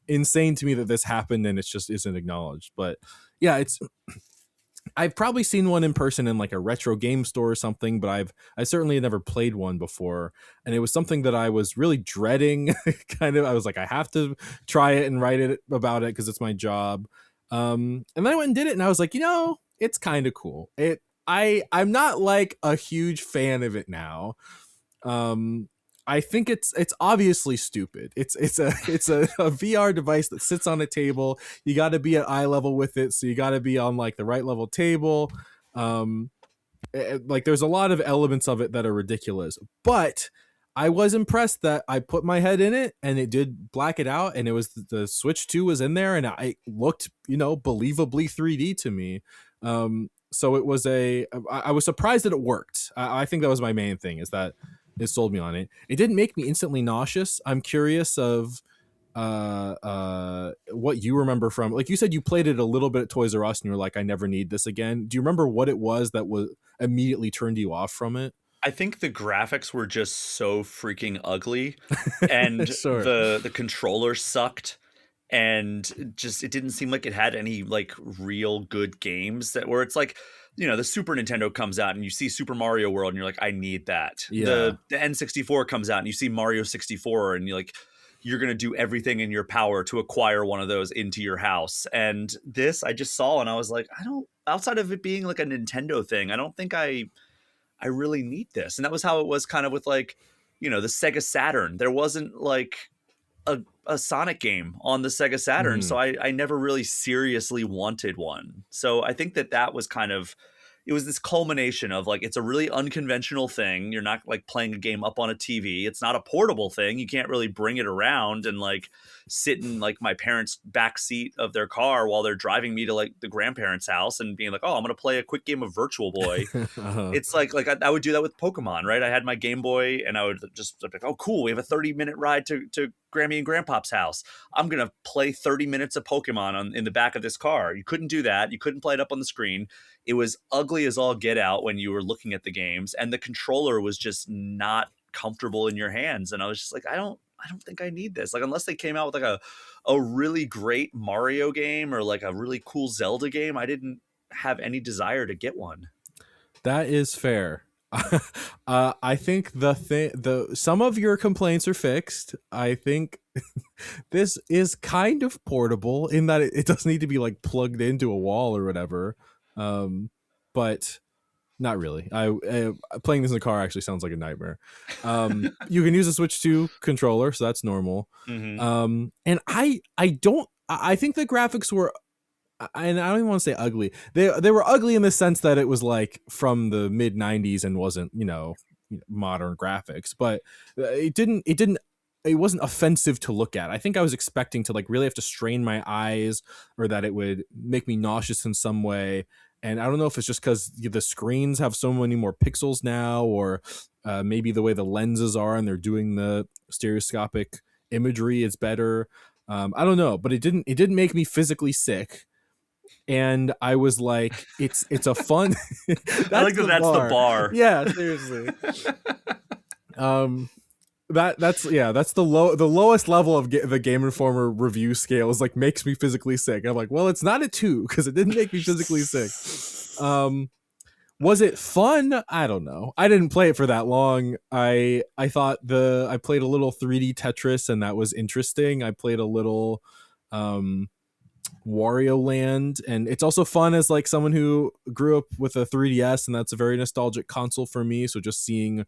insane to me that this happened and it just isn't acknowledged. But yeah, I've probably seen one in person in like a retro game store or something, but I certainly had never played one before. And it was something that I was really dreading. Kind of, I was like, I have to try it and write it about it because it's my job. And then I went and did it, and I was like, it's kind of cool. I'm not like a huge fan of it now. I think it's obviously stupid. It's a VR device that sits on a table. You got to be at eye level with it, so you got to be on like the right level table. Like there's a lot of elements of it that are ridiculous, but I was impressed that I put my head in it and it did black it out, and it was the Switch 2 was in there, and I looked, believably 3D to me. So it was I was surprised that it worked. I think that was my main thing, is that it sold me on it. It didn't make me instantly nauseous. I'm curious of what you remember from, like you said, you played it a little bit at Toys R Us and you were like, I never need this again. Do you remember what it was that was immediately turned you off from it? I think the graphics were just so freaking ugly, and Sure. the controller sucked, and just it didn't seem like it had any like real good games that where it's like, the Super Nintendo comes out and you see Super Mario World and you're like, I need that. Yeah. The N64 comes out and you see Mario 64 and you're going to do everything in your power to acquire one of those into your house. And this I just saw and I was like, outside of it being like a Nintendo thing, I don't think I really need this. And that was how it was kind of with like, the Sega Saturn. There wasn't like a Sonic game on the Sega Saturn. So I never really seriously wanted one. So I think that was kind of, it was this culmination of like, it's a really unconventional thing. You're not like playing a game up on a TV. It's not a portable thing. You can't really bring it around and like sit in like my parents' back seat of their car while they're driving me to like the grandparents' house and being like, oh, I'm going to play a quick game of Virtual Boy. It's like I would do that with Pokemon, right? I had my Game Boy and I would just like, oh, cool. We have a 30-minute ride to Grammy and Grandpop's house. I'm going to play 30 minutes of Pokemon in the back of this car. You couldn't do that. You couldn't play it up on the screen. It was ugly as all get out when you were looking at the games, and the controller was just not comfortable in your hands. And I was just like, I don't think I need this. Like, unless they came out with like a really great Mario game or like a really cool Zelda game, I didn't have any desire to get one. That is fair. I think some of your complaints are fixed. I think this is kind of portable in that it doesn't need to be like plugged into a wall or whatever. But not really. Playing this in the car actually sounds like a nightmare. You can use a Switch 2 controller, so that's normal. And I think the graphics were, and I don't even want to say ugly. They were ugly in the sense that it was like from the mid 90s and wasn't, modern graphics, but it wasn't offensive to look at. I think I was expecting to like really have to strain my eyes or that it would make me nauseous in some way. And I don't know if it's just because the screens have so many more pixels now, or maybe the way the lenses are and they're doing the stereoscopic imagery is better. I don't know, but it didn't make me physically sick. And I was like, it's a fun. I like that's the bar. Yeah, seriously. that's the lowest level of the Game Informer review scale is like makes me physically sick. I'm like, well, it's not a 2 because it didn't make me physically sick. Was it fun? I don't know. I didn't play it for that long. I thought I played a little 3D Tetris and that was interesting. I played a little Wario Land, and it's also fun as like someone who grew up with a 3DS, and that's a very nostalgic console for me. So just seeing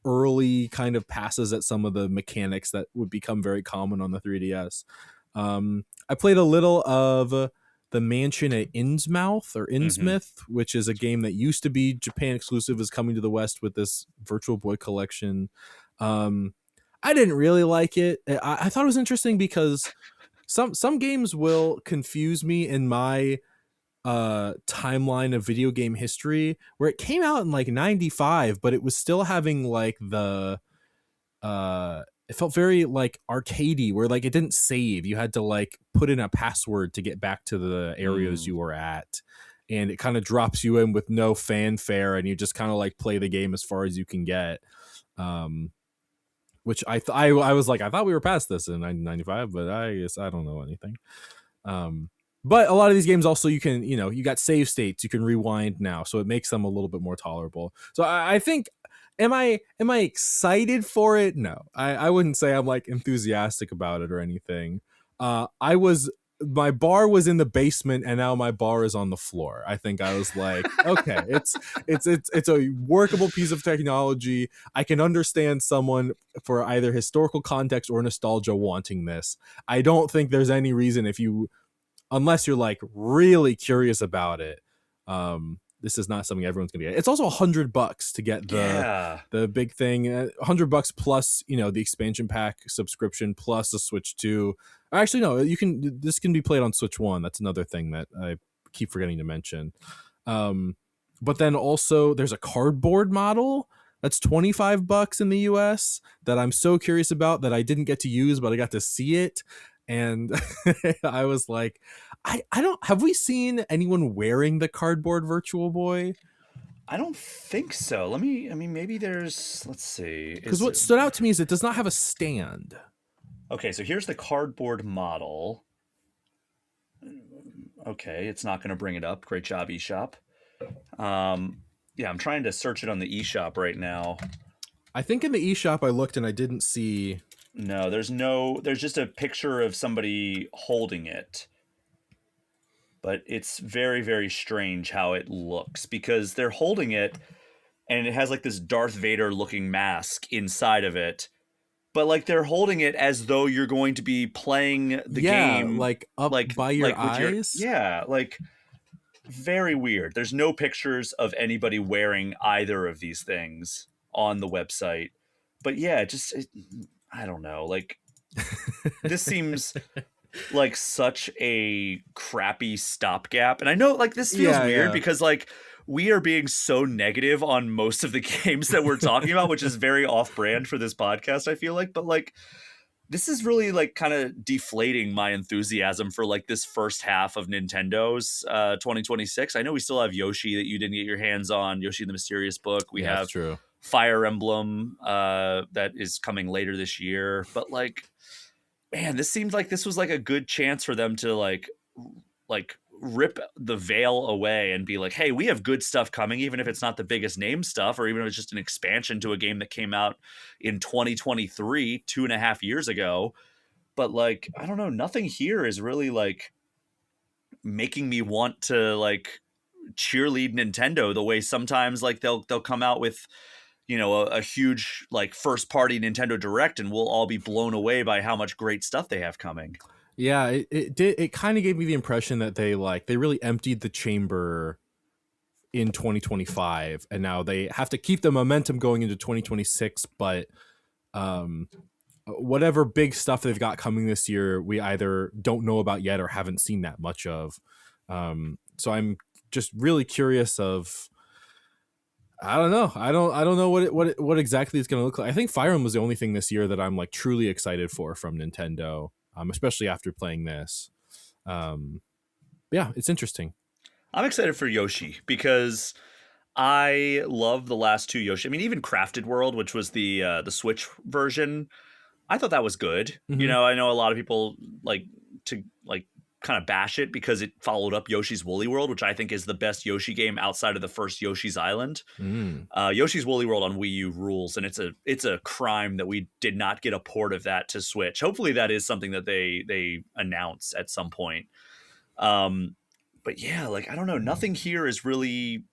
early kind of passes at some of the mechanics that would become very common on the 3DS. I played a little of the Mansion at Innsmouth or Innsmouth, which is a game that used to be Japan exclusive, is coming to the West with this Virtual Boy collection. I didn't really like it. I thought it was interesting because some games will confuse me in my timeline of video game history, where it came out in like 95, but it was still having like the it felt very like arcadey, where like it didn't save. You had to like put in a password to get back to the areas you were at, and it kind of drops you in with no fanfare, and you just kind of like play the game as far as you can get. Which I was like, I thought we were past this in 1995, but I guess I don't know anything. But a lot of these games also, you can, you got save states, you can rewind now, so it makes them a little bit more tolerable. So I think, am I excited for it? No, I wouldn't say I'm like enthusiastic about it or anything. My bar was in the basement, and now my bar is on the floor. I think I was like, okay, it's a workable piece of technology. I can understand someone for either historical context or nostalgia wanting this. I don't think there's any reason, unless you're like really curious about it, this is not something everyone's gonna get. It's also $100 to get the big thing. $100 plus the expansion pack subscription plus the Switch 2. Actually, no, this can be played on Switch 1. That's another thing that I keep forgetting to mention. But then also there's a cardboard model that's $25 in the US that I'm so curious about, that I didn't get to use, but I got to see it. And I was like, I don't, have we seen anyone wearing the cardboard Virtual Boy? I don't think so. Maybe let's see. Because what stood out to me is it does not have a stand. Okay, so here's the cardboard model. Okay, it's not going to bring it up. Great job, eShop. Yeah, I'm trying to search it on the eShop right now. I think in the eShop I looked and I didn't see. No, there's just a picture of somebody holding it. But it's very, very strange how it looks, because they're holding it and it has like this Darth Vader looking mask inside of it. But like they're holding it as though you're going to be playing the game, like up by your eyes. Like very weird. There's no pictures of anybody wearing either of these things on the website. But yeah, I don't know. Like this seems like such a crappy stopgap. And I know like this feels weird because like we are being so negative on most of the games that we're talking about, which is very off-brand for this podcast, I feel like. But like this is really like kind of deflating my enthusiasm for like this first half of Nintendo's 2026. I know we still have Yoshi that you didn't get your hands on, Yoshi and the Mysterious Book. We have true. Fire Emblem that is coming later this year. But like, man, this seemed like this was like a good chance for them to like rip the veil away and be like, hey, we have good stuff coming, even if it's not the biggest name stuff, or even if it's just an expansion to a game that came out in 2023, 2.5 years ago. But like, I don't know, nothing here is really like making me want to like cheerlead Nintendo the way sometimes like they'll come out with a huge like first party Nintendo Direct and we'll all be blown away by how much great stuff they have coming. Yeah, it kind of gave me the impression that they really emptied the chamber in 2025, and now they have to keep the momentum going into 2026. But whatever big stuff they've got coming this year, we either don't know about yet or haven't seen that much of. So I'm just really curious of. I don't know. I don't know what exactly it's going to look like. I think Fire Emblem was the only thing this year that I'm like truly excited for from Nintendo. Especially after playing this. Yeah, it's interesting. I'm excited for Yoshi because I love the last two Yoshi. I mean, even Crafted World, which was the Switch version, I thought that was good. You Mm-hmm. know, I know a lot of people like to like kind of bash it because it followed up Yoshi's Woolly World, which I think is the best Yoshi game outside of the first Yoshi's Island. Mm. Yoshi's Woolly World on Wii U rules, and it's a crime that we did not get a port of that to Switch. Hopefully, that is something that they announce at some point. Um, but yeah, like I don't know, nothing here is really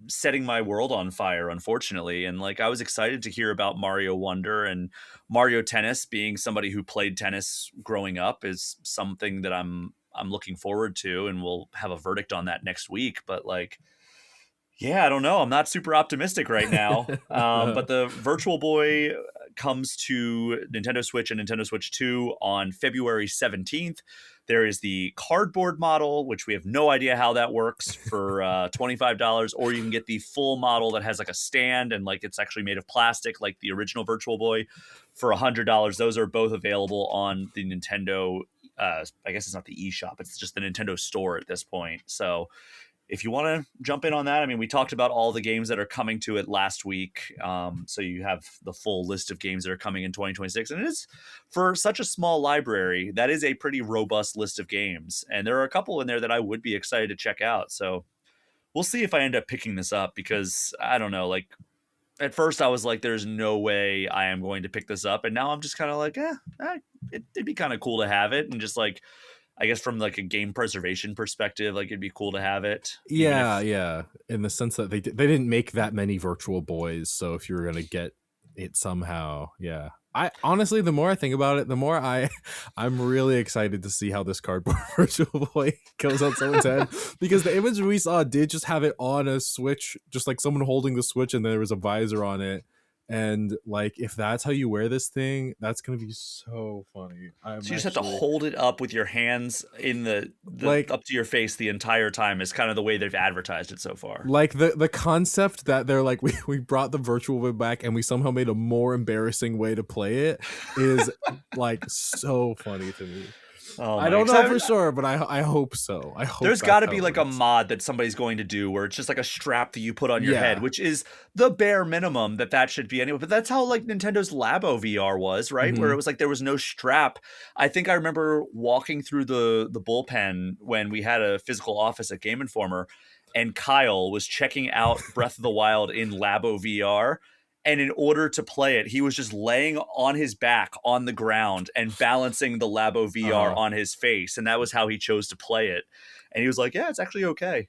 setting my world on fire, unfortunately. And like I was excited to hear about Mario Wonder and Mario Tennis. Being somebody who played tennis growing up is something that I'm looking forward to, and we'll have a verdict on that next week. But like, yeah, I don't know. I'm not super optimistic right now. But the Virtual Boy comes to Nintendo Switch and Nintendo Switch 2 on February 17th. There is the cardboard model, which we have no idea how that works, for $25, or you can get the full model that has like a stand and like it's actually made of plastic, like the original Virtual Boy, for $100. Those are both available on the Nintendo. I guess it's not the eShop; it's just the Nintendo Store at this point. So if you want to jump in on that, I mean, we talked about all the games that are coming to it last week. So you have the full list of games that are coming in 2026. And it is, for such a small library, that is a pretty robust list of games. And there are a couple in there that I would be excited to check out. So we'll see if I end up picking this up, because I don't know, like at first I was like, there's no way I am going to pick this up. And now I'm just kind of like, it'd be kind of cool to have it. And just like, I guess from like a game preservation perspective, like it'd be cool to have it. Yeah. In the sense that they didn't make that many Virtual Boys, so if you were gonna get it somehow, yeah. I honestly, the more I think about it, the more I'm really excited to see how this cardboard Virtual Boy goes on someone's head, because the image we saw did just have it on a Switch, just like someone holding the Switch, and there was a visor on it. And like, if that's how you wear this thing, that's gonna be so funny. So you just have to hold it up with your hands in the like up to your face the entire time, is kind of the way they've advertised it so far. Like the concept that they're like, we brought the Virtual Boy back and we somehow made a more embarrassing way to play it is like so funny to me. Oh, I don't know for sure, but I hope so. I hope there's got to be like a mod that somebody's going to do where it's just like a strap that you put on your head, which is the bare minimum that should be anyway. But that's how like Nintendo's Labo VR was, right? Where it was like there was no strap. I think I remember walking through the bullpen when we had a physical office at Game Informer, and Kyle was checking out Breath of the Wild in Labo VR. And in order to play it, he was just laying on his back on the ground and balancing the Labo VR on his face. And that was how he chose to play it. And he was like, yeah, it's actually okay.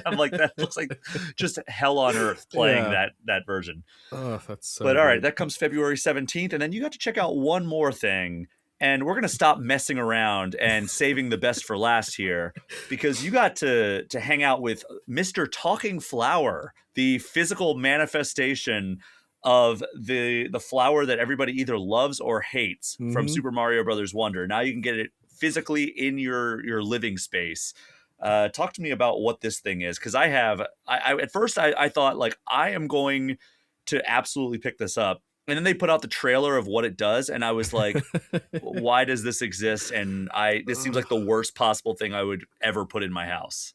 I'm like, that looks like just hell on earth playing that version. Oh, that's so But all right, that comes February 17th. And then you got to check out one more thing. And we're going to stop messing around and saving the best for last here, because you got to hang out with Mr. Talking Flower, the physical manifestation of the flower that everybody either loves or hates from Super Mario Brothers Wonder. Now you can get it physically in your living space. Talk to me about what this thing is, because I at first I thought like I am going to absolutely pick this up. And then they put out the trailer of what it does, and I was like, why does this exist? And this seems like the worst possible thing I would ever put in my house.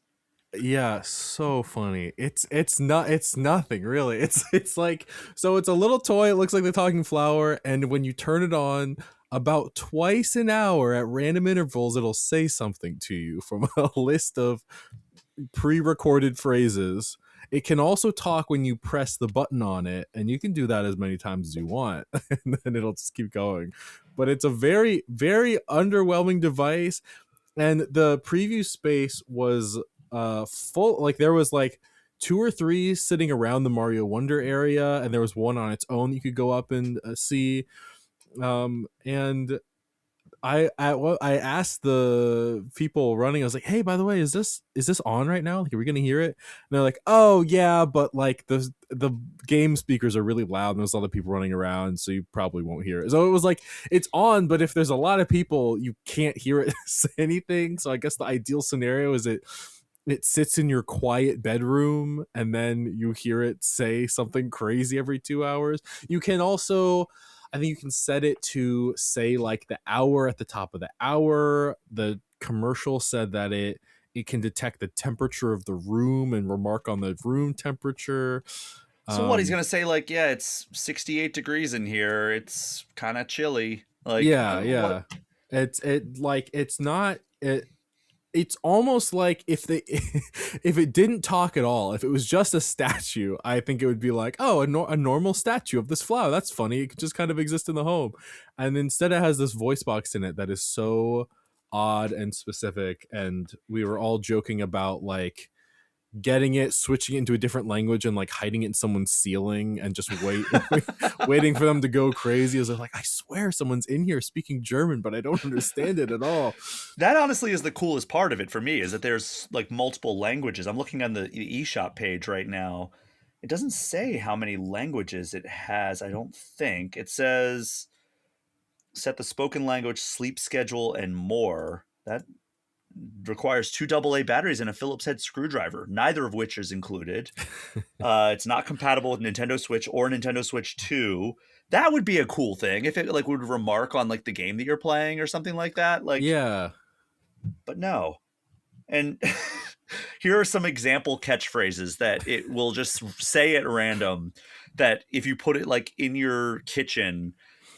Yeah, so funny. It's nothing really. It's like, so it's a little toy. It looks like the talking flower, and when you turn it on about twice an hour at random intervals, it'll say something to you from a list of pre-recorded phrases. It can also talk when you press the button on it, and you can do that as many times as you want, and then it'll just keep going. But it's a very, very underwhelming device, and the preview space was full. Like there was like 2 or 3 sitting around the Mario Wonder area, and there was one on its own you could go up and see. And I asked the people running, I was like, hey, by the way, is this on right now? Like, are we gonna hear it? And they're like, oh yeah, but like the game speakers are really loud and there's other people running around, so you probably won't hear it. So it was like, it's on, but if there's a lot of people, you can't hear it say anything. So I guess the ideal scenario is it sits in your quiet bedroom and then you hear it say something crazy every 2 hours. You can also, I think you can set it to say like the hour at the top of the hour. The commercial said that it it can detect the temperature of the room and remark on the room temperature. So what, he's gonna say like, yeah, it's 68 degrees in here, it's kind of chilly, like Yeah. what? It's almost like if they if it didn't talk at all, if it was just a statue, I think it would be like, oh, a normal statue of this flower, that's funny, it could just kind of exist in the home. And instead it has this voice box in it that is so odd and specific, and we were all joking about like getting it, switching it into a different language, and like hiding it in someone's ceiling and just waiting for them to go crazy. As like, I swear someone's in here speaking German, but I don't understand it at all. That honestly is the coolest part of it for me, is that there's like multiple languages. I'm looking on the eShop page right now. It doesn't say how many languages it has, I don't think. It says set the spoken language, sleep schedule, and more. That requires 2 AA batteries and a Phillips head screwdriver, neither of which is included. It's not compatible with Nintendo Switch or Nintendo Switch 2. That would be a cool thing if it like would remark on like the game that you're playing or something like that. Like, Yeah. But no. And here are some example catchphrases that it will just say at random, that if you put it like in your kitchen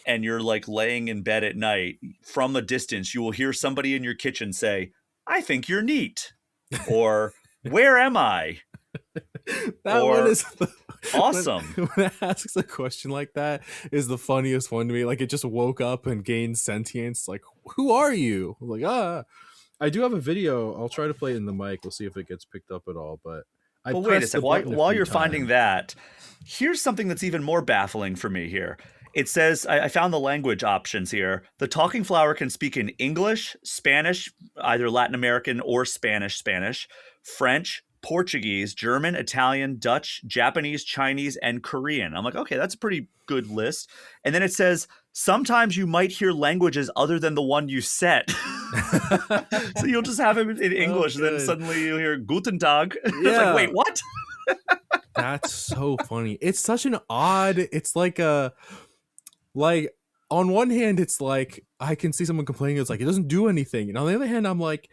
and you're like laying in bed at night, from a distance, you will hear somebody in your kitchen say, I think you're neat. Or, where am I? That or, one is awesome. When it asks a question like that is the funniest one to me. Like, it just woke up and gained sentience. Like, who are you? Like, I do have a video. I'll try to play it in the mic. We'll see if it gets picked up at all. But wait a second. While you're finding that, here's something that's even more baffling for me here. It says, I found the language options here. The talking flower can speak in English, Spanish, either Latin American or Spanish, French, Portuguese, German, Italian, Dutch, Japanese, Chinese, and Korean. I'm like, okay, that's a pretty good list. And then it says, sometimes you might hear languages other than the one you set. So you'll just have him in English, and then suddenly you'll hear Guten Tag. Yeah. It's like, wait, what? That's so funny. It's such an odd, it's like on one hand, it's like I can see someone complaining, it's like it doesn't do anything. And on the other hand, I'm like,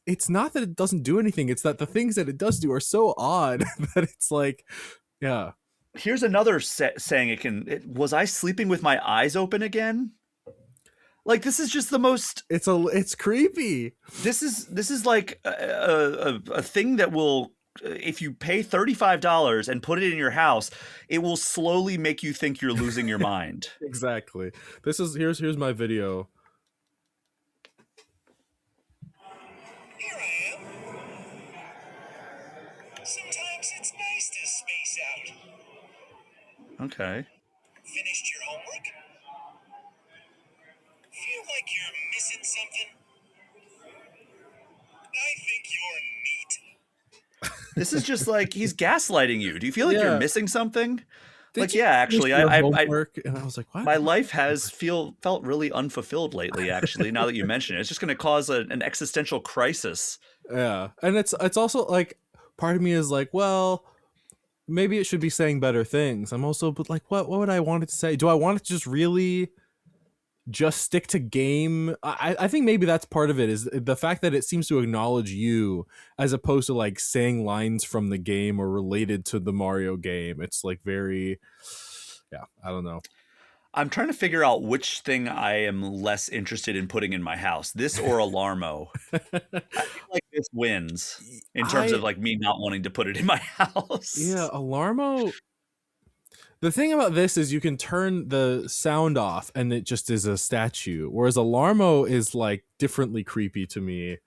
it's not that it doesn't do anything, it's that the things that it does do are so odd that it's like, yeah. Here's another saying was I sleeping with my eyes open again? Like, this is just the most, it's creepy. This is like a thing that will, if you pay $35 and put it in your house, it will slowly make you think you're losing your mind. Exactly. Here's my video. Here I am. Sometimes it's nice to space out. Okay. Finished your homework? Feel like you're missing something? I think you're neat. This is just like, he's gaslighting you. Do you feel like you're missing something? Actually, and I was like, what? My life has felt really unfulfilled lately, actually, now that you mention it. It's just going to cause an existential crisis. Yeah. And it's also like, part of me is like, well, maybe it should be saying better things. I'm also, but like, what would I want it to say? Do I want it to just really just stick to game? I think maybe that's part of it, is the fact that it seems to acknowledge you as opposed to like saying lines from the game or related to the Mario game. It's like very, I don't know. I'm trying to figure out which thing I am less interested in putting in my house, this or Alarmo. I feel like this wins in terms of like me not wanting to put it in my house. Yeah, Alarmo. The thing about this is you can turn the sound off and it just is a statue, whereas Alarmo is like differently creepy to me.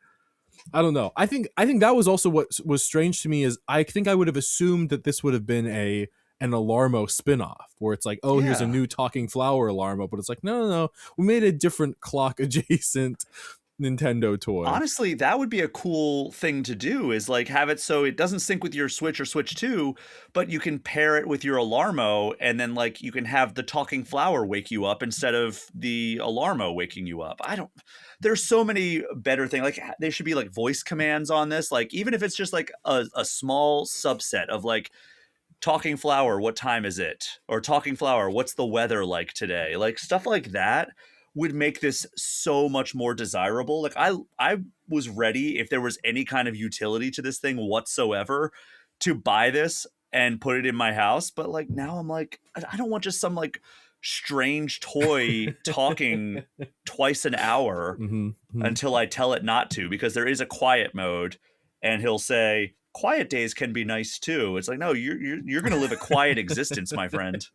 I don't know. I think that was also what was strange to me, is I think I would have assumed that this would have been an Alarmo spin-off where it's like, oh, here's a new talking flower Alarmo, but it's like, no, we made a different clock adjacent Nintendo toy. Honestly, that would be a cool thing to do, is like have it so it doesn't sync with your Switch or Switch 2, but you can pair it with your Alarmo, and then like you can have the talking flower wake you up instead of the Alarmo waking you up. There's so many better things. Like, there should be like voice commands on this, like even if it's just like a small subset of like, talking flower, what time is it? Or talking flower, what's the weather like today? Like stuff like that would make this so much more desirable. Like I was ready, if there was any kind of utility to this thing whatsoever, to buy this and put it in my house. But like now I'm like, I don't want just some like strange toy talking twice an hour until I tell it not to, because there is a quiet mode and he'll say quiet days can be nice too. It's like, no, you're going to live a quiet existence, my friend.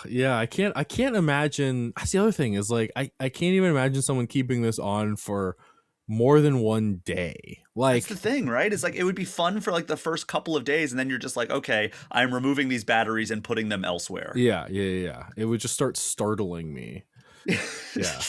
Yeah, I can't imagine. That's the other thing is like, I can't even imagine someone keeping this on for more than one day. Like, that's the thing, right? It's like, it would be fun for like the first couple of days, and then you're just like, okay, I'm removing these batteries and putting them elsewhere. Yeah. It would just start startling me. Yeah.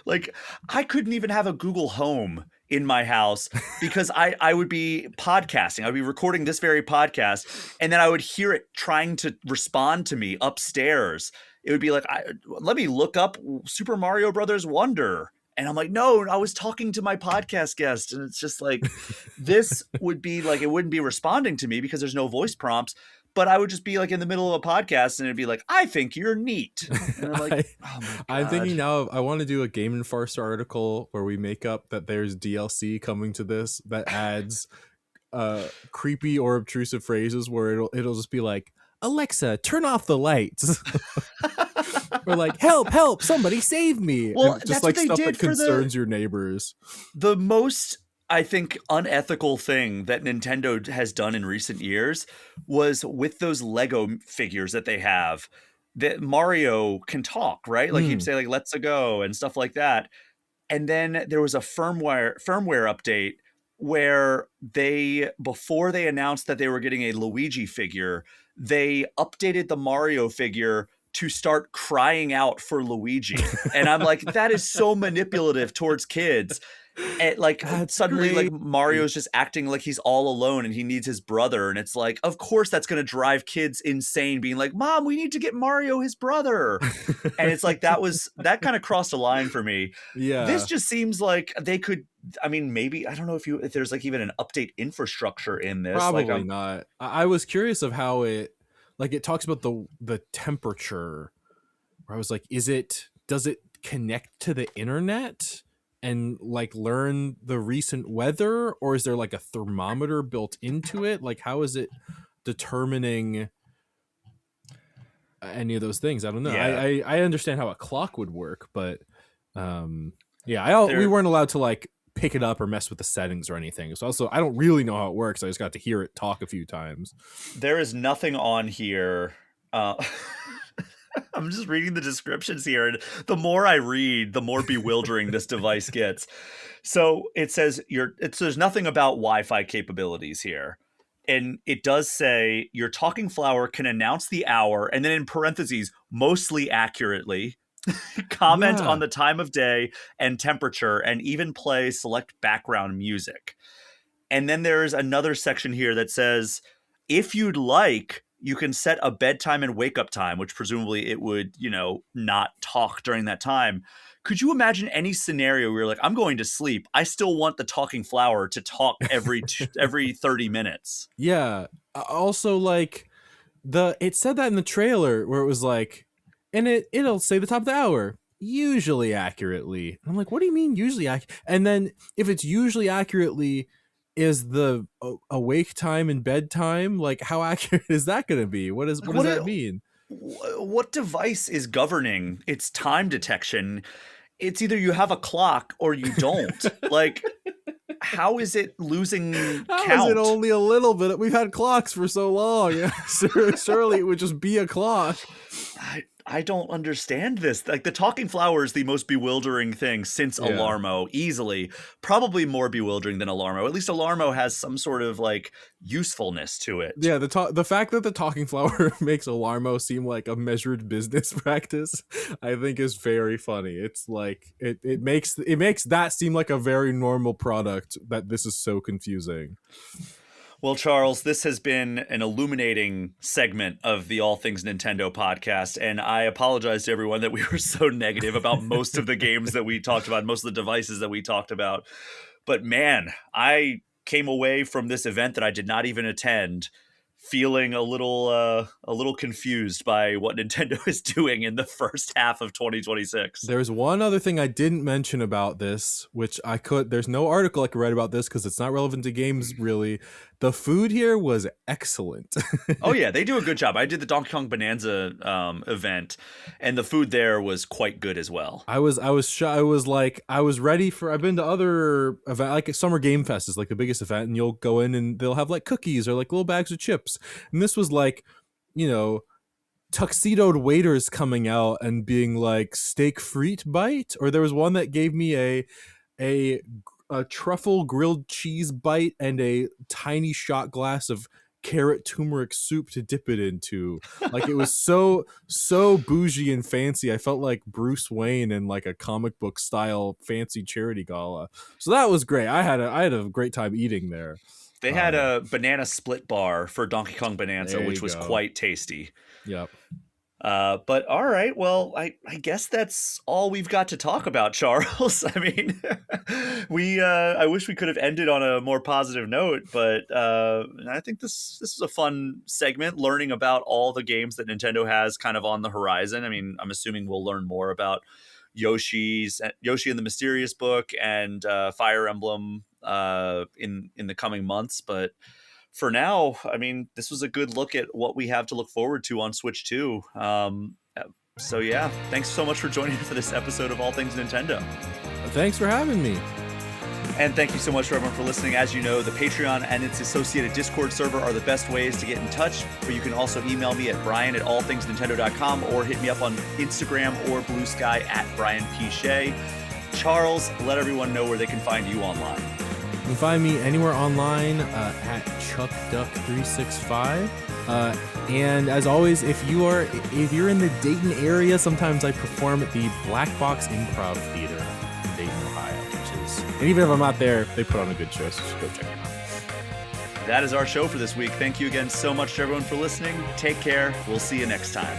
Like, I couldn't even have a Google Home in my house because I would be podcasting. I'd be recording this very podcast, and then I would hear it trying to respond to me upstairs. It would be like, let me look up Super Mario Brothers Wonder. And I'm like, no, I was talking to my podcast guest. And it's just like, this would be like, it wouldn't be responding to me because there's no voice prompts. But I would just be like in the middle of a podcast and it'd be like, I think you're neat. And I'm like, oh my God. I'm thinking now, I want to do a Game and Farce article where we make up that there's DLC coming to this that adds creepy or obtrusive phrases where it'll just be like, Alexa, turn off the lights. Or like, help, somebody save me. Well, and just that's like what they stuff did that concerns your neighbors. The most, I think, unethical thing that Nintendo has done in recent years was with those Lego figures that they have, that Mario can talk, right? Like he'd say like, let's go and stuff like that. And then there was a firmware update where before they announced that they were getting a Luigi figure, they updated the Mario figure to start crying out for Luigi. And I'm like, that is so manipulative towards kids. And like, that's suddenly crazy. like Mario's just acting like he's all alone and he needs his brother. And it's like, of course that's going to drive kids insane, being like, Mom, we need to get Mario his brother. And it's like, that kind of crossed a line for me. Yeah. This just seems like they could, I mean, maybe, I don't know if there's like even an update infrastructure in this. Probably like, not. I was curious of how it talks about the temperature, where I was like, does it connect to the internet and like learn the recent weather, or is there like a thermometer built into it? Like, how is it determining any of those things? I don't know. Yeah. I understand how a clock would work, but we weren't allowed to like pick it up or mess with the settings or anything. So also, I don't really know how it works. I just got to hear it talk a few times. There is nothing on here. I'm just reading the descriptions here, and the more I read, the more bewildering this device gets. So it says there's nothing about Wi-Fi capabilities here. And it does say your talking flower can announce the hour, and then in parentheses, mostly accurately, comment on the time of day and temperature, and even play select background music. And then there's another section here that says, if you'd like, you can set a bedtime and wake up time, which presumably it would, not talk during that time. Could you imagine any scenario where you're like, I'm going to sleep, I still want the talking flower to talk every 30 minutes? Yeah. Also, like, it said that in the trailer where it was like, and it'll say the top of the hour, usually accurately. And I'm like, what do you mean usually accurate? And then if it's usually accurately, is the awake time and bedtime, like, how accurate is that going to be? What does that mean? What device is governing its time detection? It's either you have a clock or you don't. Like, how is it losing count? How is it only a little bit? We've had clocks for so long. Yeah, surely it would just be a clock. I don't understand this. Like, the talking flower is the most bewildering thing since Alarmo, easily. Probably more bewildering than Alarmo. At least Alarmo has some sort of like usefulness to it. Yeah, the fact that the talking flower makes Alarmo seem like a measured business practice, I think is very funny. It's like it makes that seem like a very normal product, that this is so confusing. Well, Charles, this has been an illuminating segment of the All Things Nintendo podcast, and I apologize to everyone that we were so negative about most of the games that we talked about, most of the devices that we talked about. But man, I came away from this event that I did not even attend feeling a little confused by what Nintendo is doing in the first half of 2026. There's one other thing I didn't mention about this, which there's no article I could write about this because it's not relevant to games really. The food here was excellent. Oh yeah, they do a good job. I did the Donkey Kong Bonanza event, and the food there was quite good as well. I was ready for. I've been to other event like Summer Game Fest is like the biggest event, and you'll go in and they'll have like cookies or like little bags of chips, and this was like, tuxedoed waiters coming out and being like steak frite bite, or there was one that gave me a truffle grilled cheese bite and a tiny shot glass of carrot turmeric soup to dip it into. Like, it was so bougie and fancy. I felt like Bruce Wayne in like a comic book style fancy charity gala. So that was great. I had a great time eating there. They had a banana split bar for Donkey Kong Bonanza, which was quite tasty. Yep. But all right, well, I guess that's all we've got to talk about, Charles. I mean, I wish we could have ended on a more positive note, but I think this is a fun segment, learning about all the games that Nintendo has kind of on the horizon. I mean, I'm assuming we'll learn more about Yoshi and the Mysterious Book and Fire Emblem in the coming months, but for now, I mean, this was a good look at what we have to look forward to on Switch 2. So yeah, thanks so much for joining me for this episode of All Things Nintendo. Thanks for having me. And thank you so much for everyone for listening. As you know, the Patreon and its associated Discord server are the best ways to get in touch. But you can also email me at brian@allthingsnintendo.com or hit me up on Instagram or Blue Sky at Brian P. Shea. Charles, let everyone know where they can find you online. You can find me anywhere online at ChuckDuck365. And as always, if you're in the Dayton area, sometimes I perform at the Black Box Improv Theater in Dayton, Ohio, and even if I'm not there, they put on a good show, so just go check it out. That is our show for this week. Thank you again so much to everyone for listening. Take care. We'll see you next time.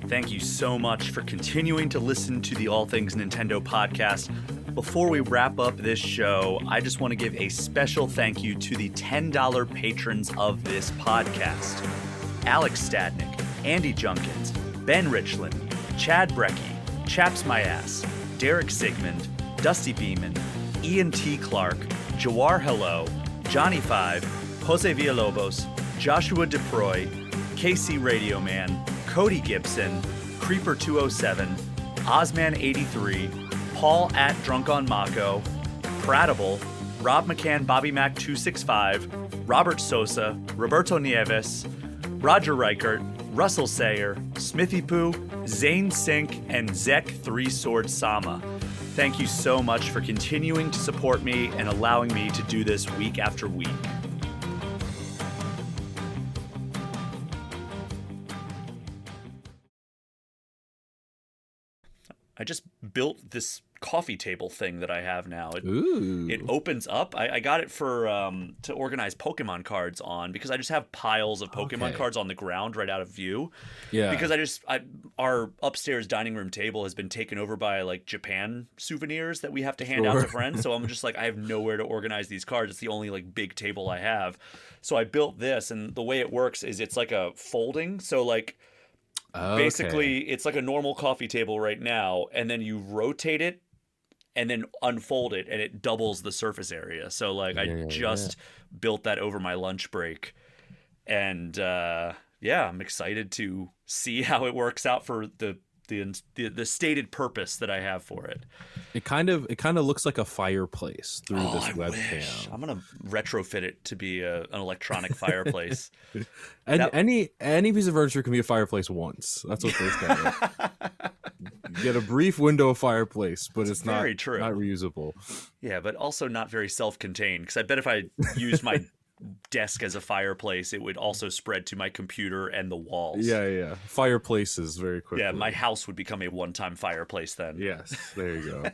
Thank you so much for continuing to listen to the All Things Nintendo podcast. Before we wrap up this show, I just want to give a special thank you to the $10 patrons of this podcast. Alex Stadnick, Andy Junkins, Ben Richland, Chad Brecky, Chaps My Ass, Derek Sigmund, Dusty Beeman, Ian T. Clark, Jawar Hello, Johnny Five, Jose Villalobos, Joshua DeProy, KC Radio Man, Cody Gibson, Creeper207, Ozman83, Paul at Drunk on Mako, Pratable, Rob McCann, Bobby Mac 265, Robert Sosa, Roberto Nieves, Roger Reichert, Russell Sayer, Smithy Poo, Zane Sink, and Zek 3 Sword Sama. Thank you so much for continuing to support me and allowing me to do this week after week. I just built this coffee table thing that I have now. It opens up. I got it for to organize Pokemon cards on, because I just have piles of Pokemon cards on the ground right out of view. Yeah. Because our upstairs dining room table has been taken over by like Japan souvenirs that we have to hand out to friends. So I'm just like, I have nowhere to organize these cards. It's the only like big table I have. So I built this, and the way it works is it's like a folding. So like, basically, it's like a normal coffee table right now, and then you rotate it and then unfold it, and it doubles the surface area. So, like, I just built that over my lunch break. And, I'm excited to see how it works out for the stated purpose that I have for it. It kind of looks like a fireplace through this webcam. I'm gonna retrofit it to be an electronic fireplace. And any piece of furniture can be a fireplace once. That's what they say. You get a brief window of fireplace, but it's not reusable. Yeah, but also not very self-contained, because I bet if I used my desk as a fireplace, it would also spread to my computer and the walls. Yeah. Fireplaces very quickly. Yeah, my house would become a one-time fireplace then. Yes, there you go.